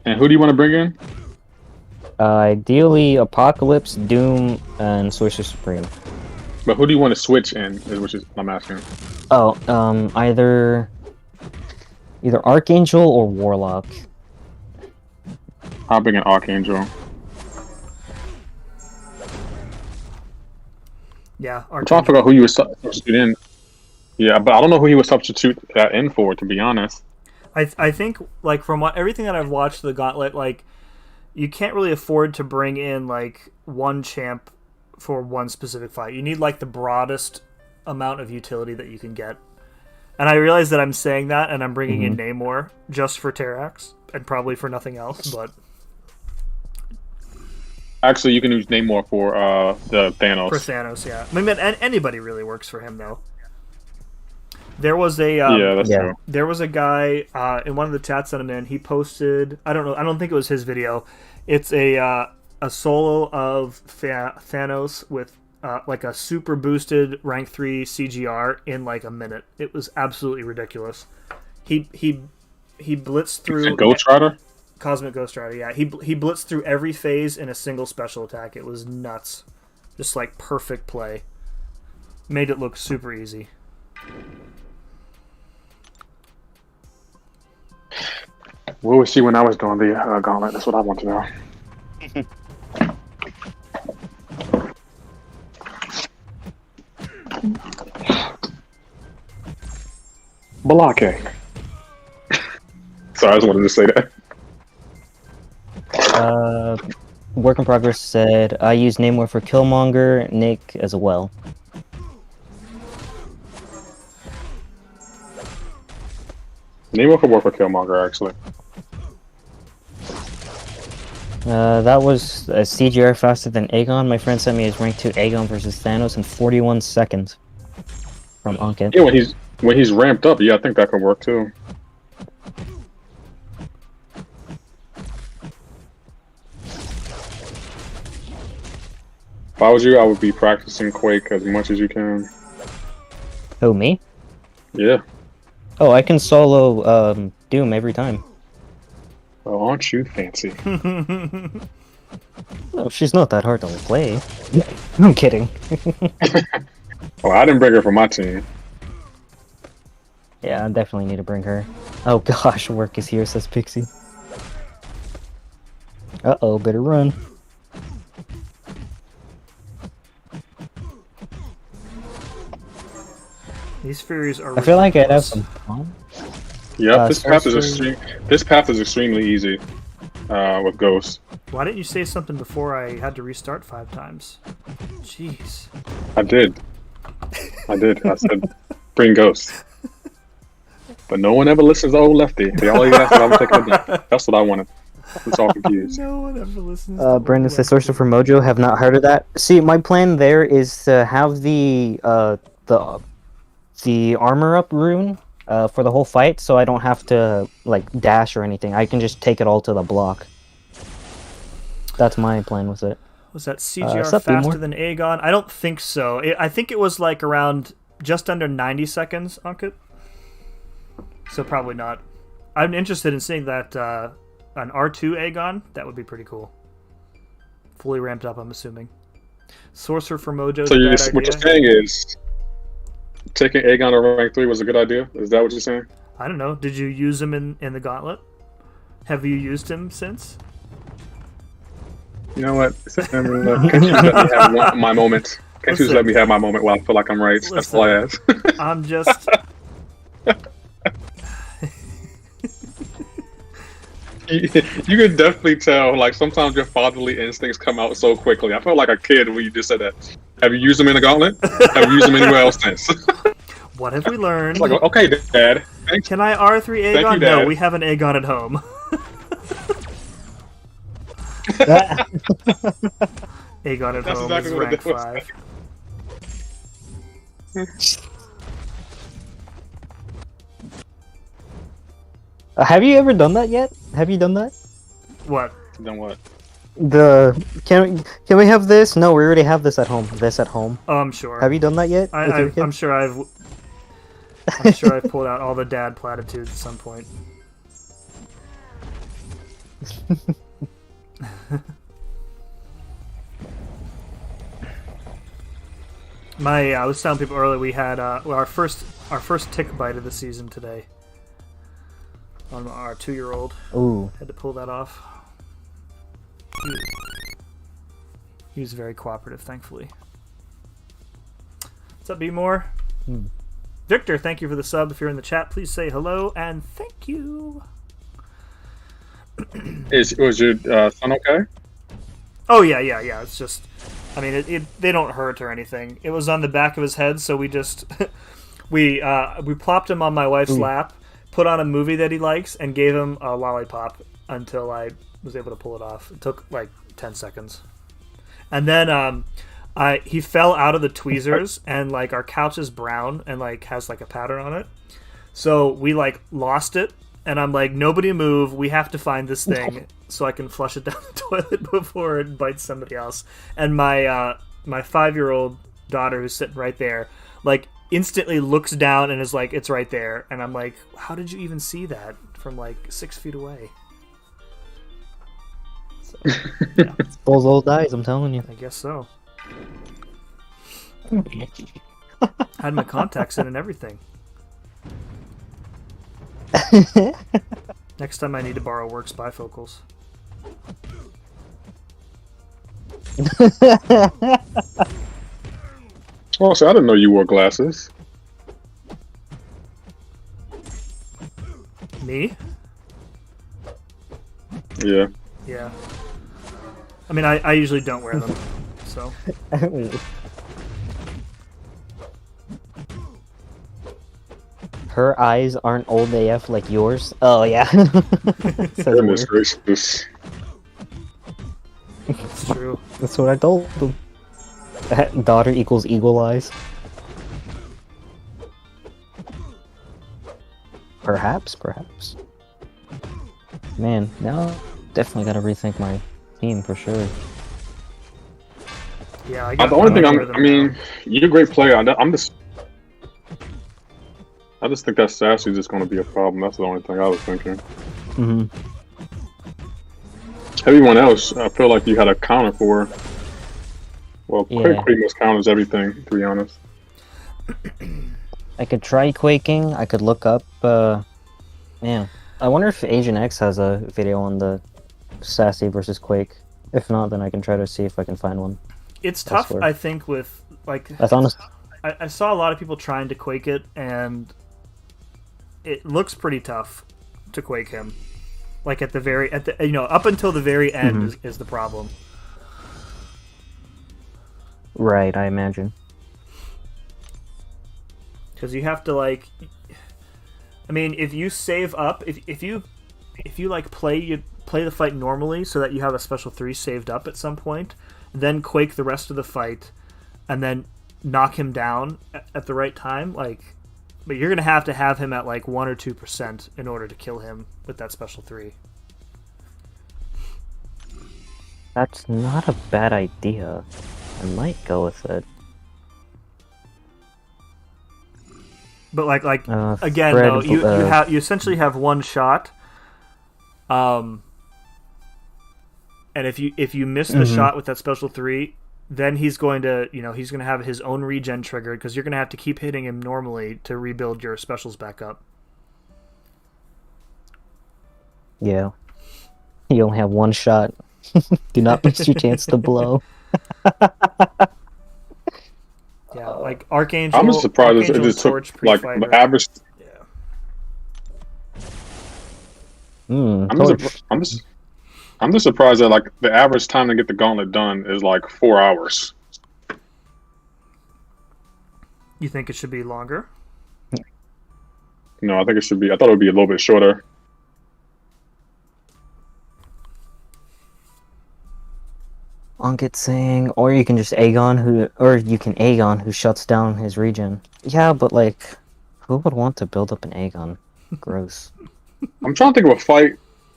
And who do you want to bring in? Ideally, Apocalypse, Doom, and Sorcerer Supreme. But who do you want to switch in? Which is I'm asking. Oh, either Archangel or Warlock. I'll bring an Archangel. Yeah, I'm trying to figure out who you were substituting in. Yeah, but I don't know who he would substitute that in for, to be honest. I think like from everything that I've watched the Gauntlet, like you can't really afford to bring in like one champ for one specific fight. You need like the broadest amount of utility that you can get. And I realize that I'm saying that and I'm bringing in Namor just for Terrax and probably for nothing else, but Actually, you can use Namor for the Thanos. for Thanos, yeah. I mean, anybody really works for him though. There was a Yeah, that's true. there was a guy in one of the chats that I'm in. He posted. I don't know. I don't think it was his video. It's a solo of Thanos with like a super boosted rank 3 CGR in like a minute. It was absolutely ridiculous. He blitzed through Ghost Rider. Cosmic Ghost Rider. Yeah, he blitzed through every phase in a single special attack. It was nuts. Just like perfect play. Made it look super easy. What was she when I was doing the Gauntlet? That's what I want to know. Balake. Sorry, I just wanted to say that. Work in Progress said, I use Namor for Killmonger, Nick as well. Namor could work for Killmonger, actually. That was a CGR faster than Aegon. My friend sent me his rank 2 Aegon versus Thanos in 41 seconds. From Ankit. Yeah, when he's ramped up, yeah, I think that could work too. If I was you, I would be practicing Quake as much as you can. Who, me? Yeah. Oh, I can solo Doom every time. Well, aren't you fancy? No, she's not that hard to play. I'm kidding. Well, I didn't bring her for my team. Yeah, I definitely need to bring her. Oh gosh, work is here, says Pixie. Uh-oh, better run. These Furies are I feel like I'd have ridiculous. some fun. Yeah, this path is sorcery. This path is extremely easy with Ghost. Why didn't you say something before I had to restart 5 times? Jeez. I did. I said, bring Ghost. But no one ever listens to old Lefty. They always ask if I'm taking it down. That's what I wanted. I'm all confused. No one ever listens. Brandon says, Sorcerer for Mojo, have not heard of that. See, my plan there is to have the armor up rune for the whole fight, so I don't have to like dash or anything. I can just take it all to the block. That's my plan with it. Was that CGR sup, faster Beemore? than Aegon? I don't think so. I think it was like around just under 90 seconds, Ankit. So probably not. I'm interested in seeing that an R2 Aegon. That would be pretty cool. Fully ramped up, I'm assuming. Sorcerer for Mojo. So what you're saying is taking Aegon to rank 3 was a good idea? Is that what you're saying? I don't know. Did you use him in the Gauntlet? Have you used him since? You know what? Can't you let me have my moment? Can't you just let me have my moment while I feel like I'm right? That's all I ask. I'm just... You can definitely tell, like, sometimes your fatherly instincts come out so quickly. I felt like a kid when you just said that. Have you used them in a Gauntlet? Have you used them anywhere else since? What have we learned? It's like, okay, Dad. Thanks. Can I R3 Aegon? Thank you, No, Dad. we have an Aegon at home. Aegon at That's home exactly is what rank it was. 5. Have you ever done that yet? Have you done that? What? Then what? Can we have this? No, we already have this at home. This at home. Oh, I'm sure. Have you done that yet? with your kid? I'm sure I've pulled out all the dad platitudes at some point. I was telling people earlier we had our first tick bite of the season today on our 2-year-old. Ooh. Had to pull that off. He was very cooperative, thankfully. What's up, B-More? Victor, thank you for the sub. If you're in the chat, please say hello and thank you. Was your son okay? Oh yeah. It's just, I mean, they don't hurt or anything. It was on the back of his head, so we just we plopped him on my wife's lap, put on a movie that he likes, and gave him a lollipop until I was able to pull it off. It took like 10 seconds, and then he fell out of the tweezers, and like our couch is brown and like has like a pattern on it, so we like lost it. And I'm like, nobody move. We have to find this thing so I can flush it down the toilet before it bites somebody else. And my 5-year-old daughter, who's sitting right there, like instantly looks down and is like, it's right there. And I'm like, how did you even see that from like 6 feet away? So, yeah. It's those old eyes, I'm telling you. I guess so. Had my contacts in and everything. Next time I need to borrow Works bifocals. Oh, so I didn't know you wore glasses. Me? Yeah. Yeah. I mean, I usually don't wear them, so. Her eyes aren't old AF like yours. Oh yeah. Goodness gracious. It's true. That's what I told them. Daughter equals eagle eyes. Perhaps. Man, now definitely gotta rethink my team for sure. Yeah, The only thing I mean, you're a great player. I just think that Sassy is just going to be a problem. That's the only thing I was thinking. Mm-hmm. Everyone else, I feel like you had a counter for. Well, Yeah. Quake pretty much counters everything, to be honest. I could try quaking. I could look up. Yeah. I wonder if Agent X has a video on the Sassy versus Quake. If not, then I can try to see if I can find one. It's tough, elsewhere. I think, with like. That's honest. I saw a lot of people trying to Quake it, and it looks pretty tough to Quake him. Like at the up until the very end is the problem. Right, I imagine. Because you have to like, I mean, if you save up, if you like play the fight normally so that you have a special 3 saved up at some point, then Quake the rest of the fight, and then knock him down at the right time, like, but you're gonna have to have him at like 1 or 2% in order to kill him with that special 3. That's not a bad idea. I might go with it. But like again, though, you essentially have one shot. And if you miss the shot with that special 3, then he's going to have his own regen triggered, because you're going to have to keep hitting him normally to rebuild your specials back up. Yeah. You only have one shot. Do not miss your chance to blow. Yeah, like Archangel. I'm just surprised it Archangel just took Torch like pre-fighter. the average. Yeah. I'm just surprised that like the average time to get the gauntlet done is like 4 hours. You think it should be longer? No, I think it should be. I thought it would be a little bit shorter. Unkit saying, or you can just Aegon who shuts down his regen. Yeah, but like, who would want to build up an Aegon? Gross. I'm trying to think of a fight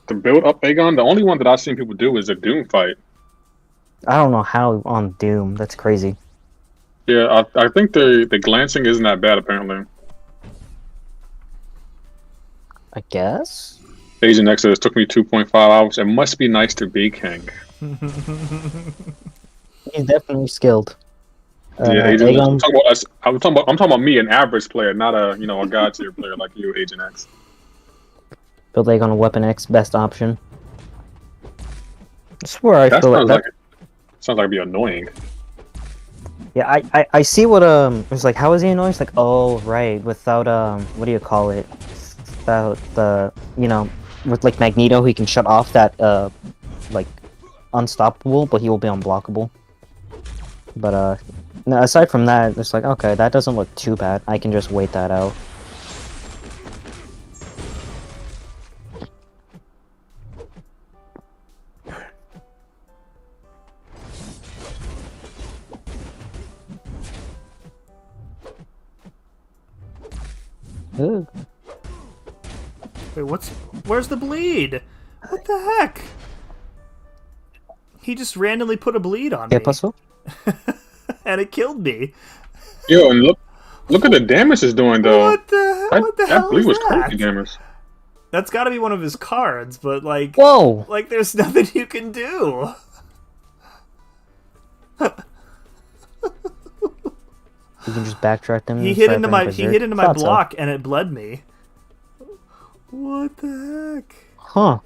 to build up Aegon. The only one that I've seen people do is a Doom fight. I don't know how on Doom. That's crazy. Yeah, I think the glancing isn't that bad apparently. I guess. Agent X says, took me 2.5 hours. It must be nice to be king. He's definitely skilled. Yeah, Agent Aegon... I'm talking about me, an average player, not a god tier player like you, Agent X. Build Aegon on Weapon X, best option. I swear I feel like that. Sounds like it'd be annoying. Yeah, I see what it's like. How is he annoying? It's like, oh right, without what do you call it? Without the with like Magneto, he can shut off that like unstoppable, but he will be unblockable. But no, aside from that, it's like okay, that doesn't look too bad. I can just wait that out. Ugh. Wait, where's the bleed? What the heck? He just randomly put a bleed on me. ¿Qué pasó? And it killed me. Yo, and look at the damage it's doing though. What the hell That bleed is was that? crazy damage. That's got to be one of his cards, but like, Whoa! like there's nothing you can do. You can just backtrack them. He hit into my block and it bled me. What the heck? Huh.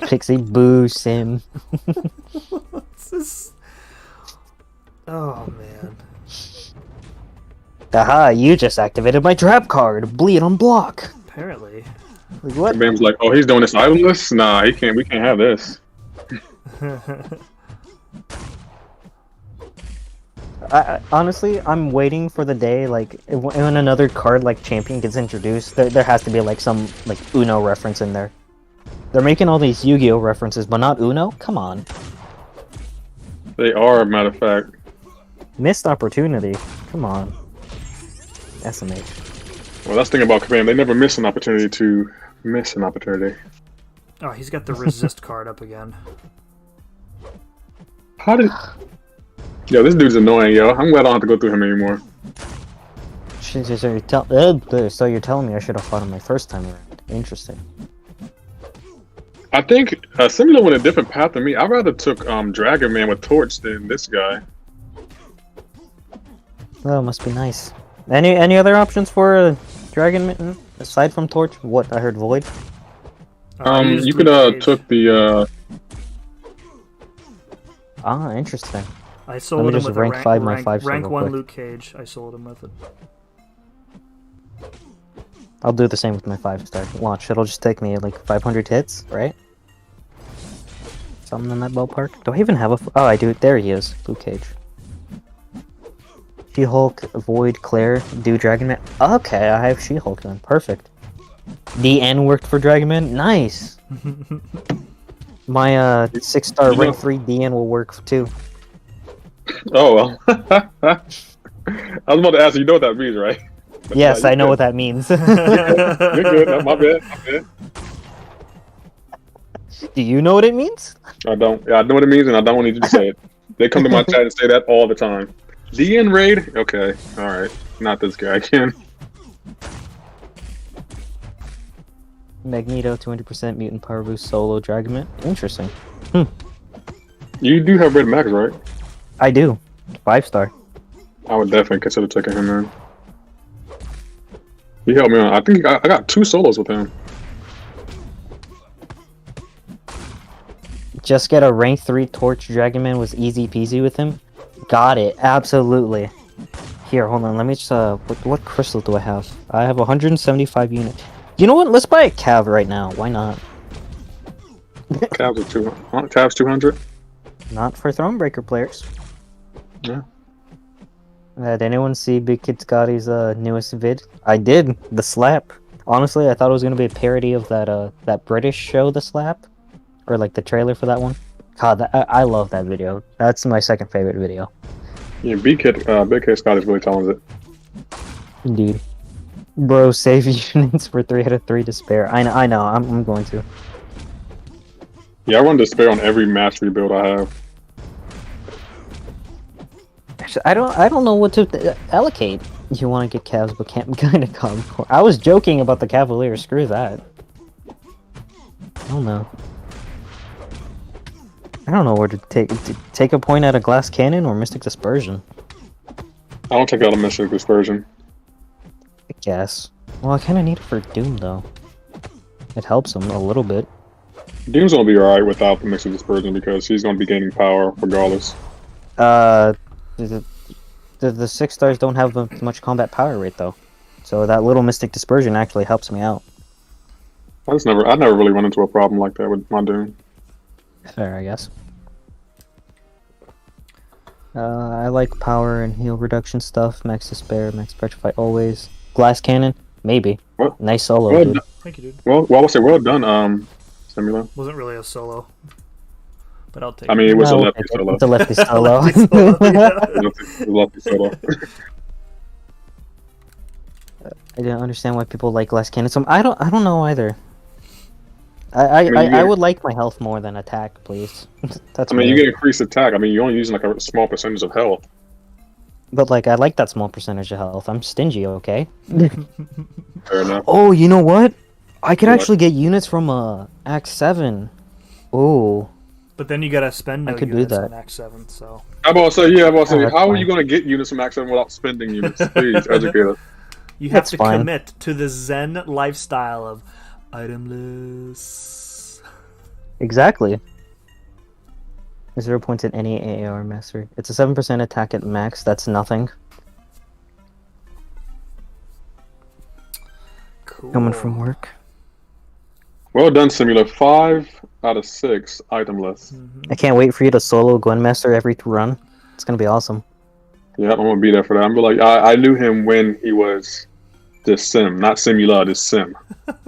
Pixie boo sim. What's this? Oh man. Aha, you just activated my trap card. Bleed on block. Apparently. Like, what? Bam's like, oh, he's doing this itemless? Nah, he can't. We can't have this. Honestly, I'm waiting for the day, like, when another card, like, Champion gets introduced, there has to be, like, some, like, Uno reference in there. They're making all these Yu-Gi-Oh! References, but not Uno? Come on. They are, matter of fact. Missed opportunity. Come on. SMH. Well, that's the thing about Kabam. They never miss an opportunity to miss an opportunity. Oh, he's got the resist card up again. How did... Yo, this dude's annoying, yo. I'm glad I don't have to go through him anymore. So you're telling me I should have fought him my first time around. Interesting. I think similar with a different path than me. I rather took Dragon Man with Torch than this guy. Oh, must be nice. Any other options for Dragon Mitten aside from Torch? What I heard Void. You could took the. Ah, interesting. I sold him with rank a 5 my 5 rank 1 quick. Luke Cage. I sold him with it. I'll do the same with my 5-star. Watch, it'll just take me like 500 hits, right? Something in that ballpark. Do I even have a? Oh, I do. There he is, Luke Cage. She-Hulk, Void, Claire, do Dragon Man. Okay, I have She-Hulk then. Perfect. DN worked for Dragon Man. Nice. My 6-star rank 3 DN will work too. Oh well. I was about to ask you. You know what that means, right? Yes, I know what that means. You're good. No, my bad. My bad. Do you know what it means? I don't. Yeah, I know what it means, and I don't want you to say it. They come to my chat and say that all the time. DN raid? Okay, all right. Not this guy again. Magneto, 200% mutant power boost, solo Dragon. Interesting. You do have red max, right? I do. 5-star. I would definitely consider taking him in. He helped me on. I think I got 2 solos with him. Just get a rank 3 Torch Dragon Man was easy peasy with him. Got it. Absolutely. Here, hold on. Let me just, what crystal do I have? I have 175 units. You know what? Let's buy a Cav right now. Why not? Cavs are 200. Cavs 200. Not for Thronebreaker players. Yeah. Did anyone see Big Kid Scotty's newest vid? I did. The Slap. Honestly, I thought it was gonna be a parody of that British show, The Slap, or like the trailer for that one. God, I love that video. That's my second favorite video. Yeah, Big Kid Scott is really talented. Indeed. Bro, save units for 3 out of 3 to spare. I know. I'm going to. Yeah, I run despair on every mastery build I have. Actually, I don't know what to allocate. You want to get Cavs, but can't kind of come. I was joking about the Cavalier. Screw that. I don't know. I don't know where to take a point at a glass cannon or Mystic Dispersion. I don't take out a Mystic Dispersion. I guess. Well, I kind of need it for Doom though. It helps him a little bit. Doom's gonna be alright without the Mystic Dispersion because he's gonna be gaining power regardless. Uh, the, the 6 stars don't have much combat power rate though, so that little Mystic Dispersion actually helps me out. I never really run into a problem like that with my Doom. Fair, I guess. I like power and heal reduction stuff. Max Despair, Max Petrify always. Glass Cannon, maybe. Well, nice solo, well dude. Thank you, dude. Well, I would say well done, Simula. Wasn't really a solo, but I'll take I mean, it was a lefty solo. It's a lefty solo. Lefty solo, yeah. Lefty solo. I didn't understand why people like Glass Cannon. So I don't know either. I would like my health more than attack, please. That's. I mean, you get increased attack. I mean, you're only using like a small percentage of health. But like, I like that small percentage of health. I'm stingy, okay? Fair enough. Oh, you know what? I could actually get units from Act 7. Oh. But then you gotta spend no I could units do that. on Act 7, so... I'm about to say, that's how are fine. you going to get units from Act 7 without spending units? Please, educate us. You have That's to fine. commit to the Zen lifestyle of itemless. Exactly. 0 points in any AAR mastery. It's a 7% attack at max. That's nothing. Cool. Coming from work. Well done, Simula. 5 out of 6 itemless. I can't wait for you to solo Gwynmaster every run. It's gonna be awesome. Yeah, I'm going to be there for that. I'm be like, I knew him when he was this Sim, not Simula, this Sim.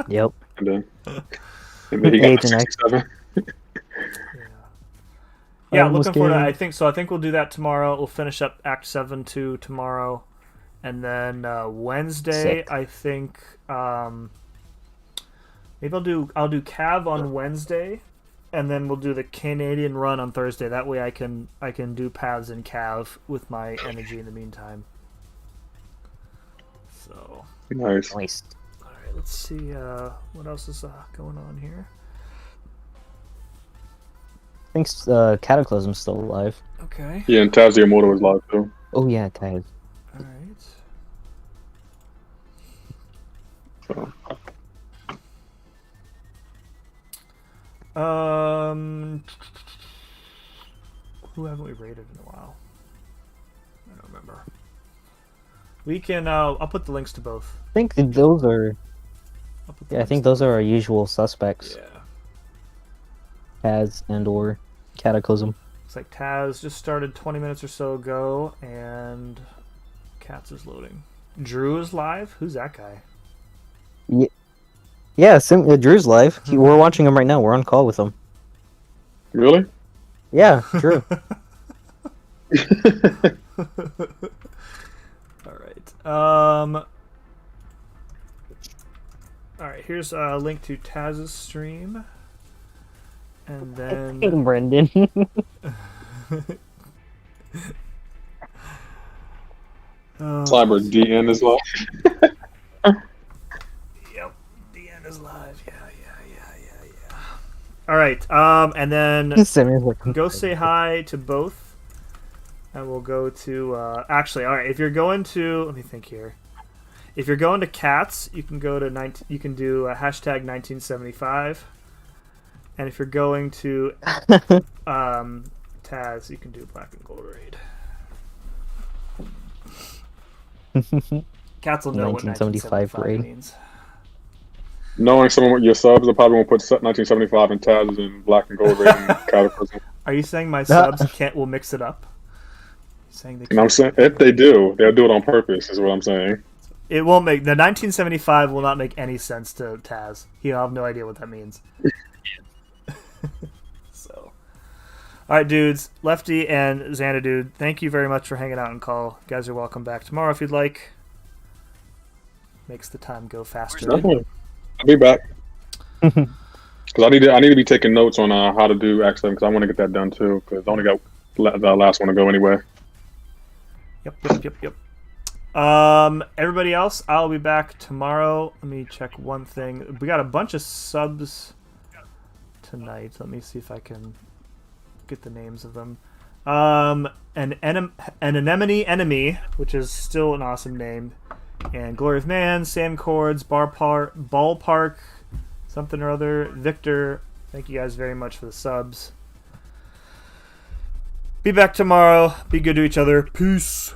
Yep. And then he got Agent to X. 67. Yeah, Almost looking forward to game. it. I think we'll do that tomorrow. We'll finish up Act 7 2 tomorrow. And then Wednesday, Sick. I think maybe I'll do Cav on Wednesday, and then we'll do the Canadian run on Thursday. That way I can do paths in Cav with my energy in the meantime. So Nice. Nice. all right, let's see what else is going on here. I think Cataclysm's still alive. Okay. Yeah, and Taz the Immortal is live too. Oh yeah, Taz. All right. So. Who haven't we rated in a while? I don't remember. We can. I'll put the links to both. I think those are. I'll put the Yeah, I links think to those are our usual suspects. both. Yeah. Taz and or Cataclysm. Looks like Taz just started 20 minutes or so ago, and Cats is loading. Drew is live. Who's that guy? Yeah, Drew's live. We're watching him right now. We're on call with him. Really? Yeah, Drew. All right. All right. Here's a link to Taz's stream, and then Brendan. Cyber DN is live. Yep, the end is live. Yeah. All right. And then go say hi to both, and we'll go to. Actually, all right. If you're going to, let me think here. If you're going to Cats, you can go to You can do hashtag 1975, and if you're going to Taz, you can do Black and Gold Raid. Cats will know what 1975 1975 raid. means. Knowing some of your subs, I probably won't put 1975 and Taz in Black and Gold rating Cataclysm. Are you saying my subs will mix it up? Saying they And I'm saying if they do, they'll do it on purpose. Is what I'm saying. It won't make the 1975 will not make any sense to Taz. He'll have no idea what that means. So, all right, dudes, Lefty and Xanadude, thank you very much for hanging out and call. You guys are welcome back tomorrow if you'd like. Makes the time go faster. Definitely. I'll be back. Because I need to be taking notes on how to do Act 7 because I want to get that done too. Because I only got the last one to go anyway. Yep. Everybody else, I'll be back tomorrow. Let me check one thing. We got a bunch of subs tonight. Let me see if I can get the names of them. An Anemone Enemy, which is still an awesome name, and Glory of Man, Sam Cords, Ballpark, something or other, Victor. Thank you guys very much for the subs. Be back tomorrow. Be good to each other. Peace.